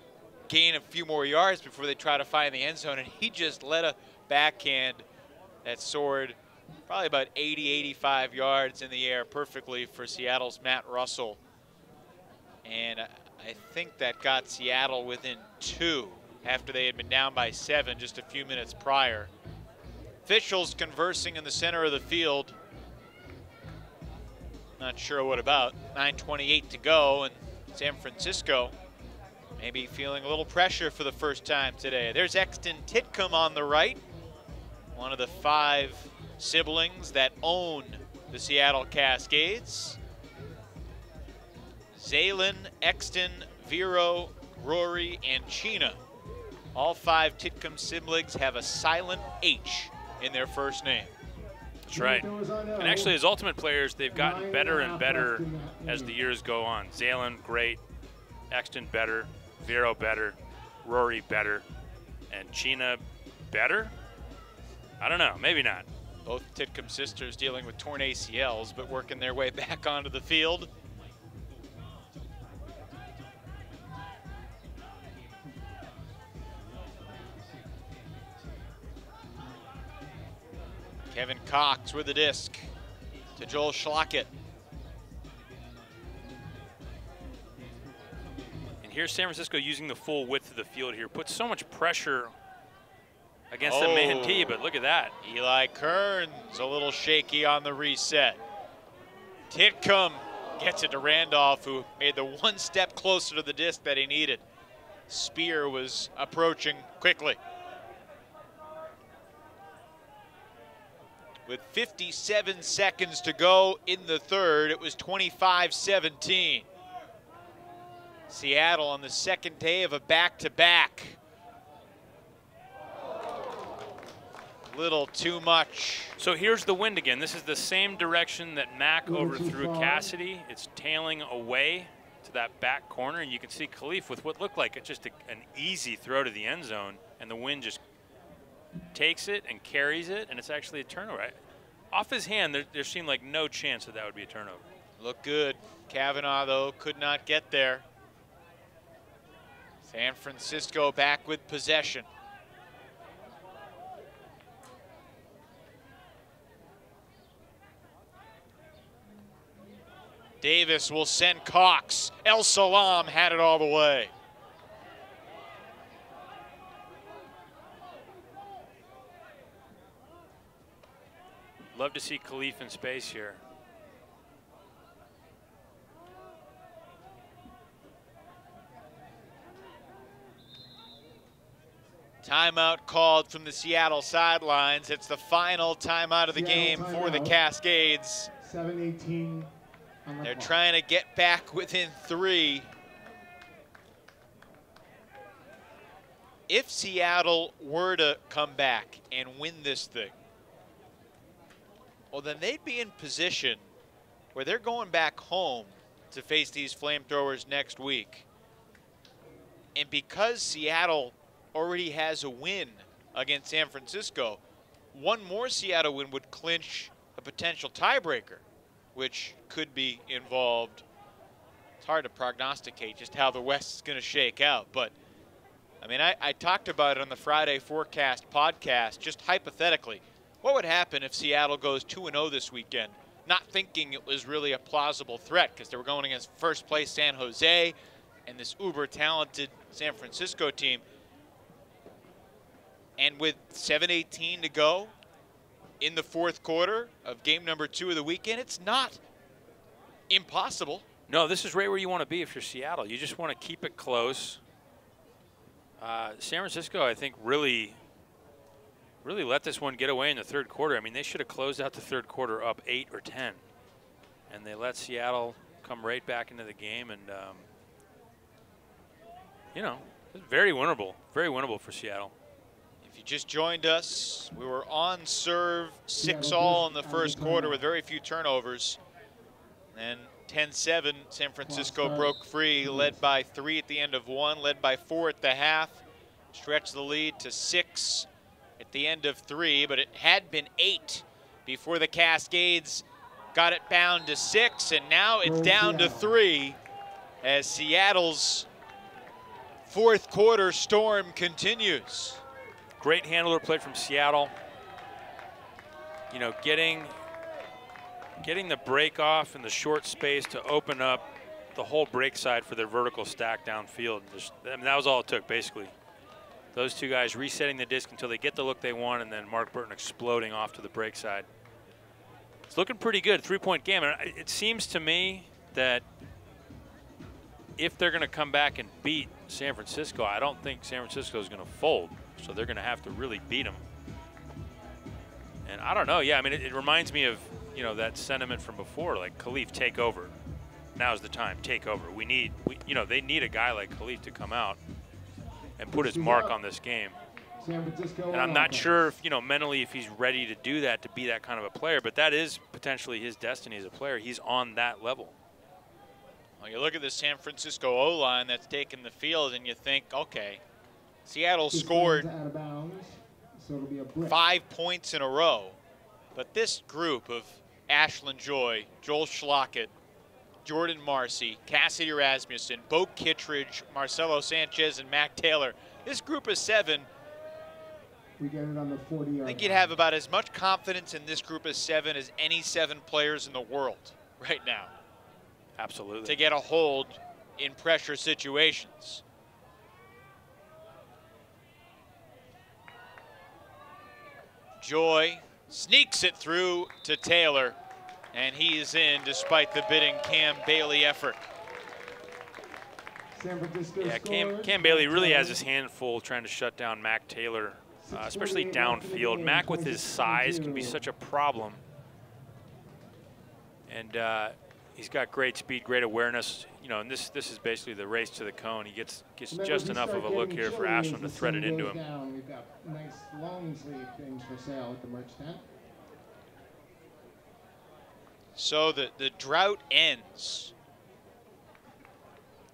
B: gain a few more yards before they try to find the end zone. And he just let a backhand that soared probably about 80, 85 yards in the air perfectly for Seattle's Matt Russell. And I think that got Seattle within 2 after they had been down by 7 just a few minutes prior. Officials conversing in the center of the field. Not sure what about. 9:28 to go, and San Francisco maybe feeling a little pressure for the first time today. There's Exton Titcomb on the right, one of the 5 siblings that own the Seattle Cascades. Zaylen, Exton, Vero, Rory, and Chena. All 5 Titcomb siblings have a silent H in their first name.
C: That's right. And actually, as Ultimate players, they've gotten better and better as the years go on. Zaylen, great. Exton, better. Vero, better. Rory, better. And Chena, better? I don't know. Maybe not.
B: Both Titcomb sisters dealing with torn ACLs, but working their way back onto the field. Kevin Cox with the disc to Joel Schlockett.
C: And here's San Francisco using the full width of the field here. Puts so much pressure against the man T, but look at that.
B: Eli Kearns a little shaky on the reset. Titcomb gets it to Randolph, who made the one step closer to the disc that he needed. Spear was approaching quickly. With 57 seconds to go in the third, it was 25-17. Seattle on the second day of a back-to-back. Little too much.
C: So here's the wind again. This is the same direction that Mac overthrew Cassidy. It's tailing away to that back corner, and you can see Khalif with what looked like just an easy throw to the end zone, and the wind just takes it and carries it, and it's actually a turnover. Off his hand, there seemed like no chance that would be a turnover.
B: Looked good. Kavanaugh, though, could not get there. San Francisco back with possession. Davis will send Cox. El Salam had it all the way.
C: Love to see Khalif in space here.
B: Timeout called from the Seattle sidelines. It's the final timeout of the game for the Cascades.
G: 7:18.
B: They're trying to get back within 3. If Seattle were to come back and win this thing, well, then they'd be in position where they're going back home to face these FlameThrowers next week. And because Seattle already has a win against San Francisco, one more Seattle win would clinch a potential tiebreaker, which could be involved. It's hard to prognosticate just how the West is going to shake out. But, I mean, I talked about it on the Friday Forecast podcast, just hypothetically. What would happen if Seattle goes 2-0 this weekend, not thinking it was really a plausible threat because they were going against first place San Jose and this uber-talented San Francisco team. And with 7:18 to go in the fourth quarter of game number 2 of the weekend, it's not impossible.
C: No, this is right where you want to be if you're Seattle. You just want to keep it close. San Francisco, I think, really let this one get away in the third quarter. I mean, they should have closed out the third quarter up 8 or 10. And they let Seattle come right back into the game. And, you know, it's very winnable for Seattle.
B: If you just joined us, we were on serve 6-all in the first quarter with very few turnovers. Then 10-7, San Francisco broke free, led by 3 at the end of 1, led by 4 at the half, stretched the lead to 6 at the end of 3, but it had been 8 before the Cascades got it bound to 6, and now it's down to 3 as Seattle's fourth quarter storm continues.
C: Great handler play from Seattle. You know, getting the break off in the short space to open up the whole break side for their vertical stack downfield. I mean, that was all it took, basically. Those two guys resetting the disc until they get the look they want, and then Mark Burton exploding off to the break side. It's looking pretty good, 3-point game. And it seems to me that if they're going to come back and beat San Francisco, I don't think San Francisco is going to fold. So they're going to have to really beat them. And I don't know. Yeah, I mean, it reminds me of, you know, that sentiment from before, like Khalif, take over. Now's the time, take over. You know, they need a guy like Khalif to come out and put his mark on this game. And I'm not sure if, you know, mentally if he's ready to do that, to be that kind of a player, but that is potentially his destiny as a player. He's on that level.
B: Well, you look at the San Francisco O-line that's taken the field and you think, okay, Seattle scored 5 points in a row, but this group of Ashlyn Joy, Joel Schlockett, Jordan Marcy, Cassidy Rasmussen, Bo Kittredge, Marcelo Sanchez, and Mac Taylor, this group of 7,
G: we get it on the 40-yard.
B: I think you'd have about as much confidence in this group of 7 as any 7 players in the world right now.
C: Absolutely.
B: To get a hold in pressure situations. Joy sneaks it through to Taylor, and he is in despite the bidding Cam Bailey effort.
G: San Francisco
C: Yeah, Cam Bailey really has his hand full trying to shut down Mac Taylor, especially downfield. Mac with his size can be such a problem. And He's got great speed, great awareness. You know, and this is basically the race to the cone. He gets just enough of a look here for Ashland to thread it into him.
G: We've got nice long sleeve things for sale at the merch tent.
B: So the drought ends.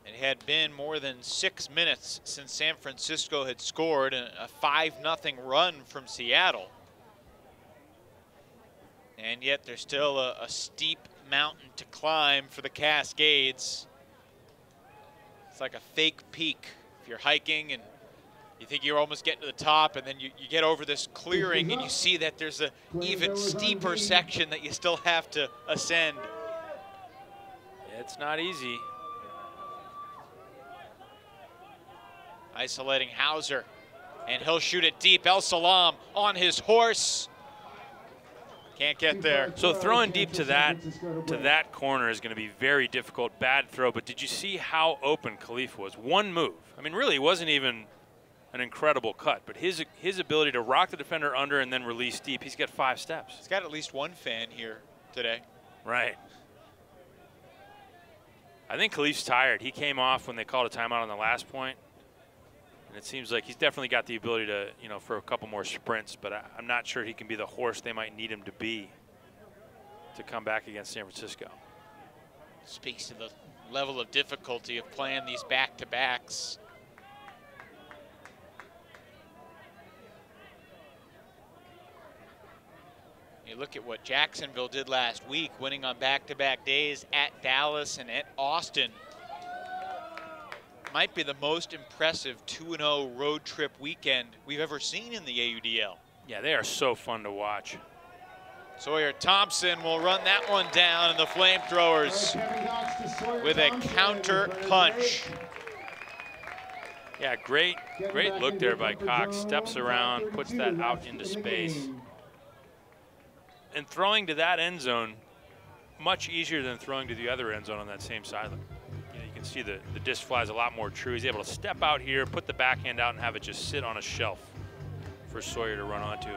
B: It had been more than 6 minutes since San Francisco had scored a 5-0 run from Seattle. And yet there's still a steep mountain to climb for the Cascades. It's like a fake peak. If you're hiking and you think you're almost getting to the top, and then you get over this clearing and you see that there's an even steeper section that you still have to ascend.
C: It's not easy.
B: Isolating Hauser, and he'll shoot it deep. El Salam on his horse. Can't get there.
C: So throwing deep to that corner is going to be very difficult. Bad throw, but did you see how open Khalif was? One move. I mean, really, it wasn't even an incredible cut, but his ability to rock the defender under and then release deep, he's got 5 steps.
B: He's got at least one fan here today.
C: Right. I think Khalif's tired. He came off when they called a timeout on the last point. And it seems like he's definitely got the ability to, you know, for a couple more sprints, but I'm not sure he can be the horse they might need him to be to come back against San Francisco.
B: Speaks to the level of difficulty of playing these back-to-backs. You look at what Jacksonville did last week, winning on back-to-back days at Dallas and at Austin. Might be the most impressive 2-0 road trip weekend we've ever seen in the AUDL.
C: Yeah, they are so fun to watch.
B: Sawyer Thompson will run that one down, and the FlameThrowers with a counter punch.
C: Yeah, great look there by Cox. Steps around, puts that out into space. And throwing to that end zone, much easier than throwing to the other end zone on that same sideline. You can see the disc flies a lot more true. He's able to step out here, put the backhand out, and have it just sit on a shelf for Sawyer to run onto.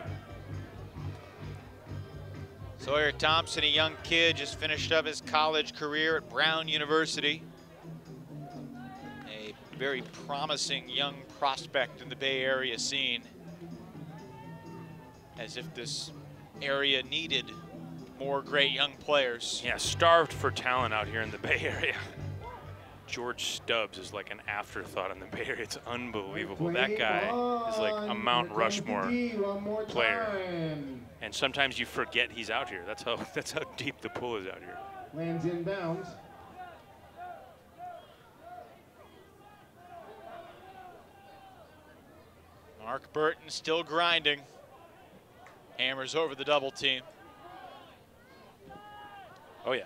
B: Sawyer Thompson, a young kid, just finished up his college career at Brown University. A very promising young prospect in the Bay Area scene. As if this area needed more great young players.
C: Yeah, starved for talent out here in the Bay Area. George Stubbs is like an afterthought in the Bay Area. It's unbelievable. That guy is like a Mount Rushmore player. And sometimes you forget he's out here. That's how deep the pool is out here.
G: Lands inbounds.
B: Mark Burton still grinding. Hammers over the double team.
C: Oh yeah.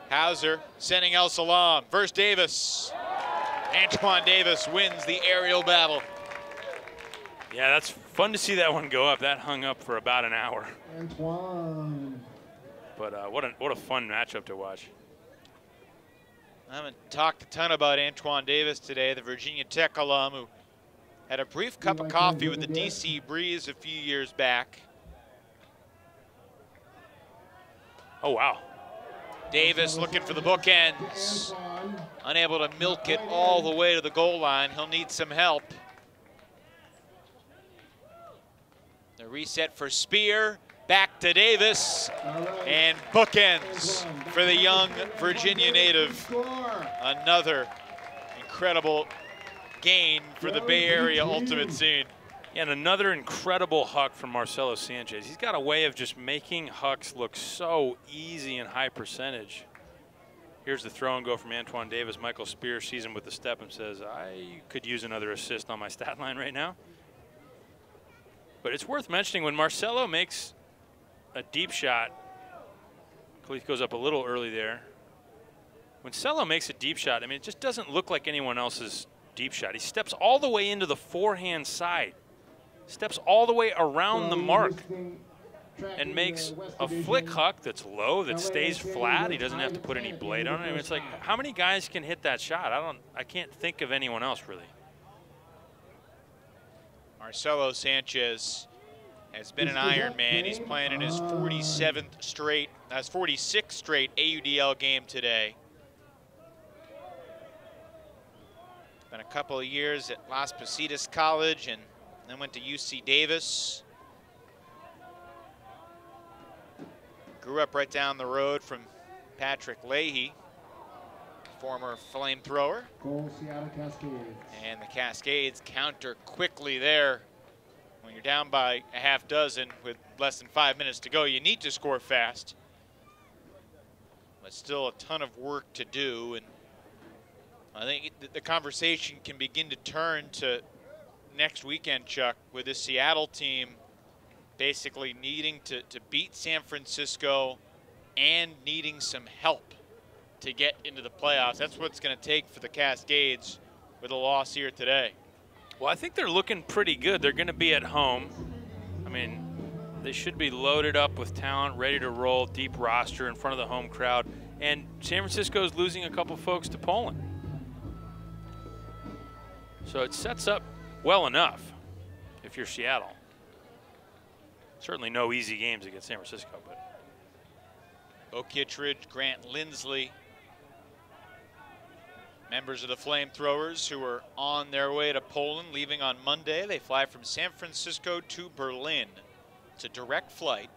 B: Hauser sending El Salam. Versus Davis. Antoine Davis wins the aerial battle.
C: Yeah, that's fun to see that one go up. That hung up for about an hour.
G: Antoine.
C: But what a fun matchup to watch.
B: I haven't talked a ton about Antoine Davis today, the Virginia Tech alum who had a brief cup of coffee with the DC Breeze a few years back.
C: Oh, wow.
B: Davis looking for the bookends. Unable to milk it all the way to the goal line. He'll need some help. The reset for Spear. Back to Davis. And bookends for the young Virginia native. Another incredible gain for the Bay Area ultimate scene.
C: And another incredible huck from Marcelo Sanchez. He's got a way of just making hucks look so easy and high percentage. Here's the throw and go from Antoine Davis. Michael Spear sees him with the step and says, I could use another assist on my stat line right now. But it's worth mentioning when Marcelo makes a deep shot, Khalif goes up a little early there. When Cello makes a deep shot, I mean, it just doesn't look like anyone else's deep shot. He steps all the way into the forehand side. Steps all the way around the mark and makes a flick huck that's low, that stays flat. He doesn't have to put any blade on it. I mean, it's like, how many guys can hit that shot? I can't think of anyone else really.
B: Marcelo Sanchez has been an Iron Man. He's playing in his 46th straight AUDL game today. Been a couple of years at Las Positas College and then went to UC Davis. Grew up right down the road from Patrick Leahy, former flamethrower.
G: Goal, Seattle Cascades.
B: And the Cascades counter quickly there. When you're down by a half dozen with less than 5 minutes to go, you need to score fast. But still a ton of work to do, and I think the conversation can begin to turn to next weekend, Chuck, with this Seattle team basically needing to beat San Francisco and needing some help to get into the playoffs. That's what it's going to take for the Cascades with a loss here today.
C: Well, I think they're looking pretty good. They're going to be at home. I mean, they should be loaded up with talent, ready to roll, deep roster in front of the home crowd. And San Francisco's losing a couple folks to Poland. So it sets up well enough if you're Seattle. Certainly no easy games against San Francisco, but
B: Bo Kittredge, Grant Lindsley, members of the FlameThrowers who are on their way to Poland, leaving on Monday. They fly from San Francisco to Berlin. It's a direct flight,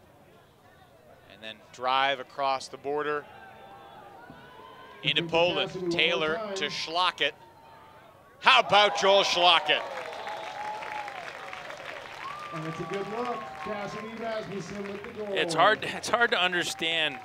B: and then drive across the border into Poland. Taylor to Schlockett. How about Joel Schlockett?
G: And it's a good look. Cassidy Rasmussen with the goal.
C: It's hard to understand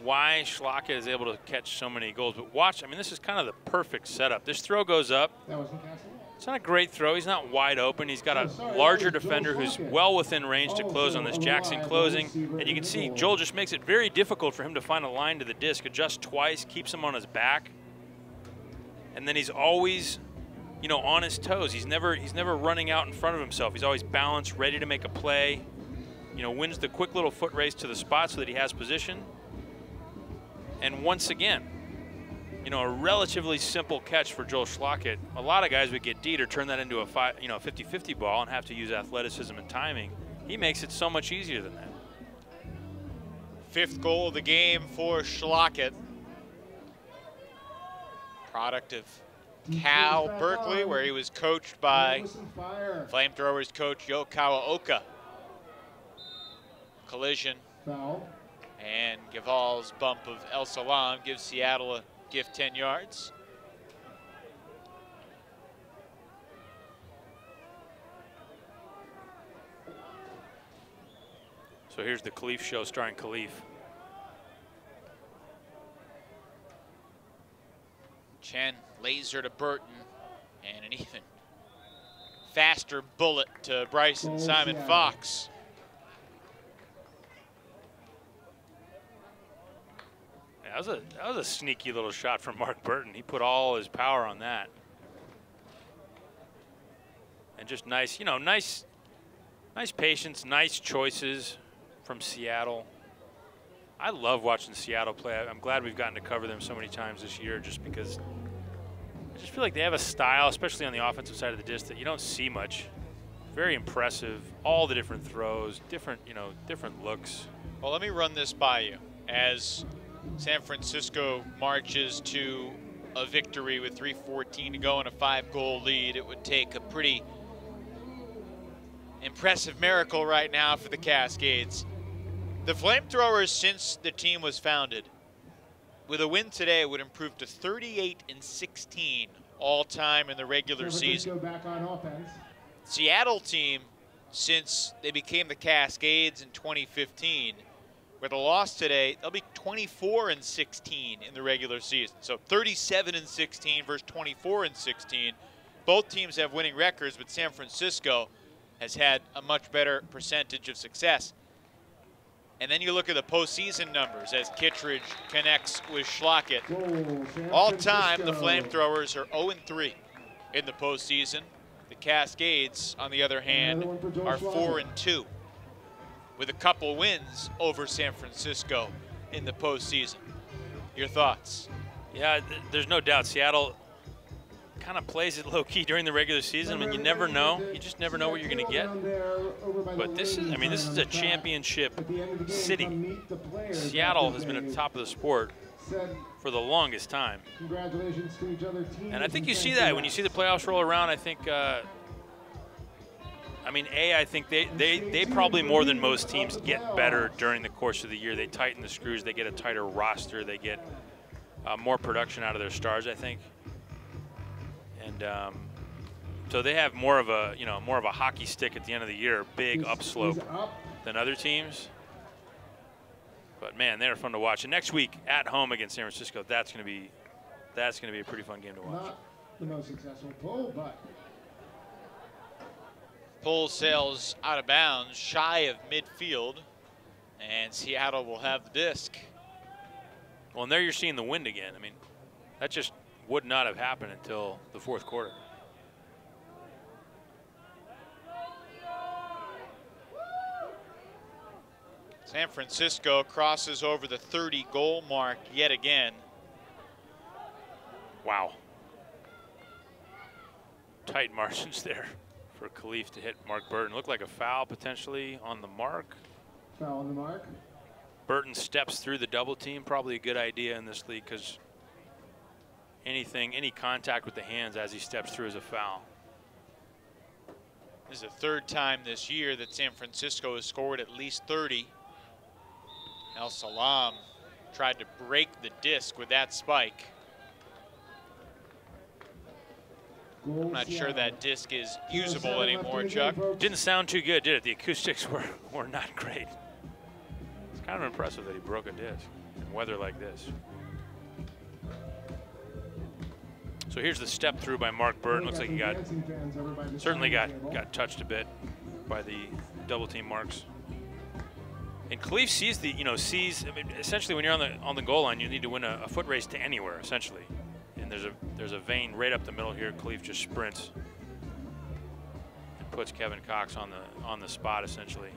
C: why Schlockett is able to catch so many goals. But watch, I mean, this is kind of the perfect setup. This throw goes up.
G: That was Newcastle.
C: It's not a great throw. He's not wide open. He's got a larger defender who's well within range to close on this. Jackson closing. And you can see Joel just makes it very difficult for him to find a line to the disc. Adjusts twice, keeps him on his back. And then he's always, you know, on his toes. He's never running out in front of himself. He's always balanced, ready to make a play. You know, wins the quick little foot race to the spot so that he has position. And once again, you know, a relatively simple catch for Joel Schlockett. A lot of guys would get D'd or turn that into a 50-50 ball and have to use athleticism and timing. He makes it so much easier than that.
B: 5th goal of the game for Schlockett. Product of Cal Berkeley, where he was coached by FlameThrowers coach Yo Kawaoka. Collision.
G: Foul.
B: And Gaval's bump of El Salam gives Seattle a gift 10 yards.
C: So here's the Khalif show starring Khalif.
B: Chen laser to Burton, and an even faster bullet to Bryson Simon Fox.
C: Yeah, that was a sneaky little shot from Mark Burton. He put all his power on that. And just nice, you know, nice patience, nice choices from Seattle. I love watching Seattle play. I'm glad we've gotten to cover them so many times this year, just because I just feel like they have a style, especially on the offensive side of the disc, that you don't see much. Very impressive. All the different throws, different looks.
B: Well, let me run this by you. As San Francisco marches to a victory with 3:14 to go and a 5-goal lead, it would take a pretty impressive miracle right now for the Cascades. The FlameThrowers, since the team was founded, with a win today, would improve to 38-16 all-time in the regular season.
G: Go back on offense.
B: Seattle team, since they became the Cascades in 2015, with a loss today, they'll be 24-16 in the regular season. So 37-16 versus 24-16. Both teams have winning records, but San Francisco has had a much better percentage of success. And then you look at the postseason numbers as Kittredge connects with Schlockett. All time, the FlameThrowers are 0-3 in the postseason. The Cascades, on the other hand, are 4-2 with a couple wins over San Francisco in the postseason. Your thoughts?
C: Yeah, there's no doubt Seattle kind of plays it low-key during the regular season. I mean, you never know. You just never know what you're going to get. But this is, I mean, this is a championship city. Seattle has been at the top of the sport for the longest time.
G: Congratulations to each other teams.
C: And I think you see that when you see the playoffs roll around. I think, I mean, I think they probably more than most teams get better during the course of the year. They tighten the screws. They get a tighter roster. They get more production out of their stars, I think. And so they have more of a, more of a hockey stick at the end of the year, big upslope than other teams. But man, they're fun to watch. And next week at home against San Francisco, that's going to be a pretty fun game to watch.
G: Not the most successful pull, but
B: Pull sails out of bounds, shy of midfield, and Seattle will have the disc.
C: Well, and there you're seeing the wind again. I mean, that just would not have happened until the fourth quarter.
B: San Francisco crosses over the 30-goal mark yet again.
C: Wow. Tight margins there for Khalif to hit Mark Burton. Looked like a foul potentially on the mark.
G: Foul on the mark.
C: Burton steps through the double team. Probably a good idea in this league because any contact with the hands as he steps through is a foul.
B: This is the third time this year that San Francisco has scored at least 30. El Salam tried to break the disc with that spike. I'm not sure that disc is usable anymore, Chuck.
C: Didn't sound too good, did it? The acoustics were not great. It's kind of impressive that he broke a disc in weather like this. So here's the step through by Mark Burton. Looks like he certainly got touched a bit by the double team marks. And Khalif sees I mean, essentially when you're on the goal line, you need to win a foot race to anywhere, essentially. And there's a vein right up the middle here. Khalif just sprints and puts Kevin Cox on the spot, essentially.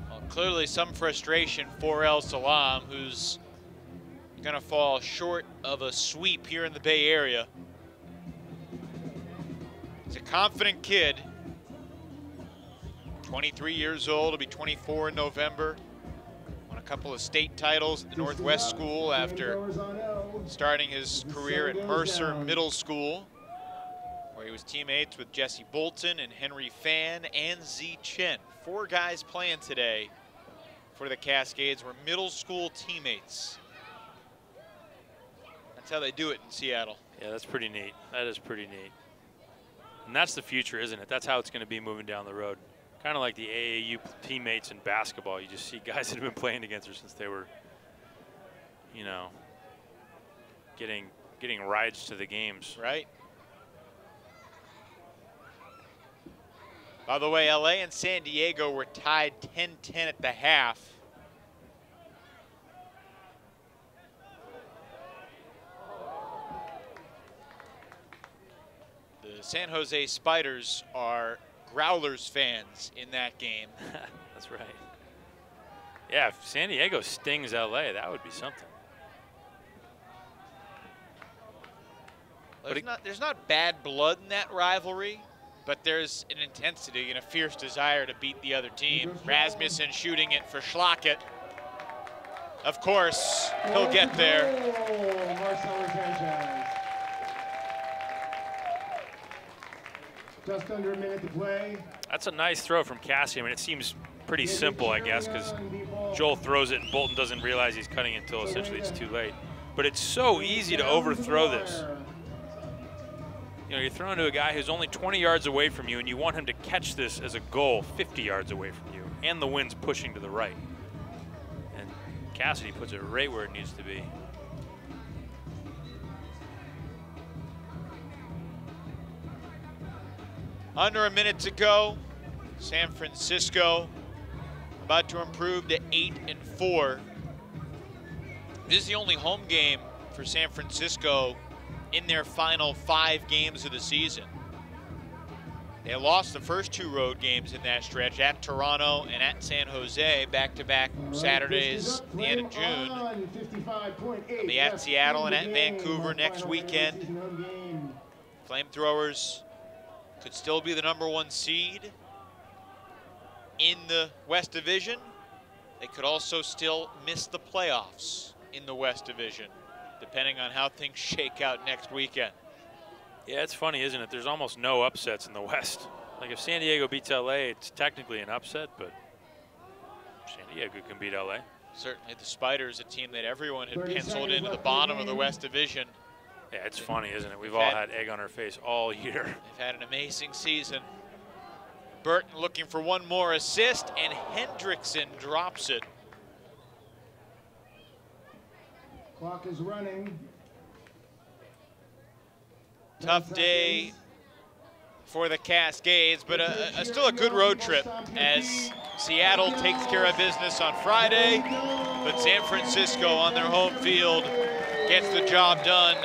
B: Well, clearly some frustration for El Salam, who's going to fall short of a sweep here in the Bay Area. He's a confident kid. 23 years old, he'll be 24 in November. Won a couple of state titles at the Northwest School after starting his career at Mercer Middle School, where he was teammates with Jesse Bolton and Henry Fan and Z Chen. 4 guys playing today for the Cascades were middle school teammates. That's how they do it in Seattle.
C: Yeah, that's pretty neat. That is pretty neat. And that's the future, isn't it? That's how it's going to be moving down the road. Kind of like the AAU teammates in basketball. You just see guys that have been playing against her since they were, getting rides to the games.
B: Right. By the way, LA and San Diego were tied 10-10 at the half. The San Jose Spiders are Growlers fans in that game.
C: That's right. Yeah, if San Diego stings LA, that would be something.
B: There's not bad blood in that rivalry, but there's an intensity and a fierce desire to beat the other team. Rasmussen shooting it for Schlackett. Of course, he'll get there.
G: Just under a minute to play.
C: That's a nice throw from Cassie. I mean, it seems pretty simple, I guess, because Joel throws it and Bolton doesn't realize he's cutting it until essentially it's too late. But it's so easy to overthrow this. You're throwing to a guy who's only 20 yards away from you, and you want him to catch this as a goal 50 yards away from you, and the wind's pushing to the right. And Cassidy puts it right where it needs to be.
B: Under a minute to go. San Francisco about to improve to 8-4. This is the only home game for San Francisco in their final 5 games of the season. They lost the first 2 road games in that stretch, at Toronto and at San Jose, back-to-back Saturdays at the end of June.
G: 25.8.
B: Be at Seattle and at Vancouver next weekend. FlameThrowers could still be the #1 seed in the West Division. They could also still miss the playoffs in the West Division, depending on how things shake out next weekend.
C: Yeah, it's funny, isn't it? There's almost no upsets in the West. Like if San Diego beats LA, it's technically an upset, but San Diego can beat LA.
B: Certainly the Spiders, a team that everyone had penciled into the bottom of the West Division.
C: Yeah, it's funny, isn't it? We've all had egg on our face all year.
B: They've had an amazing season. Burton looking for one more assist, and Hendrickson drops it.
G: Clock is running.
B: Tough day for the Cascades, but still a good road trip as Seattle takes care of business on Friday, but San Francisco on their home field gets the job done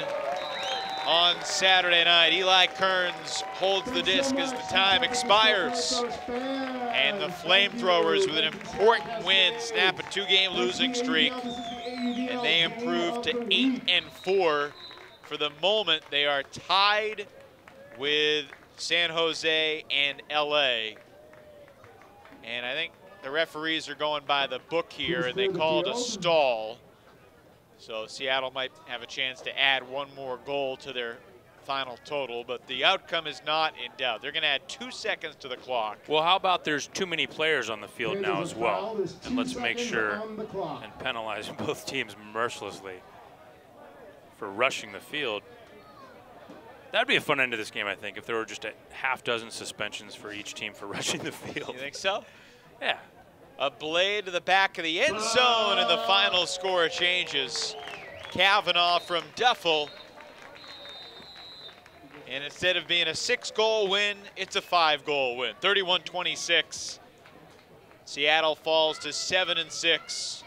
B: on Saturday night. Eli Kearns holds the disc as the time expires. And the FlameThrowers with an important win snap a 2-game losing streak. And they improve to 8-4. For the moment, they are tied with San Jose and LA. And I think the referees are going by the book here, and they called a stall. So Seattle might have a chance to add one more goal to their final total, but the outcome is not in doubt. They're going to add 2 seconds to the clock.
C: Well, how about there's too many players on the field now as well? And let's make sure and penalize both teams mercilessly for rushing the field. That'd be a fun end to this game, I think, if there were just a half dozen suspensions for each team for rushing the field.
B: You think so?
C: Yeah.
B: A blade to the back of the end zone, and the final score changes. Kavanaugh from Duffel. And instead of being a 6-goal win, it's a 5-goal win. 31-26. Seattle falls to 7-6.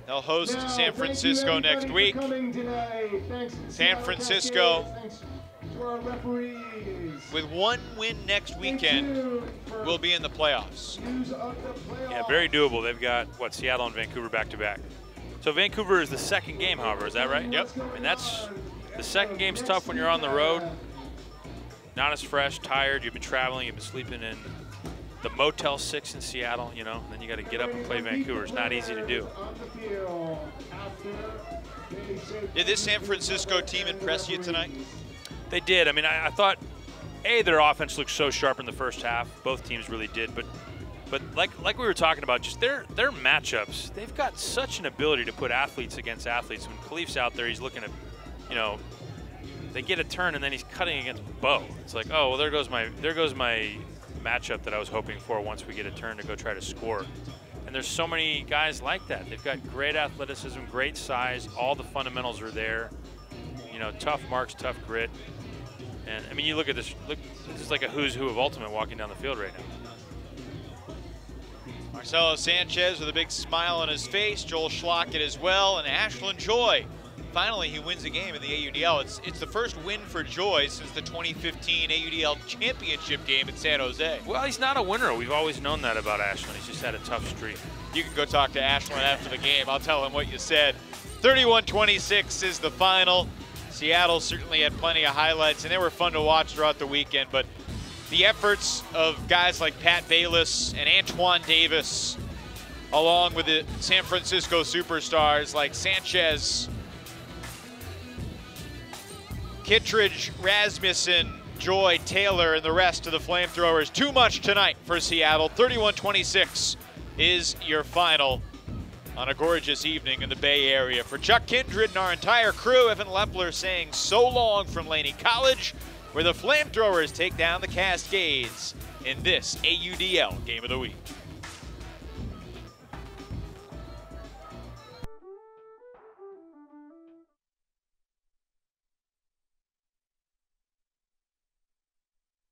B: They'll host San Francisco next week. San Francisco, with one win next weekend, will be in the playoffs.
C: Yeah, very doable. They've got, what, Seattle and Vancouver back-to-back. So Vancouver is the second game, however, is that right?
B: Yep.
C: I mean, that's, the second game's tough when you're on the road. Not as fresh, tired, you've been traveling, you've been sleeping in the Motel 6 in Seattle, you know, and then you got to get up and play Vancouver. It's not easy to do.
B: Did this San Francisco team impress you tonight?
C: They did. I mean, I thought, A, their offense looked so sharp in the first half. Both teams really did. But like we were talking about, just their matchups, they've got such an ability to put athletes against athletes. When Khalif's out there, he's looking at, you know, they get a turn and then he's cutting against Bo. It's like, oh, well, there goes my matchup that I was hoping for once we get a turn to go try to score. And there's so many guys like that. They've got great athleticism, great size. All the fundamentals are there. You know, tough marks, tough grit. And I mean, you look at this. Look, this is like a who's who of Ultimate walking down the field right now.
B: Marcelo Sanchez with a big smile on his face. Joel Schlockett as well, and Ashland Joy. Finally, he wins a game in the AUDL. It's the first win for Joy since the 2015 AUDL championship game in San Jose.
C: Well, he's not a winner. We've always known that about Ashland. He's just had a tough streak.
B: You can go talk to Ashland after the game. I'll tell him what you said. 31-26 is the final. Seattle certainly had plenty of highlights, and they were fun to watch throughout the weekend, but the efforts of guys like Pat Bayless and Antoine Davis, along with the San Francisco superstars like Sanchez, Kittredge, Rasmussen, Joy, Taylor, and the rest of the FlameThrowers. Too much tonight for Seattle. 31-26 is your final on a gorgeous evening in the Bay Area. For Chuck Kindred and our entire crew, Evan Lepler saying so long from Laney College, where the FlameThrowers take down the Cascades in this AUDL Game of the Week.